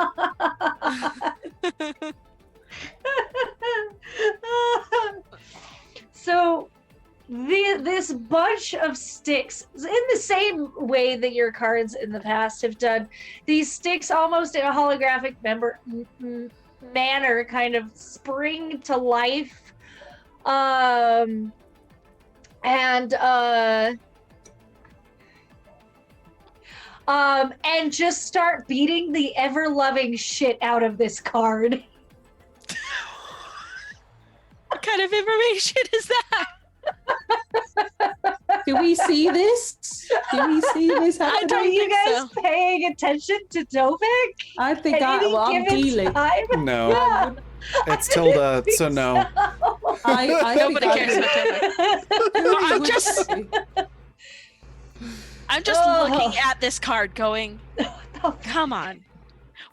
So this bunch of sticks, in the same way that your cards in the past have done, these sticks almost in a holographic manner kind of spring to life, and just start beating the ever-loving shit out of this card. What kind of information is that? Do we see this? Do we see this I happening? don't Are you think guys so. paying attention to Dovik? I think At any I'm given dealing. time? No. Yeah. It's Tilda, so no. I Nobody think cares about I'm I'm just Oh. looking at this card going, Oh, come on.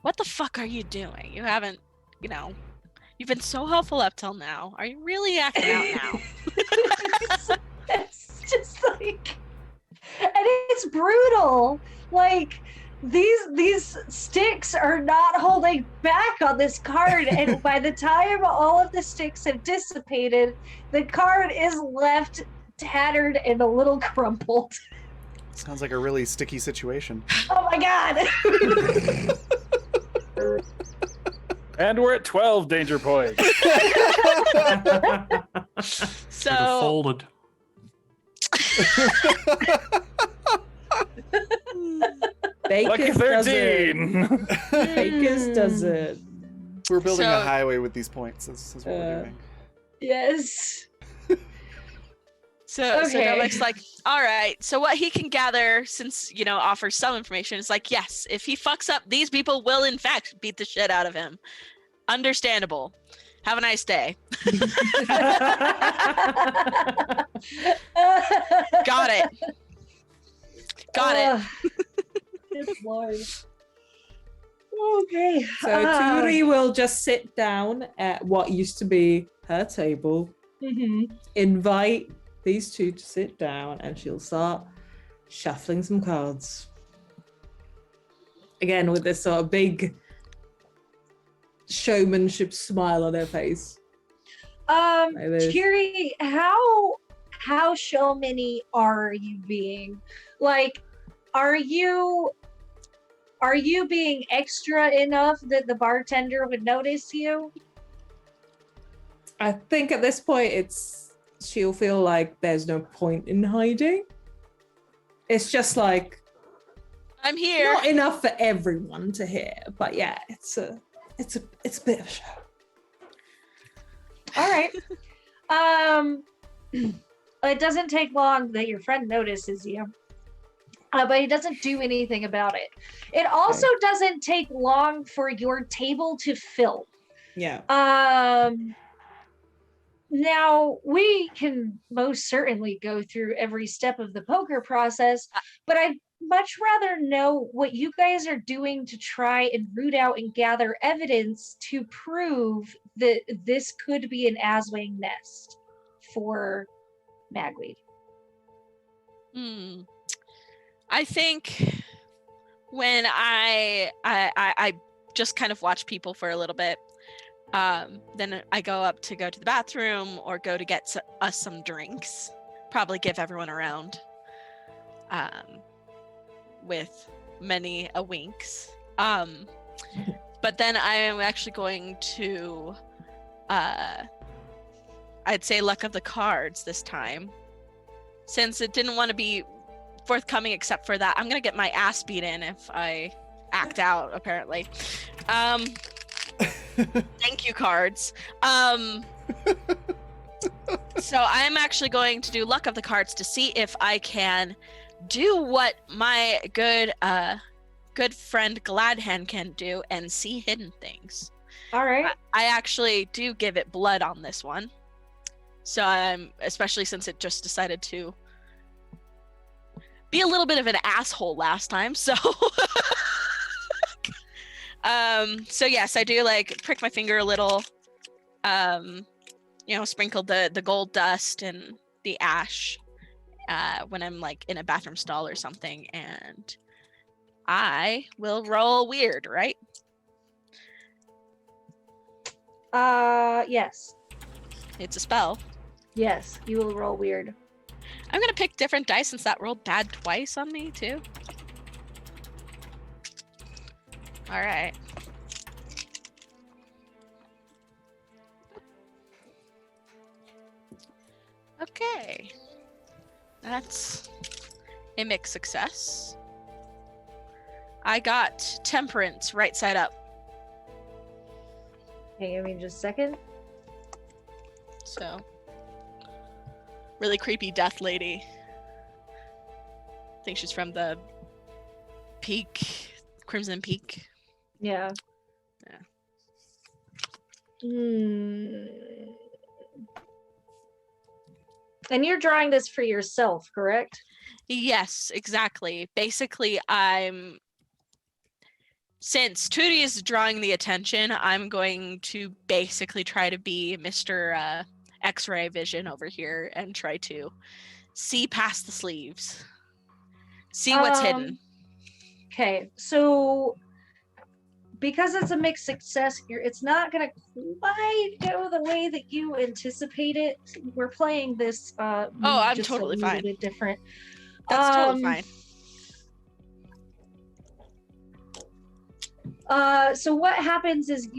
What the fuck are you doing? You haven't, you've been so helpful up till now. Are you really acting out now? it's just like, and it's brutal. Like these sticks are not holding back on this card, and by the time all of the sticks have dissipated, the card is left tattered and a little crumpled. Sounds like a really sticky situation. Oh my god. And we're at 12 danger points. So Folded. Lucky Baker's does it. 13. Baker's does it. We're building So- a highway with these points. This is what we're doing. Yes. So Okay. Dovik's like, all right. So what he can gather, since offers some information, is like, yes, if he fucks up, these people will in fact beat the shit out of him. Understandable. Have a nice day. Got it. Got it. Good lord. Okay. So Turi will just sit down at what used to be her table, Mm-hmm. invite these two to sit down, and she'll start shuffling some cards. Again, with this sort of big showmanship smile on her face. Like this. Kiri, how showmany are you being? Like, are you being extra enough that the bartender would notice you? I think at this point she'll feel like there's no point in hiding. It's just like I'm here. not enough for everyone to hear, but yeah, it's a bit of a show. All right. It doesn't take long that your friend notices you. But he doesn't do anything about it. It also doesn't take long for your table to fill. Yeah. Now, we can most certainly go through every step of the poker process, but I'd much rather know what you guys are doing to try and root out and gather evidence to prove that this could be an Aswang nest for Magweed. I think when I just kind of watch people for a little bit, then I go to the bathroom or go to get us some drinks. Probably give everyone a round. With many a winks. But then I am actually going to, I'd say luck of the cards this time. Since it didn't want to be forthcoming except for that, I'm going to get my ass beat in if I act out, apparently. Thank you, cards. So I'm actually going to do luck of the cards to see if I can do what my good friend Gladhand can do and see hidden things. All right. I actually do give it blood on this one. So I'm, especially since it just decided to be a little bit of an asshole last time. So so yes, I do like prick my finger a little, sprinkle the gold dust and the ash when I'm like in a bathroom stall or something, and I will roll weird, right? Yes. It's a spell. Yes, you will roll weird. I'm gonna pick different dice since that rolled bad twice on me too. All right. Okay. That's a mixed success. I got temperance right side up. Okay, give me just a second. So, really creepy death lady. I think she's from the Crimson Peak. Yeah. And you're drawing this for yourself, correct? Yes, exactly. Basically, since Tootie is drawing the attention, I'm going to basically try to be Mr. X-ray vision over here and try to see past the sleeves. See what's hidden. Okay, so because it's a mixed success here, it's not going to quite go the way that you anticipate it. We're playing this I'm just totally a little fine. bit different. That's totally fine. So what happens is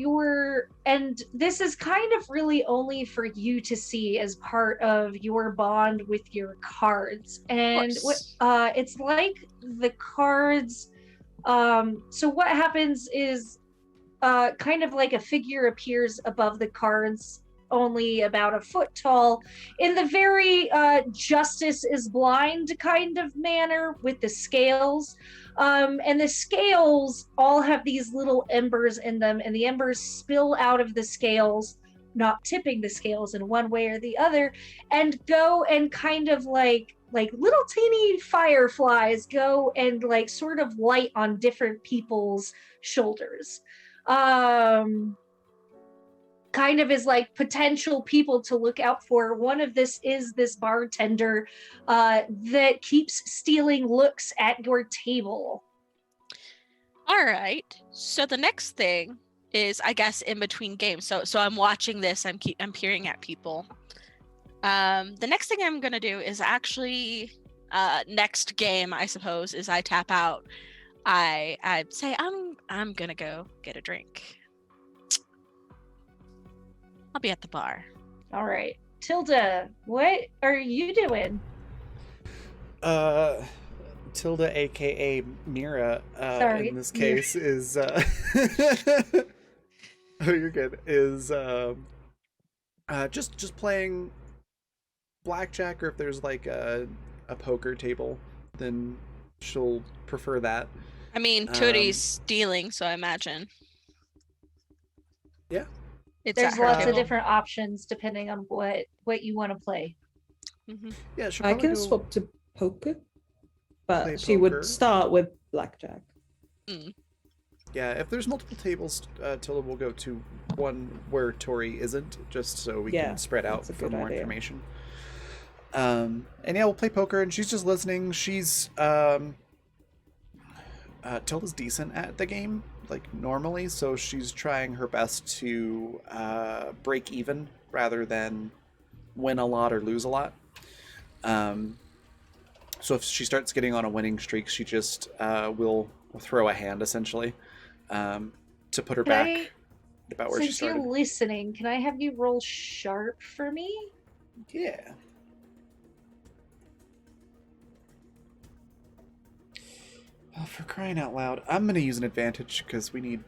and this is kind of really only for you to see as part of your bond with your cards. And it's like the cards. So what happens is kind of like a figure appears above the cards, only about a foot tall, in the very justice is blind kind of manner with the scales. And the scales all have these little embers in them, and the embers spill out of the scales, not tipping the scales in one way or the other, and go and kind of like little teeny fireflies go and like sort of light on different people's shoulders. kind of is like potential people to look out for. One of this is this bartender that keeps stealing looks at your table. All right. So the next thing is, I guess, in between games. So I'm watching this. I'm peering at people. The next thing I'm gonna do is actually next game, I suppose, is I tap out. I say I'm gonna go get a drink. I'll be at the bar. All right. Tilda, what are you doing? Tilda, aka Mira, Sorry, in this Mira. case is oh, you're good. Is just playing blackjack, or if there's like a poker table, then she'll prefer that. I mean, Tootie's stealing, so I imagine. Yeah. It's There's at her lots of table. different options depending on what you want to play. Mhm. Yeah, she'll I probably can go swap to poker, but play she poker. would start with blackjack. Yeah, if there's multiple tables, Tilda will go to one where Tori isn't, just so we Yeah, can spread out that's a for good more idea. information. And yeah, we'll play poker, and she's just listening. She's Tilda's decent at the game, like normally, so she's trying her best to break even rather than win a lot or lose a lot. So if she starts getting on a winning streak, she just will throw a hand essentially to put her Can back about where she Since you're started. listening, can I have you roll sharp for me? Yeah. Oh, for crying out loud, I'm gonna use an advantage because we need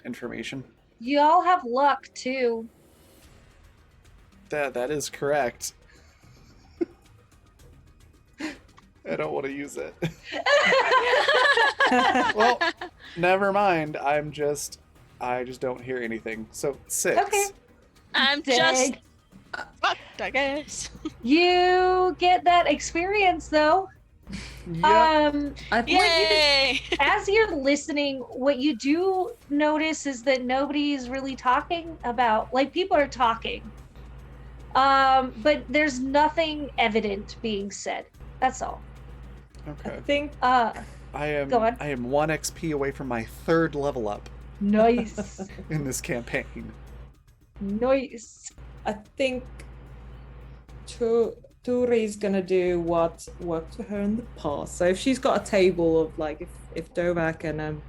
information. You all have luck too. That is correct. I don't want to use it. Well, never mind. I just don't hear anything. So 6. Okay. I'm Dang. just fucked, I guess. You get that experience though. Yep. I think Yay! As you're listening, what you do notice is that nobody's really talking about, like, people are talking. But there's nothing evident being said. That's all. Okay. think Uh Go on. I am 1 XP away from my 3rd level up nice. in this campaign. Nice. I think Turi's gonna do what worked for her in the past. So if she's got a table of like if Dovak and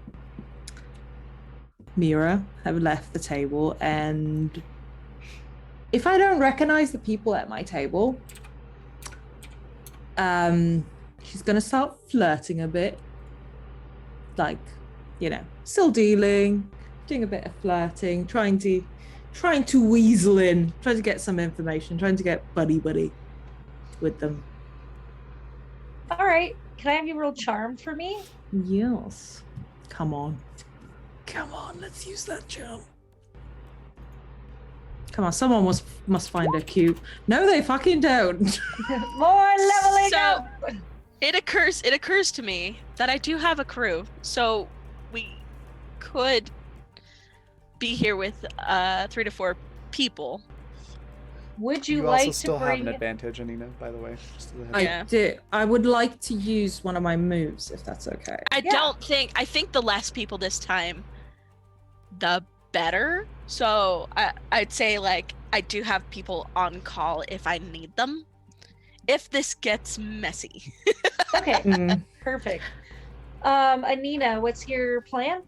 Mira have left the table, and if I don't recognize the people at my table, she's gonna start flirting a bit. Like, still dealing, doing a bit of flirting, trying to weasel in, trying to get some information, trying to get buddy with them. All right. Can I have you roll charm for me? Yes. Come on, let's use that charm. Come on, someone must find her cute. No, they fucking don't. More leveling So- up. It occurs to me that I do have a crew, so we could be here with 3 to 4 people. Would you, You like also to still have bring an advantage, Anina, by the way. Just as a heads I Yeah. do. I would like to use one of my moves if that's okay. I Yeah. think the less people this time, the better. So I'd say, like, I do have people on call if I need them. If this gets messy. Okay, Mm. perfect. Anina, what's your plan?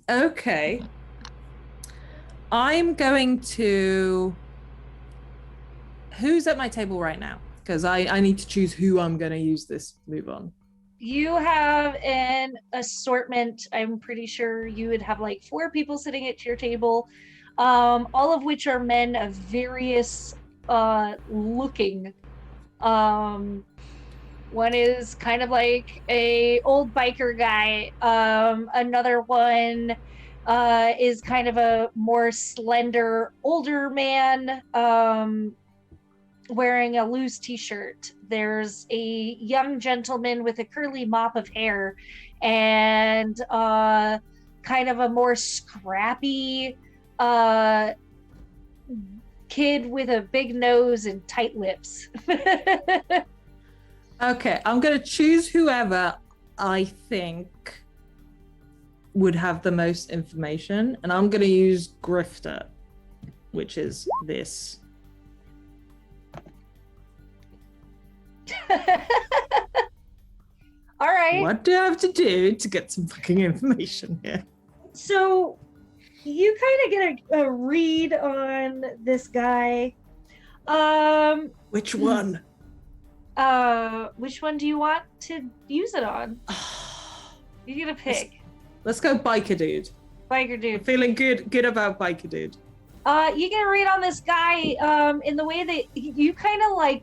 Okay. I'm going to. Who's at my table right now? Because I need to choose who I'm going to use this move on. You have an assortment. I'm pretty sure you would have like 4 people sitting at your table, all of which are men of various looking. One is kind of like a old biker guy. Another one is kind of a more slender older man, wearing a loose t-shirt. There's a young gentleman with a curly mop of hair, and kind of a more scrappy kid with a big nose and tight lips. Okay, I'm gonna choose whoever I think would have the most information, and I'm gonna use Grifter, which is this. All right. What do I have to do to get some fucking information here? So you kind of get a read on this guy. Which one? Which one do you want to use it on? You're gonna pick. Let's go biker dude. Biker I'm dude. feeling good about biker dude. You get a read on this guy in the way that you kind of like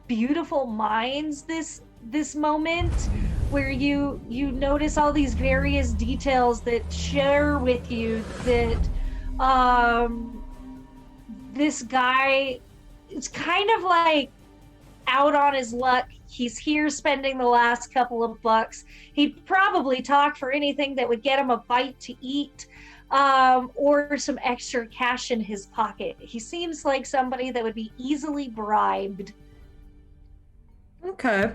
beautiful minds this moment where you notice all these various details that share with you that this guy is kind of like out on his luck. He's here spending the last couple of bucks. He'd probably talk for anything that would get him a bite to eat, or some extra cash in his pocket. He seems like somebody that would be easily bribed. Okay.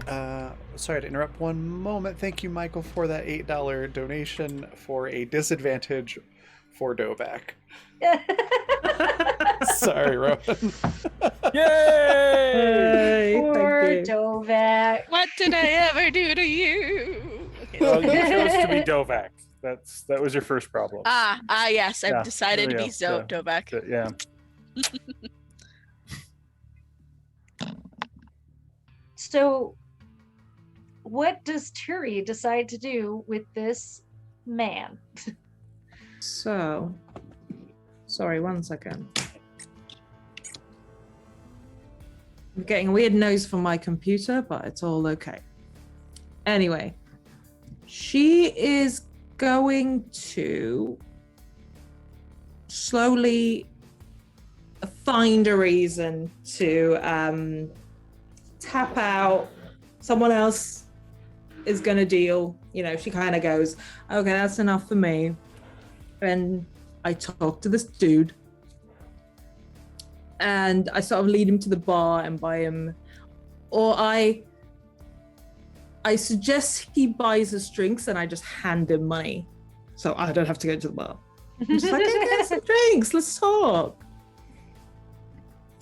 Sorry to interrupt one moment. Thank you, Michael, for that $8 donation for a disadvantage for Dovak. Sorry, Rowan. Yay! Poor Thank you. Dovak. What did I ever do to you? Okay. Well, you chose to be Dovak. That was your first problem. Yes, I've Yeah, decided to there be we go. Dovak. Yeah. So, what does Turi decide to do with this man? So, sorry, 1 second. I'm getting a weird noise from my computer, but it's all okay. Anyway, she is going to slowly find a reason to tap out. Someone else is going to deal. You know, she kind of goes, okay, that's enough for me. And I talk to this dude. And I sort of lead him to the bar and buy him, or I suggest he buys us drinks and I just hand him money, so I don't have to go to the bar. I'm just like, hey, get some drinks, let's talk.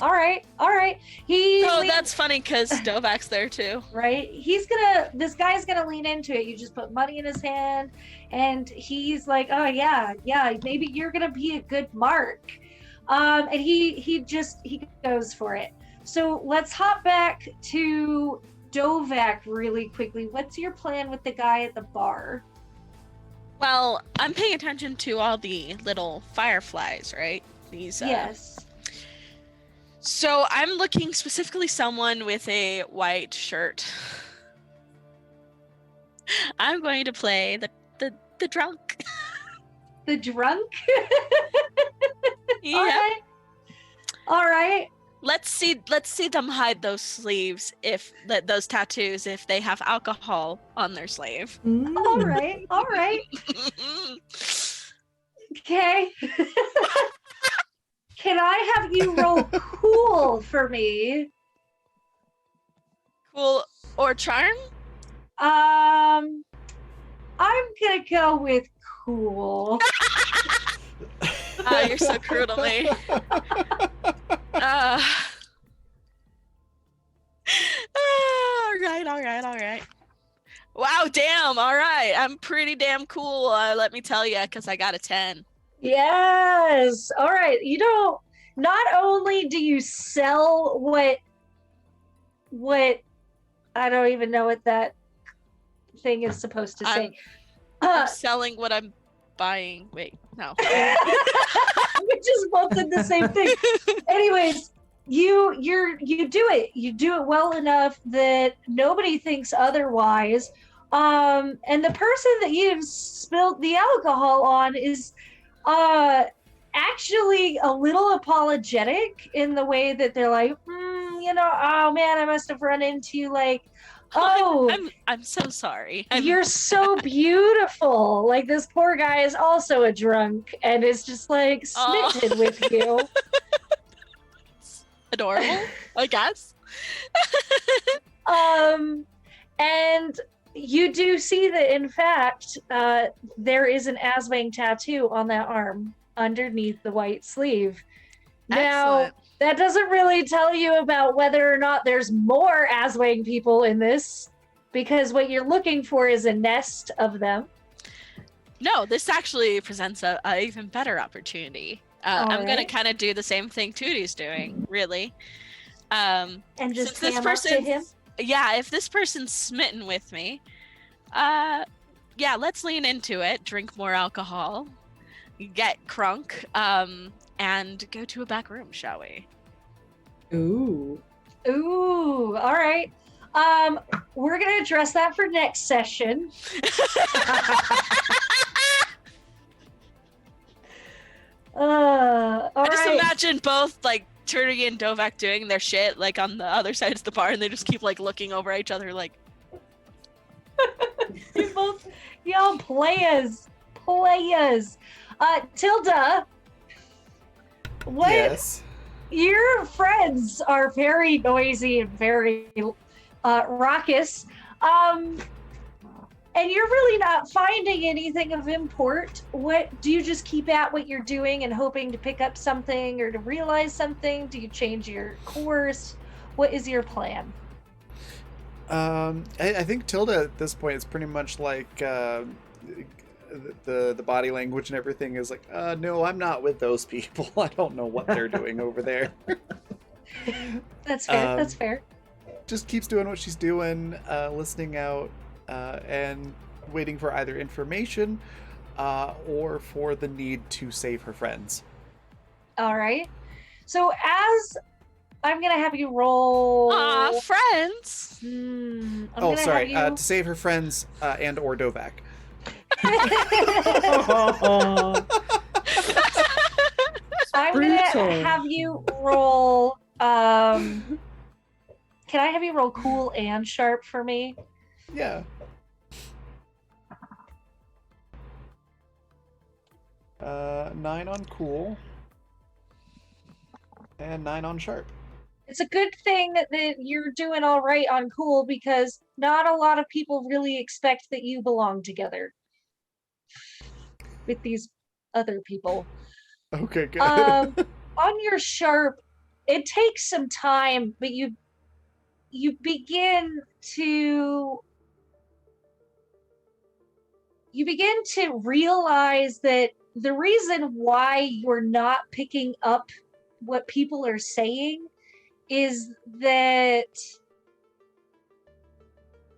All right. Oh, that's funny because Dovak's there too. right. This guy's gonna lean into it. You just put money in his hand, and he's like, oh yeah, maybe you're gonna be a good mark. And he goes for it. So let's hop back to Dovak really quickly. What's your plan with the guy at the bar? Well, I'm paying attention to all the little fireflies, right? These. Yes. So I'm looking specifically someone with a white shirt. I'm going to play the drunk. The drunk? Yeah. All right. Let's see them hide those sleeves those tattoos if they have alcohol on their sleeve. All right. Okay. Can I have you roll cool for me? Cool or charm? I'm gonna go with cool. Oh, you're so cruel to me. All right. Wow, damn. All right. I'm pretty damn cool, let me tell you, because I got a 10. Yes. All right. Not only do you sell what I don't even know what that thing is supposed to say. I'm selling what I'm buying. Wait, no. We just both did the same thing. Anyways, you do it. You do it well enough that nobody thinks otherwise. And the person that you've spilled the alcohol on is actually a little apologetic in the way that they're like, oh man, I must have run into like Oh, I'm so sorry. you're so beautiful. Like this poor guy is also a drunk and is just like Oh. smitten with you. Adorable, I guess. And you do see that in fact there is an Aswang tattoo on that arm underneath the white sleeve. Now, Excellent. that doesn't really tell you about whether or not there's more Aswang people in this, because what you're looking for is a nest of them. No, this actually presents a even better opportunity. I'm gonna Alright. kind of do the same thing Tootie's doing, really. And just Since this cam up to him. yeah, if this person's smitten with me, yeah, let's lean into it. Drink more alcohol, get crunk, and go to a back room, shall we? Ooh. Ooh, all right. We're gonna address that for next session. All I just right. imagine both like Turdy and Dovak doing their shit like on the other sides of the bar, and they just keep like looking over at each other, like. You both, y'all players. Tilda, what? Yes. Your friends are very noisy and very raucous, and you're really not finding anything of import. What do you just keep at what you're doing and hoping to pick up something or to realize something? Do you change your course? What is your plan? I think Tilda at this point is pretty much like the body language and everything is like, no, I'm not with those people. I don't know what they're doing over there. That's fair. That's fair. Just keeps doing what she's doing, listening out, and waiting for either information or for the need to save her friends. All right. So as I'm gonna have you roll. Friends. I'm Oh, gonna sorry. have you... To save her friends and or Dovak. I'm gonna have you roll. Can I have you roll cool and sharp for me? Yeah. 9 on cool. And 9 on sharp. It's a good thing that you're doing all right on cool, because not a lot of people really expect that you belong together with these other people. Okay, good. On your sharp, it takes some time, but you begin to realize that the reason why you're not picking up what people are saying is that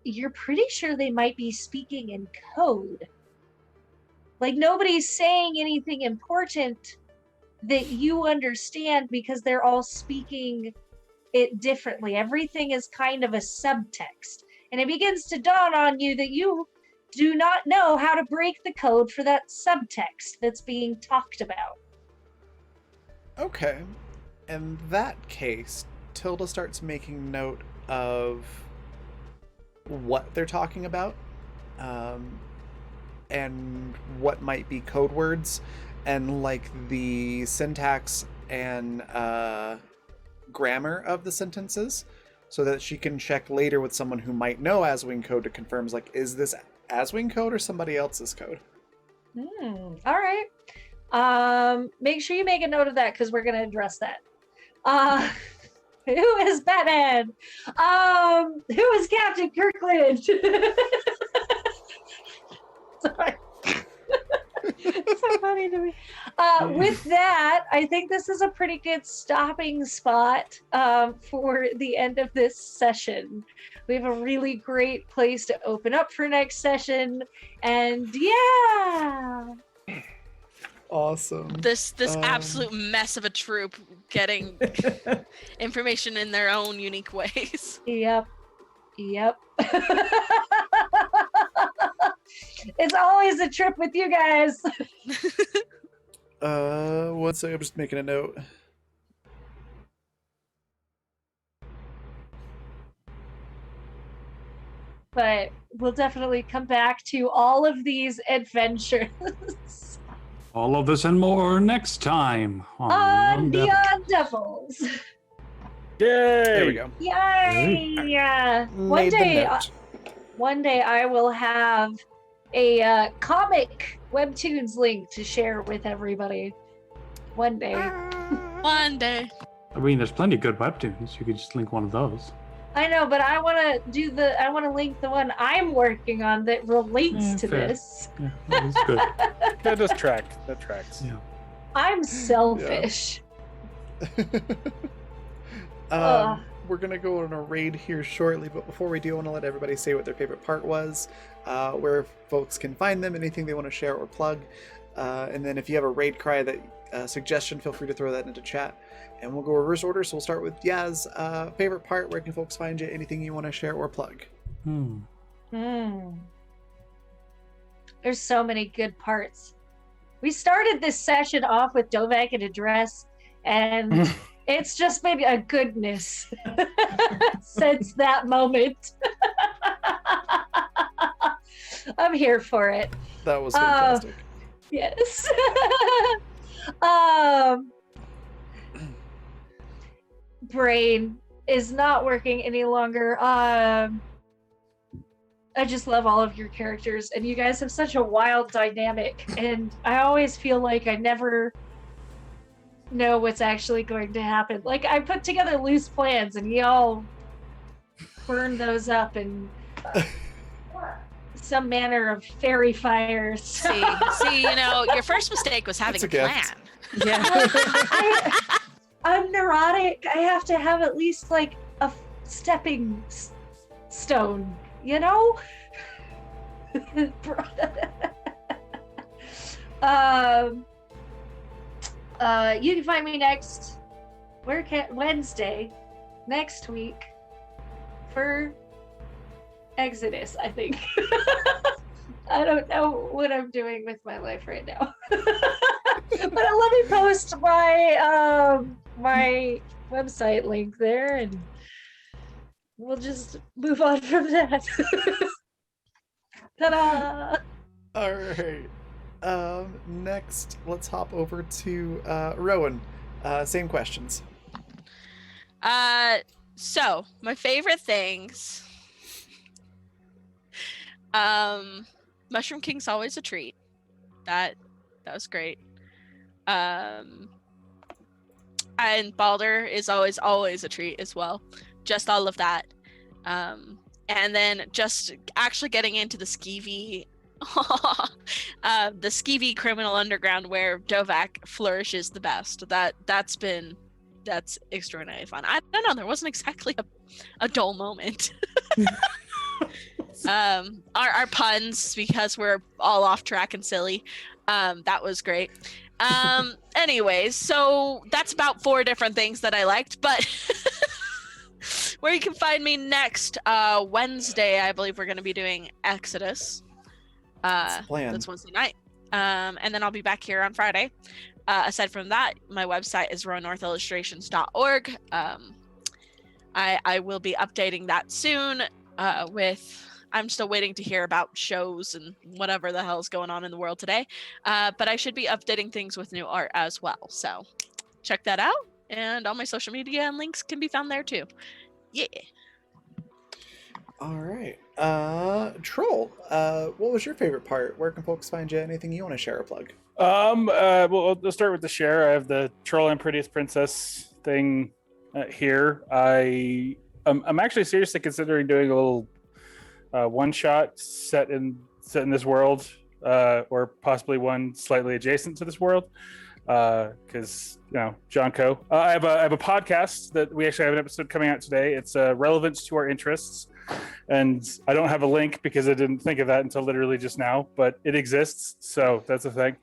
you're pretty sure they might be speaking in code. Like, nobody's saying anything important that you understand because they're all speaking it differently. Everything is kind of a subtext. And it begins to dawn on you that you do not know how to break the code for that subtext that's being talked about. Okay. In that case, Tilda starts making note of what they're talking about, and what might be code words, and like the syntax and grammar of the sentences, so that she can check later with someone who might know Aswing code to confirm, like, is this Aswing code or somebody else's code? All right. Make sure you make a note of that, because we're going to address that. Who is Batman? Who is Captain Kirkland? Sorry. It's so funny to me. With that, I think this is a pretty good stopping spot for the end of this session. We have a really great place to open up for next session, and yeah. Awesome. This absolute mess of a troop getting information in their own unique ways. Yep. It's always a trip with you guys. One second, I'm just making a note. but we'll definitely come back to all of these adventures All of this and more next time on on Neon Devil. Neon Devils. Yay! There we go. Yay! Made the note. One day I will have a comic webtoons link to share with everybody. One day. One day. I mean, there's plenty of good webtoons. You could just link one of those. I know, but I want to link the one I'm working on that relates to fair. this. Yeah, that's good. That does track. That tracks. Yeah. I'm selfish. We're gonna go on a raid here shortly, but before we do, I want to let everybody say what their favorite part was, where folks can find them, anything they want to share or plug, and then if you have a raid cry that suggestion, feel free to throw that into chat, and we'll go reverse order. So we'll start with Yaz. Favorite part? Where can folks find you? Anything you want to share or plug? There's so many good parts. We started this session off with Dovak in a dress, and it's just been a goodness since that moment. I'm here for it. That was fantastic. Yes. Brain is not working any longer. I just love all of your characters, and you guys have such a wild dynamic, and I always feel like I never know what's actually going to happen. Like, I put together loose plans, and y'all burn those up in some manner of fairy fires. See, your first mistake was having a That's a plan. Yeah. I'm neurotic. I have to have at least like a stepping stone, you know? You can find me Wednesday next week for Exodus, I think. I don't know what I'm doing with my life right now. But let me post my my website link there, and we'll just move on from that. Ta-da! All right. Next, let's hop over to Rowan. Same questions. So my favorite things. Mushroom King's always a treat. That was great. And Balder is always a treat as well. Just all of that. And then just actually getting into the skeevy the skeevy criminal underground where Dovak flourishes the best. That's extraordinarily fun. I don't know, there wasn't exactly a dull moment. Our puns, because we're all off track and silly, that was great. Anyways, so that's about 4 different things that I liked, but where you can find me next Wednesday, I believe we're going to be doing Exodus. That's the plan. That's Wednesday night. And then I'll be back here on Friday. Aside from that, my website is rowannorthillustrations.org. I will be updating that soon I'm still waiting to hear about shows and whatever the hell's going on in the world today. But I should be updating things with new art as well. So check that out. And all my social media and links can be found there too. Yeah. All right. Troll, what was your favorite part? Where can folks find you? Anything you want to share or plug? Well, let's start with the share. I have the Troll and Prettiest Princess thing here. I'm actually seriously considering doing a little one shot set in this world, or possibly one slightly adjacent to this world, because John Co. I have a podcast that we actually have an episode coming out today. It's relevance to our interests, and I don't have a link because I didn't think of that until literally just now, but it exists, so that's a thing.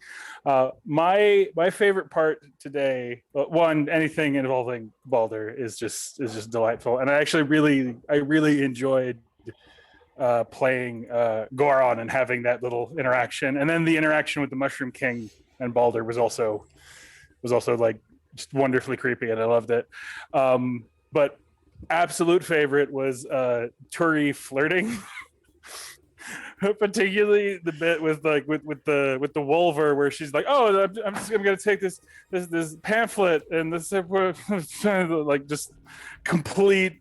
My favorite part today, anything involving Balder is just delightful, and I actually really enjoyed playing Goron and having that little interaction, and then the interaction with the Mushroom King and Balder was also like just wonderfully creepy, and I loved it. But absolute favorite was Turi flirting particularly the bit with like with the Wolver where she's like, oh, I'm gonna take this pamphlet and this like just complete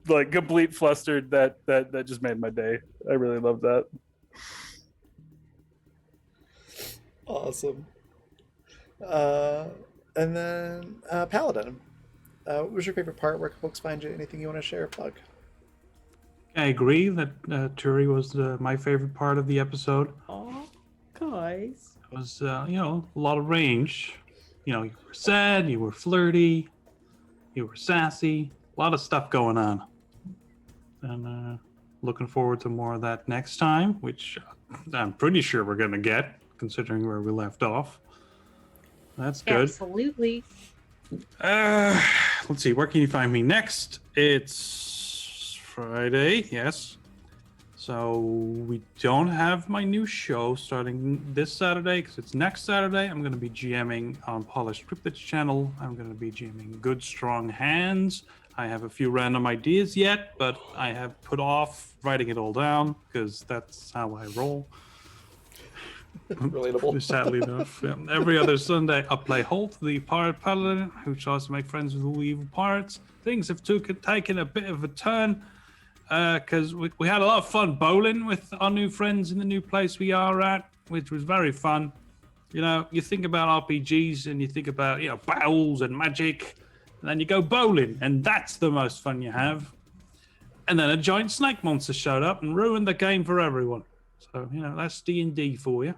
flustered that just made my day. I really love that. Awesome. And then Paladin, what was your favorite part? Where can folks find you? Anything you want to share or plug? I agree that Turi was my favorite part of the episode. Oh, guys. It was, a lot of range. You were sad, you were flirty, you were sassy, a lot of stuff going on. And looking forward to more of that next time, which I'm pretty sure we're going to get, considering where we left off. That's good. Absolutely. Let's see, where can you find me next? It's Friday, yes. So we don't have my new show starting this Saturday because it's next Saturday. I'm going to be GMing on Polished Cryptids channel. I'm going to be GMing Good Strong Hands. I have a few random ideas yet, but I have put off writing it all down because that's how I roll. Relatable. Sadly enough. Yeah. Every other Sunday, I play Holt, the pirate paladin, who tries to make friends with all the evil pirates. Things have taken a bit of a turn because we had a lot of fun bowling with our new friends in the new place we are at, which was very fun. You think about RPGs and you think about, battles and magic, and then you go bowling, and that's the most fun you have. And then a giant snake monster showed up and ruined the game for everyone. So, that's D&D for you.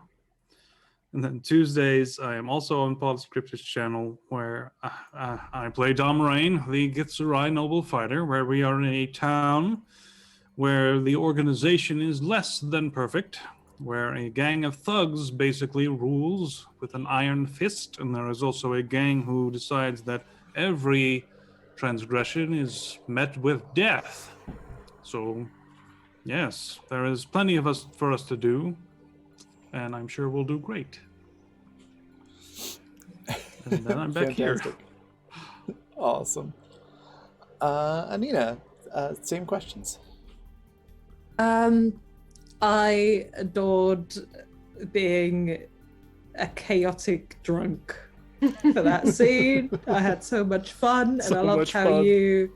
And then Tuesdays, I am also on Polished Cryptids channel, where I play Domrain, the Gitsurai noble fighter, where we are in a town where the organization is less than perfect, where a gang of thugs basically rules with an iron fist, and there is also a gang who decides that every transgression is met with death. So, yes, there is plenty for us to do, and I'm sure we'll do great. And then I'm back here. Awesome. Anina, same questions. I adored being a chaotic drunk for that scene. I had so much fun, and I loved how you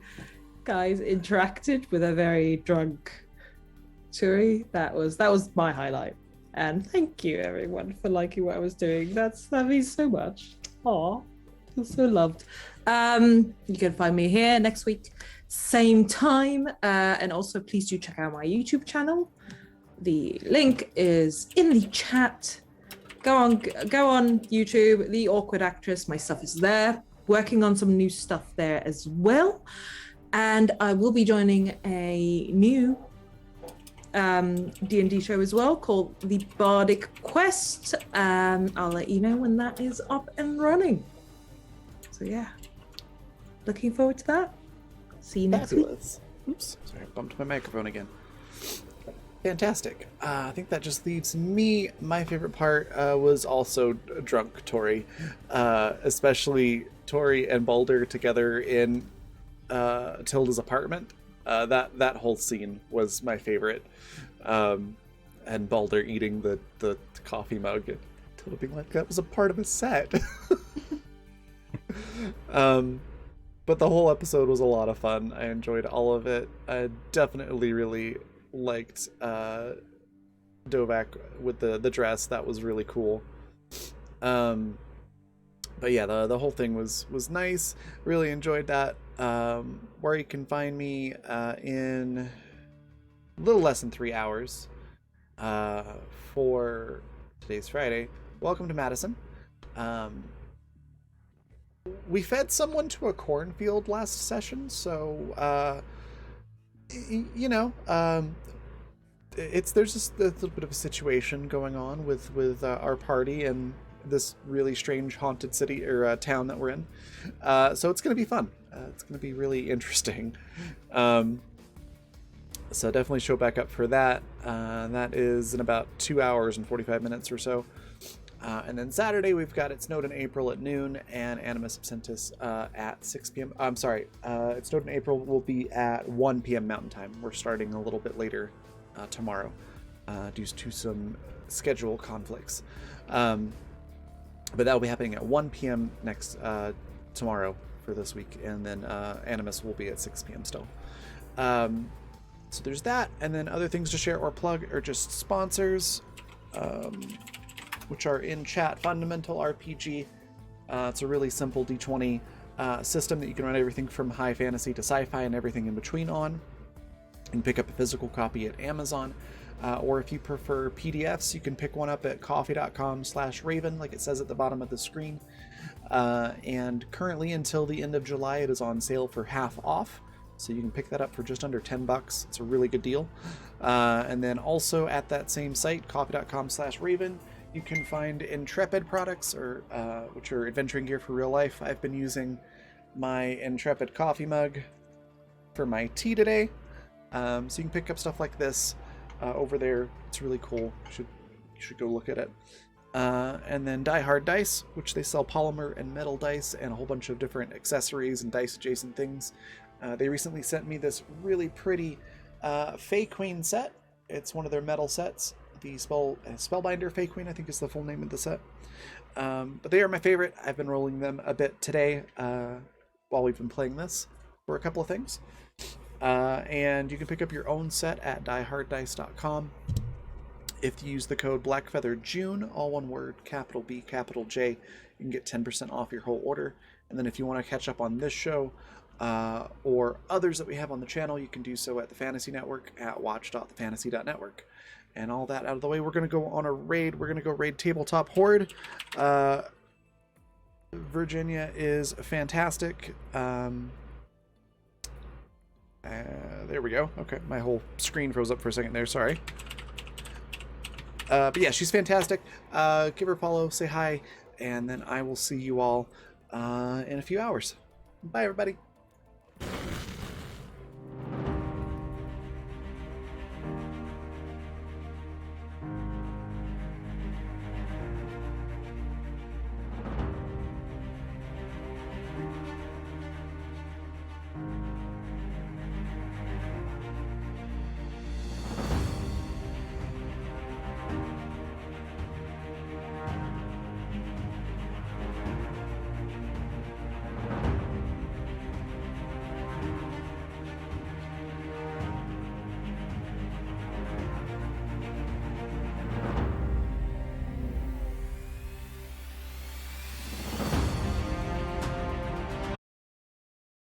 guys interacted with a very drunk Turi. That was my highlight. And thank you everyone for liking what I was doing. That means so much. Aw, feel so loved. You can find me here next week, same time, and also please do check out my YouTube channel. The link is in the chat. Go on YouTube, The Awkward Actress. My stuff is there. Working on some new stuff there as well. And I will be joining a new D&D show as well called The Bardic Quest. I'll let you know when that is up and running. So yeah, looking forward to that. See you next week. Oops, sorry, I bumped my microphone again. Fantastic. I think that just leaves me. My favorite part was also drunk Tori, especially Tori and Balder together in Tilda's apartment. That whole scene was my favorite. And Balder eating the coffee mug and Tilda being like, that was a part of a set. But the whole episode was a lot of fun. I enjoyed all of it. I definitely really liked Dovak with the dress. That was really cool. But yeah, the whole thing was nice. Really enjoyed that. Where you can find me in a little less than 3 hours for today's Friday. Welcome to Madison. We fed someone to a cornfield last session, so there's just a little bit of a situation going on with our party and this really strange haunted city or town that we're in. So it's going to be fun. It's going to be really interesting. So definitely show back up for that. That is in about 2 hours and 45 minutes or so. And then Saturday, we've got It Snowed in April at noon and Animus Absentis at 6 p.m. I'm sorry, It Snowed in April will be at 1 p.m. Mountain Time. We're starting a little bit later tomorrow. due to some schedule conflicts. But that will be happening at 1 p.m. next tomorrow for this week, and then Animus will be at 6 p.m. still. So there's that, and then other things to share or plug are just sponsors, which are in chat. Fundamental RPG. It's a really simple D20 system that you can run everything from high fantasy to sci-fi and everything in between on. You can pick up a physical copy at Amazon, or if you prefer PDFs, you can pick one up at coffee.com/raven, like it says at the bottom of the screen. And currently, until the end of July, it is on sale for half off. So you can pick that up for just under $10. It's a really good deal. And then also at that same site, coffee.com/raven, you can find Intrepid products, or which are adventuring gear for real life. I've been using my Intrepid coffee mug for my tea today. So you can pick up stuff like this over there. It's really cool. You should go look at it. And then Die Hard Dice, which they sell polymer and metal dice and a whole bunch of different accessories and dice adjacent things. They recently sent me this really pretty Fey Queen set. It's one of their metal sets. The Spellbinder Fey Queen, I think, is the full name of the set. But they are my favorite. I've been rolling them a bit today while we've been playing this for a couple of things. And you can pick up your own set at dieharddice.com. If you use the code BlackFeatherJune, all one word, capital B, capital J, you can get 10% off your whole order. And then if you want to catch up on this show or others that we have on the channel, you can do so at the Fantasy Network at watch.thefantasy.network. And all that out of the way, we're going to go on a raid. We're going to go raid Tabletop Horde. Virginia is fantastic. There we go. Okay, my whole screen froze up for a second there. Sorry. But yeah, she's fantastic. Give her a follow, say hi, and then I will see you all in a few hours. Bye, everybody.